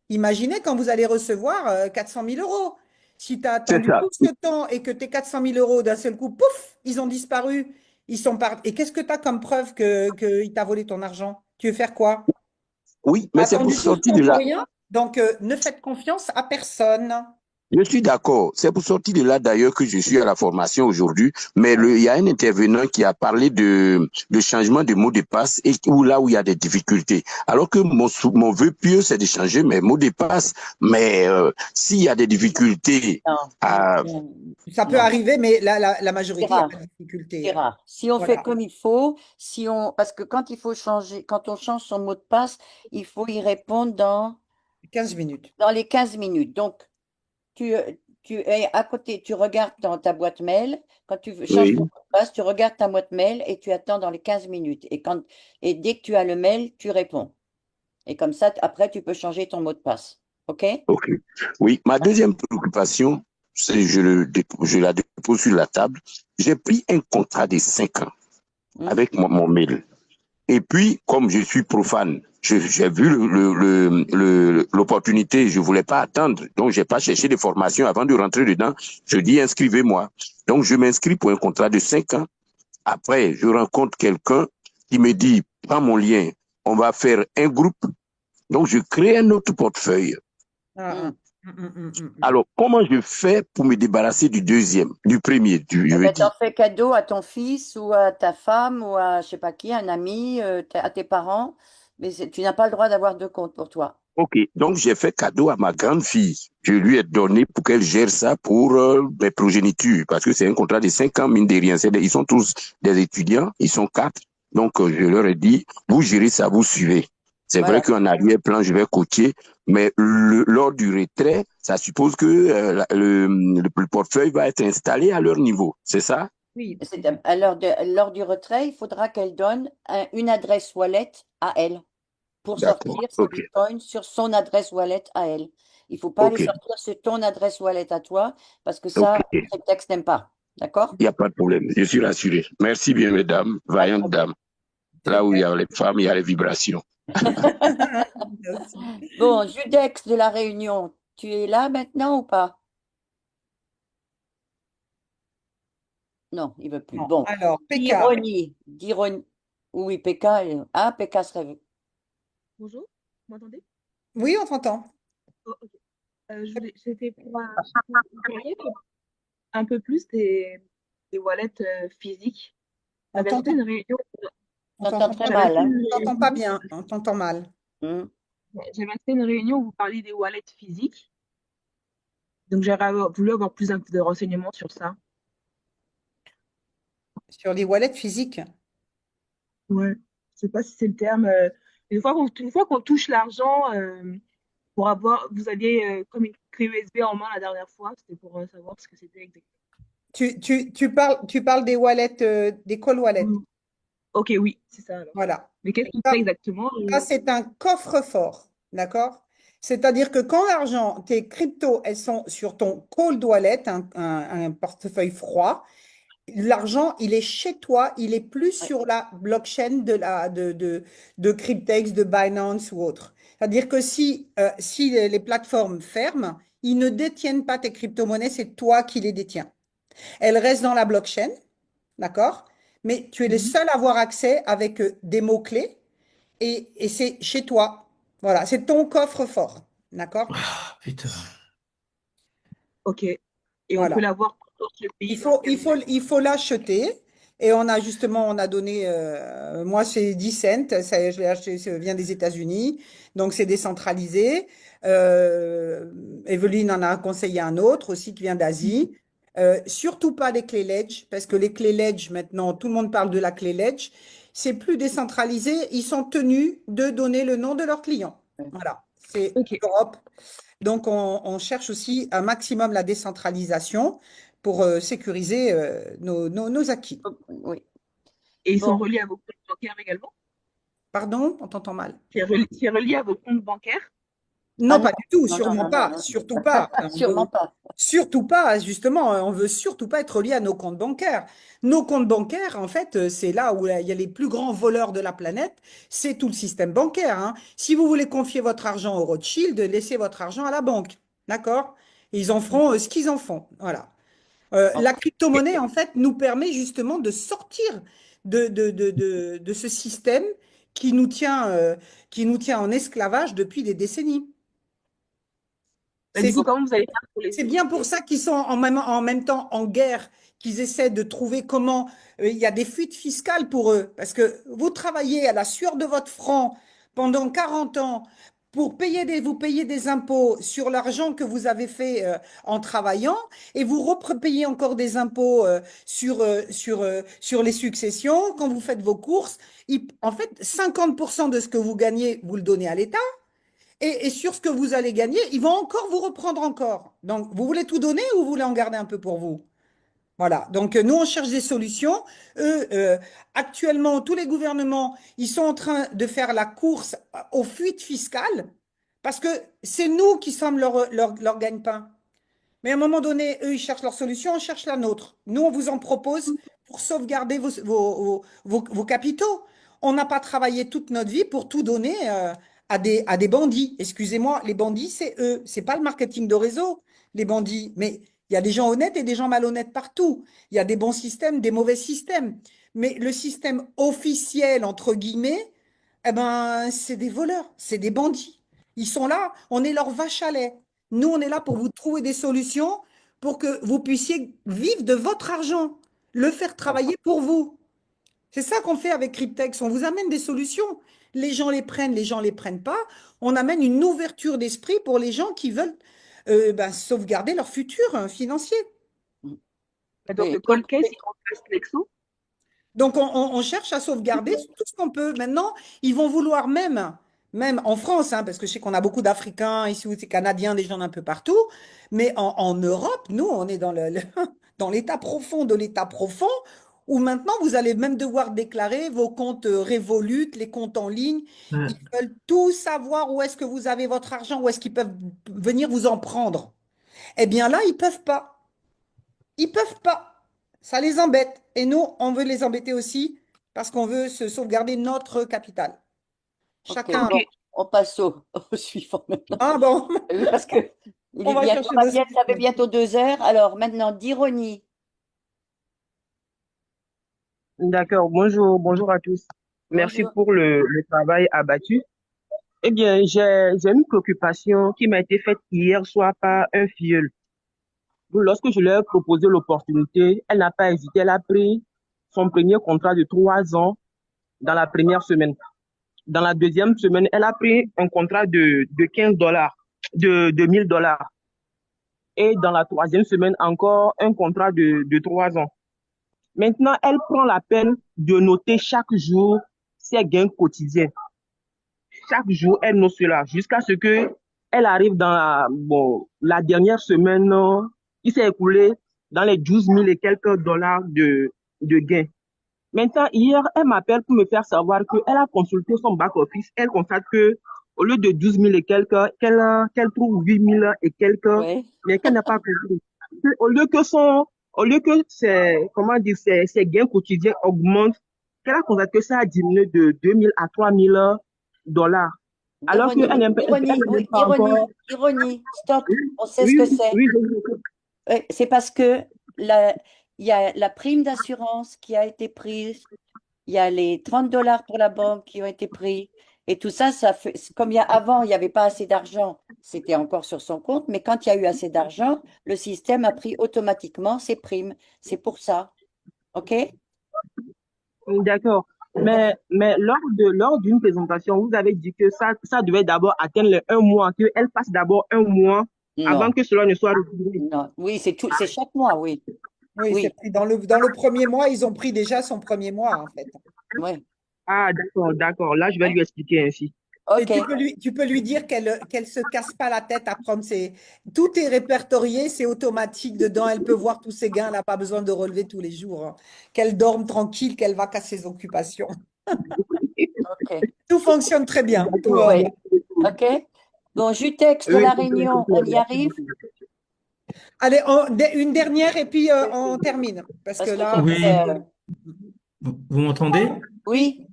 Imaginez quand vous allez recevoir 400 000 euros. Si tu as C'est attendu ça. tout ce temps et que tes 400 000 euros, d'un seul coup, pouf, ils ont disparu. Ils sont Et qu'est-ce que tu as comme preuve qu'il t'a volé ton argent? Tu veux faire quoi? Oui, T'as mais c'est pour attendu tout ce sortir temps de pour là. rien? Donc, ne faites confiance à personne. Je suis d'accord. C'est pour sortir de là d'ailleurs que je suis à la formation aujourd'hui. Mais il y a un intervenant qui a parlé de changement de mot de passe et là où il y a des difficultés. Alors que mon vœu pieux, c'est de changer mes mots de passe. Mais s'il y a des difficultés à... Ça peut arriver, mais la majorité, il n'y a rare. pas de difficulté. C'est rare. Si on Voilà. fait comme il faut, parce que quand il faut changer, quand on change son mot de passe, il faut y répondre 15 minutes. dans les 15 minutes. Donc, tu es à côté, tu regardes dans ta boîte mail. Quand tu changes Oui, ton mot de passe, tu regardes ta boîte mail et tu attends dans les 15 minutes. Et dès que tu as le mail, tu réponds. Et comme ça, après, tu peux changer ton mot de passe. OK? ok. Oui, ma deuxième préoccupation, c'est je la dépose sur la table. J'ai pris un contrat de 5 ans avec mon mail. Et puis, comme je suis profane, j'ai vu l'opportunité, je voulais pas attendre, donc j'ai pas cherché de formation avant de rentrer dedans. Je dis inscrivez-moi. Donc je m'inscris pour un contrat de 5 ans. Après, je rencontre quelqu'un qui me dit prends mon lien, on va faire un groupe. Donc je crée un autre portefeuille. Alors comment je fais pour me débarrasser du premier, je veux Ben, t'en dire. fais cadeau à ton fils ou à ta femme ou à je sais pas qui, un ami, à tes parents, mais tu n'as pas le droit d'avoir deux comptes pour toi. Ok, donc j'ai fait cadeau à ma grande fille. Je lui ai donné pour qu'elle gère ça pour mes progénitures, parce que c'est un contrat de 5 ans, mine de rien. Ils sont tous des étudiants, ils sont 4. Donc je leur ai dit, vous gérez ça, vous suivez. C'est Voilà. vrai qu'en arrière-plan, je vais coacher, mais lors du retrait, ça suppose que le portefeuille va être installé à leur niveau. C'est ça? Oui. Lors du retrait, il faudra qu'elle donne une adresse wallet à elle pour D'accord, sortir ses ok, bitcoins sur son adresse wallet à elle. Il ne faut pas ok, les sortir sur ton adresse wallet à toi parce que ça, ok. Cryptex n'aime pas. D'accord? Il n'y a pas de problème, je suis rassuré. Merci bien, mesdames, vaillantes dames. Là où il y a les femmes, il y a les vibrations. Bon, Judex de la Réunion, tu es là maintenant ou pas? Non, il veut plus. Non. Bon, Alors, PK. d'ironie. Oui, PK. PK serait vu. Bonjour, vous m'entendez? Oui, on t'entend. Oh, ok. C'était pour parler un peu plus des wallets physiques. On J'avais t'entend fait une réunion. On t'entend très mal. Hein. On t'entend pas bien, on t'entend mal. J'avais fait une réunion où vous parliez des wallets physiques. Donc, j'aurais voulu avoir plus de renseignements sur ça. Sur les wallets physiques? Ouais, je sais pas si c'est le terme. Une fois qu'on touche l'argent, vous aviez comme une clé USB en main la dernière fois. C'était pour savoir ce que c'était exactement. Tu parles des wallets, des call wallets. Ok, oui, c'est ça alors. Voilà. Mais qu'est-ce qu'il fait exactement? Ça, c'est un coffre-fort, d'accord? C'est-à-dire que quand l'argent, tes cryptos, elles sont sur ton cold wallet, un portefeuille froid, l'argent, il est chez toi, il est plus sur la blockchain de Cryptex, de Binance ou autre. C'est-à-dire que si les plateformes ferment, ils ne détiennent pas tes crypto-monnaies, c'est toi qui les détiens. Elles restent dans la blockchain, d'accord? Mais tu es le seul à avoir accès avec des mots-clés et c'est chez toi. Voilà, c'est ton coffre-fort, d'accord? Putain. Ok. Et on Voilà. peut l'avoir pour ce pays. Il faut l'acheter. Et on a donné, moi c'est 10 cents, je l'ai acheté, ça vient des États-Unis, donc c'est décentralisé. Evelyne en a conseillé un autre aussi qui vient d'Asie. Surtout pas les clés Ledge, parce que les clés Ledge, maintenant, tout le monde parle de la clé Ledge. C'est plus décentralisé, ils sont tenus de donner le nom de leurs clients. Voilà. c'est Ok. l'Europe. Donc, on cherche aussi un maximum la décentralisation pour sécuriser nos acquis. Oui. Et ils sont Bon, reliés à vos comptes bancaires également? Pardon, on t'entend mal. C'est relié à vos comptes bancaires? Non, ah pas non, du tout, non, non, sûrement non, non, pas, non. surtout pas. Sûrement pas. Surtout pas, justement, on veut surtout pas être lié à nos comptes bancaires. Nos comptes bancaires, en fait, c'est là où il y a les plus grands voleurs de la planète, c'est tout le système bancaire, hein. Si vous voulez confier votre argent au Rothschild, laissez votre argent à la banque, d'accord? Ils en feront ce qu'ils en font, voilà. En- La crypto-monnaie, en fait, nous permet justement de sortir de ce système qui nous tient en esclavage depuis des décennies. Bah, C'est du coup, comment vous allez faire pour les c'est bien pour éviter? ça qu'ils sont en même temps en guerre, qu'ils essaient de trouver comment il y a des fuites fiscales pour eux. Parce que vous travaillez à la sueur de votre front pendant 40 ans pour vous payez des impôts sur l'argent que vous avez fait en travaillant et vous repayez encore des impôts sur les successions quand vous faites vos courses. En fait, 50% de ce que vous gagnez, vous le donnez à l'État. Et sur ce que vous allez gagner, ils vont encore vous reprendre encore. Donc, vous voulez tout donner ou vous voulez en garder un peu pour vous? Voilà. Donc, nous, on cherche des solutions. Eux, actuellement, tous les gouvernements, ils sont en train de faire la course aux fuites fiscales parce que c'est nous qui sommes leur gagne-pain. Mais à un moment donné, eux, ils cherchent leur solution, on cherche la nôtre. Nous, on vous en propose pour sauvegarder vos capitaux. On n'a pas travaillé toute notre vie pour tout donner à des bandits. Excusez-moi, les bandits, c'est eux. C'est pas le marketing de réseau, les bandits. Mais il y a des gens honnêtes et des gens malhonnêtes partout. Il y a des bons systèmes, des mauvais systèmes. Mais le système officiel, entre guillemets, eh ben, c'est des voleurs, c'est des bandits. Ils sont là, on est leur vache à lait. Nous, on est là pour vous trouver des solutions pour que vous puissiez vivre de votre argent, le faire travailler pour vous. C'est ça qu'on fait avec Cryptex. On vous amène des solutions. Les gens les gens les prennent pas. On amène une ouverture d'esprit pour les gens qui veulent sauvegarder leur futur financier. Et donc, Oui. le cold case, il remplace Nexo? Donc, on cherche à sauvegarder tout ce qu'on peut. Maintenant, ils vont vouloir même en France, hein, parce que je sais qu'on a beaucoup d'Africains ici, ou des Canadiens, des gens d'un peu partout, mais en Europe, nous, on est dans l'état profond de l'état profond, où maintenant, vous allez même devoir déclarer vos comptes Revolut, les comptes en ligne. Ils veulent tout savoir où est-ce que vous avez votre argent, où est-ce qu'ils peuvent venir vous en prendre. Eh bien là, ils peuvent pas. Ils peuvent pas. Ça les embête. Et nous, on veut les embêter aussi parce qu'on veut se sauvegarder notre capital. Ok, Chacun. bon, on passe au suivant maintenant. Ah bon, Oui, parce que il on est va bientôt, chercher nos ça fait solutions. bientôt 2 heures. Alors maintenant, d'ironie. D'accord, bonjour à tous. Merci Bonjour. pour le travail abattu. Eh bien, j'ai une préoccupation qui m'a été faite hier soir par un filleul. Lorsque je lui ai proposé l'opportunité, elle n'a pas hésité. Elle a pris son premier contrat de 3 ans dans la première semaine. Dans la deuxième semaine, elle a pris un contrat de $15, de $1000. Et dans la troisième semaine, encore un contrat de 3 ans. Maintenant, elle prend la peine de noter chaque jour ses gains quotidiens. Chaque jour, elle note cela jusqu'à ce que elle arrive dans la dernière semaine qui s'est écoulée dans les 12 000 et quelques dollars de gains. Maintenant, hier, elle m'appelle pour me faire savoir qu'elle a consulté son back-office. Elle constate que au lieu de 12 000 et quelques, qu'elle trouve 8 000 et quelques, Ouais. mais qu'elle n'a pas compris. Au lieu que ses gains quotidiens augmentent, qu'elle a constaté que ça a diminué de 2 000 à 3 000 dollars. Alors D'ironie, qu'elle n'aime oui, pas encore. ironie, stop, on sait ce Oui, que c'est. oui, je- C'est parce que il y a la prime d'assurance qui a été prise, il y a les 30 dollars pour la banque qui ont été pris, et tout ça, ça fait, comme avant, il n'y avait pas assez d'argent, c'était encore sur son compte, mais quand il y a eu assez d'argent, le système a pris automatiquement ses primes. C'est pour ça. OK? D'accord. Mais lors d'une présentation, vous avez dit que ça devait d'abord atteindre les 1 mois, qu'elle passe d'abord 1 mois avant Non, que cela ne soit réglé. non. Oui, c'est chaque mois, oui. Oui, Oui, c'est pris dans le premier mois, ils ont pris déjà son premier mois, en fait. oui. Ah, d'accord. Là, je vais lui expliquer ainsi. Et Ok. tu peux lui dire qu'elle se casse pas la tête à prendre ses... Tout est répertorié, c'est automatique dedans. Elle peut voir tous ses gains, elle n'a pas besoin de relever tous les jours, hein. Qu'elle dorme tranquille, qu'elle va qu'à ses occupations. Ok. Tout fonctionne très bien. Tout, Oui. Ok. Bon, Jutex de Oui, La compris, Réunion, compris. on y Merci arrive? beaucoup. Allez, une dernière et puis on termine. Parce que Parce que là, c'était. Oui, vous m'entendez? Oui,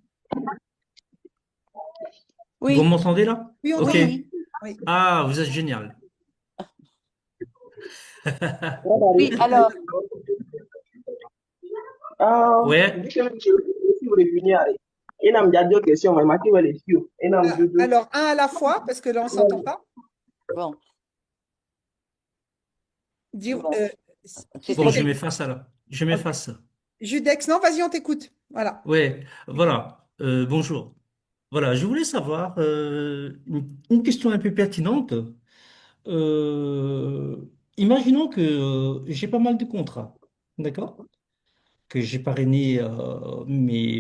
Vous oui, m'entendez là? oui, on Ok. t'entend. oui, Oui. Ah, vous êtes génial. oui. Alors, Ouais. Si vous revenez à- il y a deux questions, mais Mathieu va les suivre. Il y en a deux, deux. Alors, un à la fois, parce que là, on ne s'entend pas. bon, Dire, bon. Bon, C'était je quel- m'efface alors. Je ok. m'efface. Judex, non, vas-y, on t'écoute. Voilà. Ouais, voilà. Bonjour. Voilà, je voulais savoir une question un peu pertinente. Euh, Imaginons que j'ai pas mal de contrats, d'accord? Que j'ai parrainé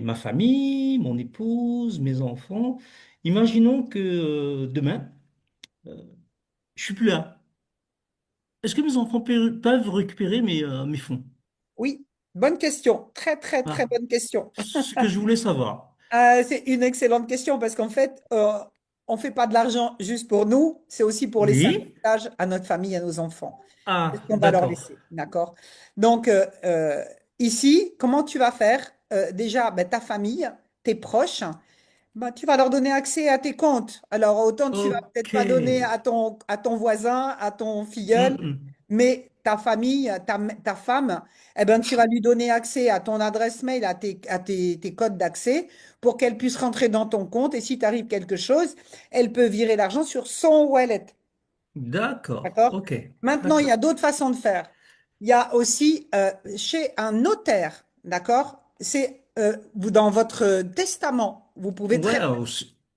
ma famille, mon épouse, mes enfants. Imaginons que demain, euh, je suis plus là. Est-ce que mes enfants peuvent récupérer mes fonds? Oui, bonne question. Très, très, très Ah, bonne question. ce que je voulais savoir. C'est une excellente question parce qu'en fait, on ne fait pas de l'argent juste pour nous, c'est aussi pour laisser un Oui? héritage à notre famille, à nos enfants. C'est ce Ah, qu'on va leur d'accord. laisser, d'accord? Donc, ici, comment tu vas faire? Déjà, ben, ta famille, tes proches, ben, tu vas leur donner accès à tes comptes. Alors, autant tu vas peut-être Ok. pas donner à ton voisin, à ton filleul, Mm. mais ta famille, ta femme, eh ben, tu vas lui donner accès à ton adresse mail, tes codes d'accès pour qu'elle puisse rentrer dans ton compte. Et si t'arrive quelque chose, elle peut virer l'argent sur son wallet. D'accord. D'accord? Ok. Maintenant, il y a D'accord. d'autres façons de faire. Il y a aussi chez un notaire, d'accord? C'est dans votre testament, vous pouvez Ouais, très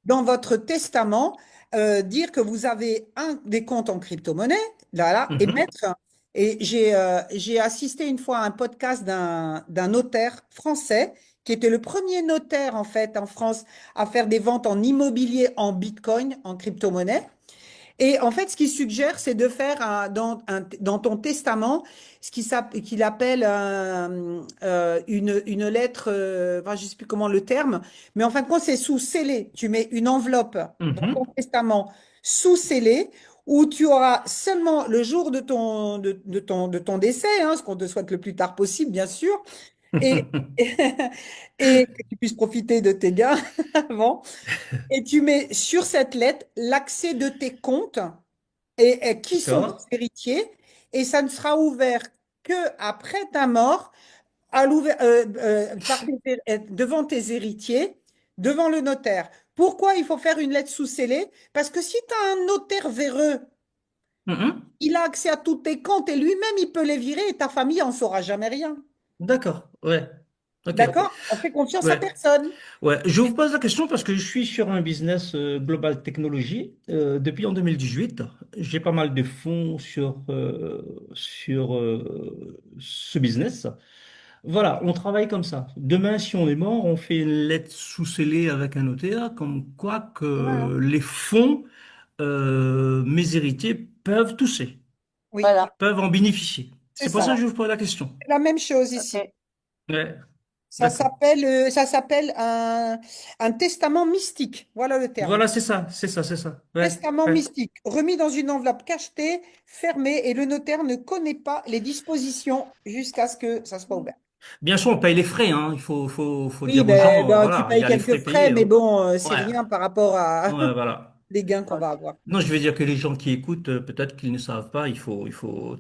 dans votre testament dire que vous avez un des comptes en crypto-monnaie, là, là, et mhm. mettre. Et j'ai assisté une fois à un podcast d'un notaire français qui était le premier notaire en fait en France à faire des ventes en immobilier en Bitcoin, en crypto-monnaie. Et en fait, ce qu'il suggère, c'est de faire dans ton testament ce qu'il appelle une lettre, enfin, je ne sais plus comment le terme, mais en fin de compte, c'est sous scellé. Tu mets une enveloppe dans ton Mhm. testament sous scellé où tu auras seulement le jour de ton décès, hein, ce qu'on te souhaite le plus tard possible, bien sûr, et, et que tu puisses profiter de tes gains avant. Et tu mets sur cette lettre l'accès de tes comptes et qui sont tes D'accord. héritiers. Et ça ne sera ouvert que après ta mort, devant tes héritiers, devant le notaire. Pourquoi il faut faire une lettre sous scellée? Parce que si tu as un notaire véreux, Mhm. il a accès à tous tes comptes et lui-même, il peut les virer et ta famille en saura jamais rien. D'accord. Ouais. Ok. D'accord? On fait confiance à Ouais. personne. Ouais. Je vous pose la question parce que je suis sur un business global technologie depuis en 2018. J'ai pas mal de fonds sur ce business. Voilà, on travaille comme ça. Demain, si on est mort, on fait une lettre sous scellée avec un notaire, comme quoi Voilà. que les fonds, mes héritiers peuvent toucher, Oui, voilà. peuvent en bénéficier. c'est C'est pour ça ça. que je vous pose la question. La même chose ici. Ok. Ouais, d'accord. Ça s'appelle un testament mystique. Voilà le terme. Voilà, c'est ça, c'est ça, c'est ça. Ouais, Testament ouais. mystique, remis dans une enveloppe cachetée, fermée, et le notaire ne connaît pas les dispositions jusqu'à ce que ça soit ouvert. Bien sûr, on paye les frais, hein. Il faut Oui, dire aux gens, ben, tu voilà, il y payes a les quelques frais frais, payés, mais hein. bon, c'est Ouais, rien par rapport à ouais, voilà. les gains qu'on Ok. va avoir. Non, je veux dire que les gens qui écoutent, peut-être qu'ils ne savent pas, il faut,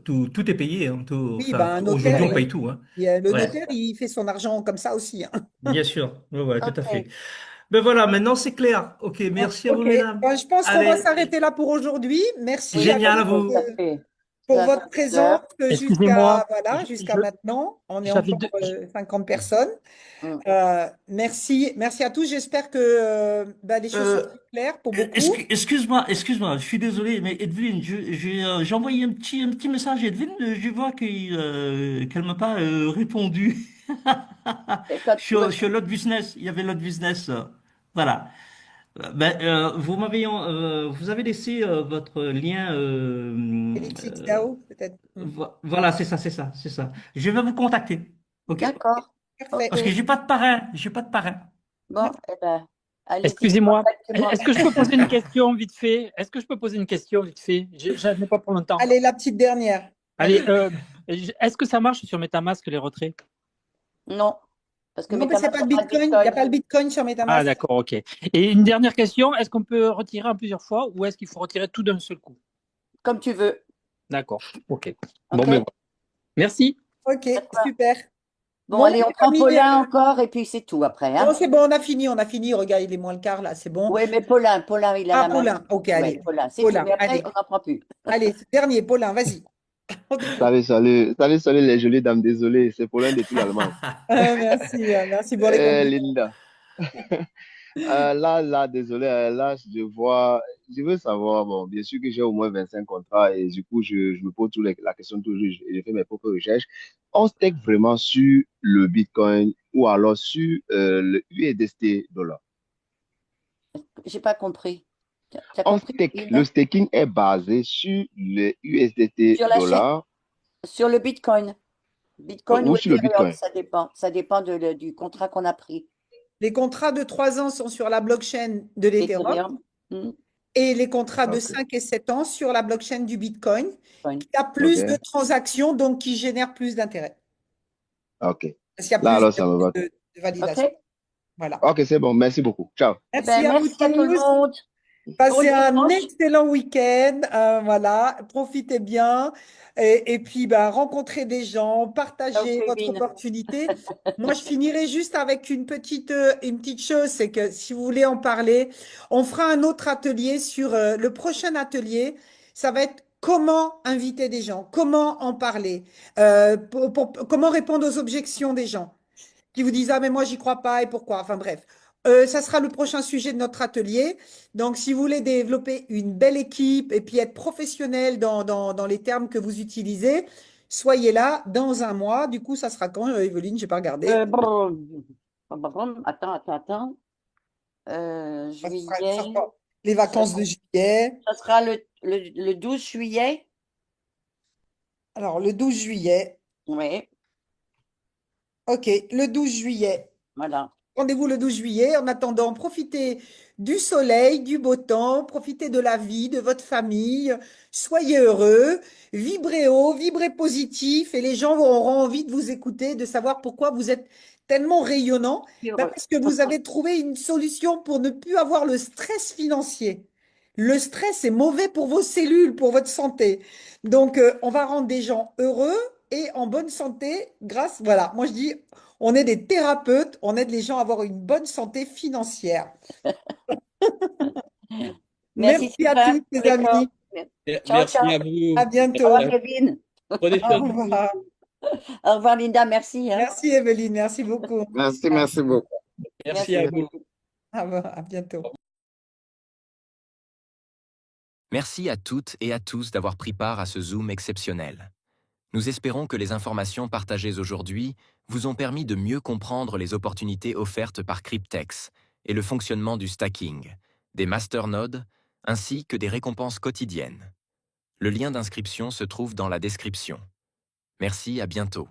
tout est payé, hein, tout, Oui, ben, enfin, un notaire, aujourd'hui, on paye tout, hein. le Ouais, notaire, il fait son argent comme ça aussi, hein. bien sûr, ouais, ouais, tout à fait. Ok. Ben voilà, maintenant c'est clair. Ok, merci à vous, Ok, mesdames. ben, je pense qu'on va Allez, s'arrêter là pour aujourd'hui. Merci Oui, à génial à tous tout à vous. fait. pour À votre tout à l'heure. présence Excusez-moi, jusqu'à maintenant. On est j'avais encore deux. 50 personnes. Mm. Merci à tous. J'espère que ben, les choses sont Euh, très claires pour beaucoup. excuse-moi, je suis désolé, mais Edwin, j'ai envoyé un petit message à Edwin, je vois qu'elle m'a pas répondu Et quand- sur l'autre business. Il y avait l'autre business. Voilà. Vous avez laissé votre lien. Elixix DAO, peut-être. Voilà, c'est ça, c'est ça, c'est ça. Je vais vous contacter. OK? D'accord. Parfait. Parce que j'ai pas de parrain. J'ai pas de parrain. Bon, eh ben, allez-y, Excusez-moi, contactez-moi. est-ce que je peux poser une question vite fait? Est-ce que je peux poser une question vite fait? Je n'ai pas pour longtemps. Allez, la petite dernière. Allez, est-ce que ça marche sur MetaMask les retraits? Non, parce que Non, mais c'est MetaMask pas le n'a pas de Bitcoin. Il n'y a Bitcoin. pas le Bitcoin sur Ah, MetaMask. d'accord, ok. Et une dernière question, est-ce qu'on peut retirer en plusieurs fois ou est-ce qu'il faut retirer tout d'un seul coup? Comme tu veux. D'accord, ok. Ok. Bon, ben voilà. Merci. Ok, super. Bon, allez, on les prend amis, Paulin encore et puis c'est tout après. Hein. Non, c'est bon, on a fini. Regarde, il est moins le quart là, c'est bon. Oui, mais Paulin, il a la main. Paulin, ok, Ouais, allez. Paulin, c'est tout. Paulin, Mais après, allez. on n'en prend plus. Allez, dernier, Paulin, vas-y. Salut les jolies dames, désolé, c'est Paulin depuis l'Allemagne. Merci pour les compliments. Linda. Désolé, là, je veux savoir, bon, bien sûr que j'ai au moins 25 contrats et du coup, je me pose la question toujours et je fais mes propres recherches. On stake vraiment sur le Bitcoin ou alors sur le USDT dollar? J'ai pas compris. T'as On compris, stake, Linda? le staking est basé sur le USDT Sur la chaîne, dollar sur le Bitcoin. Bitcoin ou ou sur le Ethereum, Bitcoin. ça dépend. Ça dépend du contrat qu'on a pris. Les contrats de 3 ans sont sur la blockchain de l'Ethereum Ethereum. et les contrats de Ok. 5 et 7 ans sur la blockchain du Bitcoin, Bitcoin. qui a plus Ok. de transactions, donc qui génère plus d'intérêt. Ok. Parce qu'il y a Là, plus alors, ça me va. de validation. Ok. Voilà. Ok, c'est bon. Merci beaucoup. Ciao. Eh Merci ben, à vous merci à tout le tous. monde. Passez Bon un dimanche. excellent week-end. Voilà, profitez bien. Et puis, rencontrez des gens, partagez Ciao, votre Kevin. opportunité. Moi, je finirai juste avec une petite chose, c'est que si vous voulez en parler, on fera un autre atelier sur le prochain atelier. Ça va être comment inviter des gens, comment en parler, comment répondre aux objections des gens qui vous disent, ah, mais moi, j'y crois pas et pourquoi. Enfin, bref. Ça sera le prochain sujet de notre atelier. Donc, si vous voulez développer une belle équipe et puis être professionnel dans les termes que vous utilisez, soyez là dans un mois. Du coup, ça sera quand, Evelyne? Je n'ai pas regardé. Attends. Ça Juillet. sera les vacances de juillet. Ça sera le 12 juillet. Alors, le 12 juillet. Oui, OK, le 12 juillet. voilà. Rendez-vous le 12 juillet. En attendant, profitez du soleil, du beau temps, profitez de la vie, de votre famille. Soyez heureux, vibrez haut, vibrez positif et les gens auront envie de vous écouter, de savoir pourquoi vous êtes tellement rayonnant. Heureux. Parce que vous avez trouvé une solution pour ne plus avoir le stress financier. Le stress est mauvais pour vos cellules, pour votre santé. Donc, on va rendre des gens heureux et en bonne santé grâce, voilà, moi je dis, on est des thérapeutes, on aide les gens à avoir une bonne santé financière. Merci, Merci à Sylvain. tous, les amis. Ciao, Merci ciao. à vous. À bientôt. Au revoir, Kevin. Prenez Au soin de vous. revoir. Au revoir, Linda. Merci. Hein. Merci, Evelyne. Merci beaucoup. Merci beaucoup. Merci à vous. À bientôt. Merci à toutes et à tous d'avoir pris part à ce Zoom exceptionnel. Nous espérons que les informations partagées aujourd'hui vous ont permis de mieux comprendre les opportunités offertes par Cryptex et le fonctionnement du stacking, des masternodes, ainsi que des récompenses quotidiennes. Le lien d'inscription se trouve dans la description. Merci, à bientôt.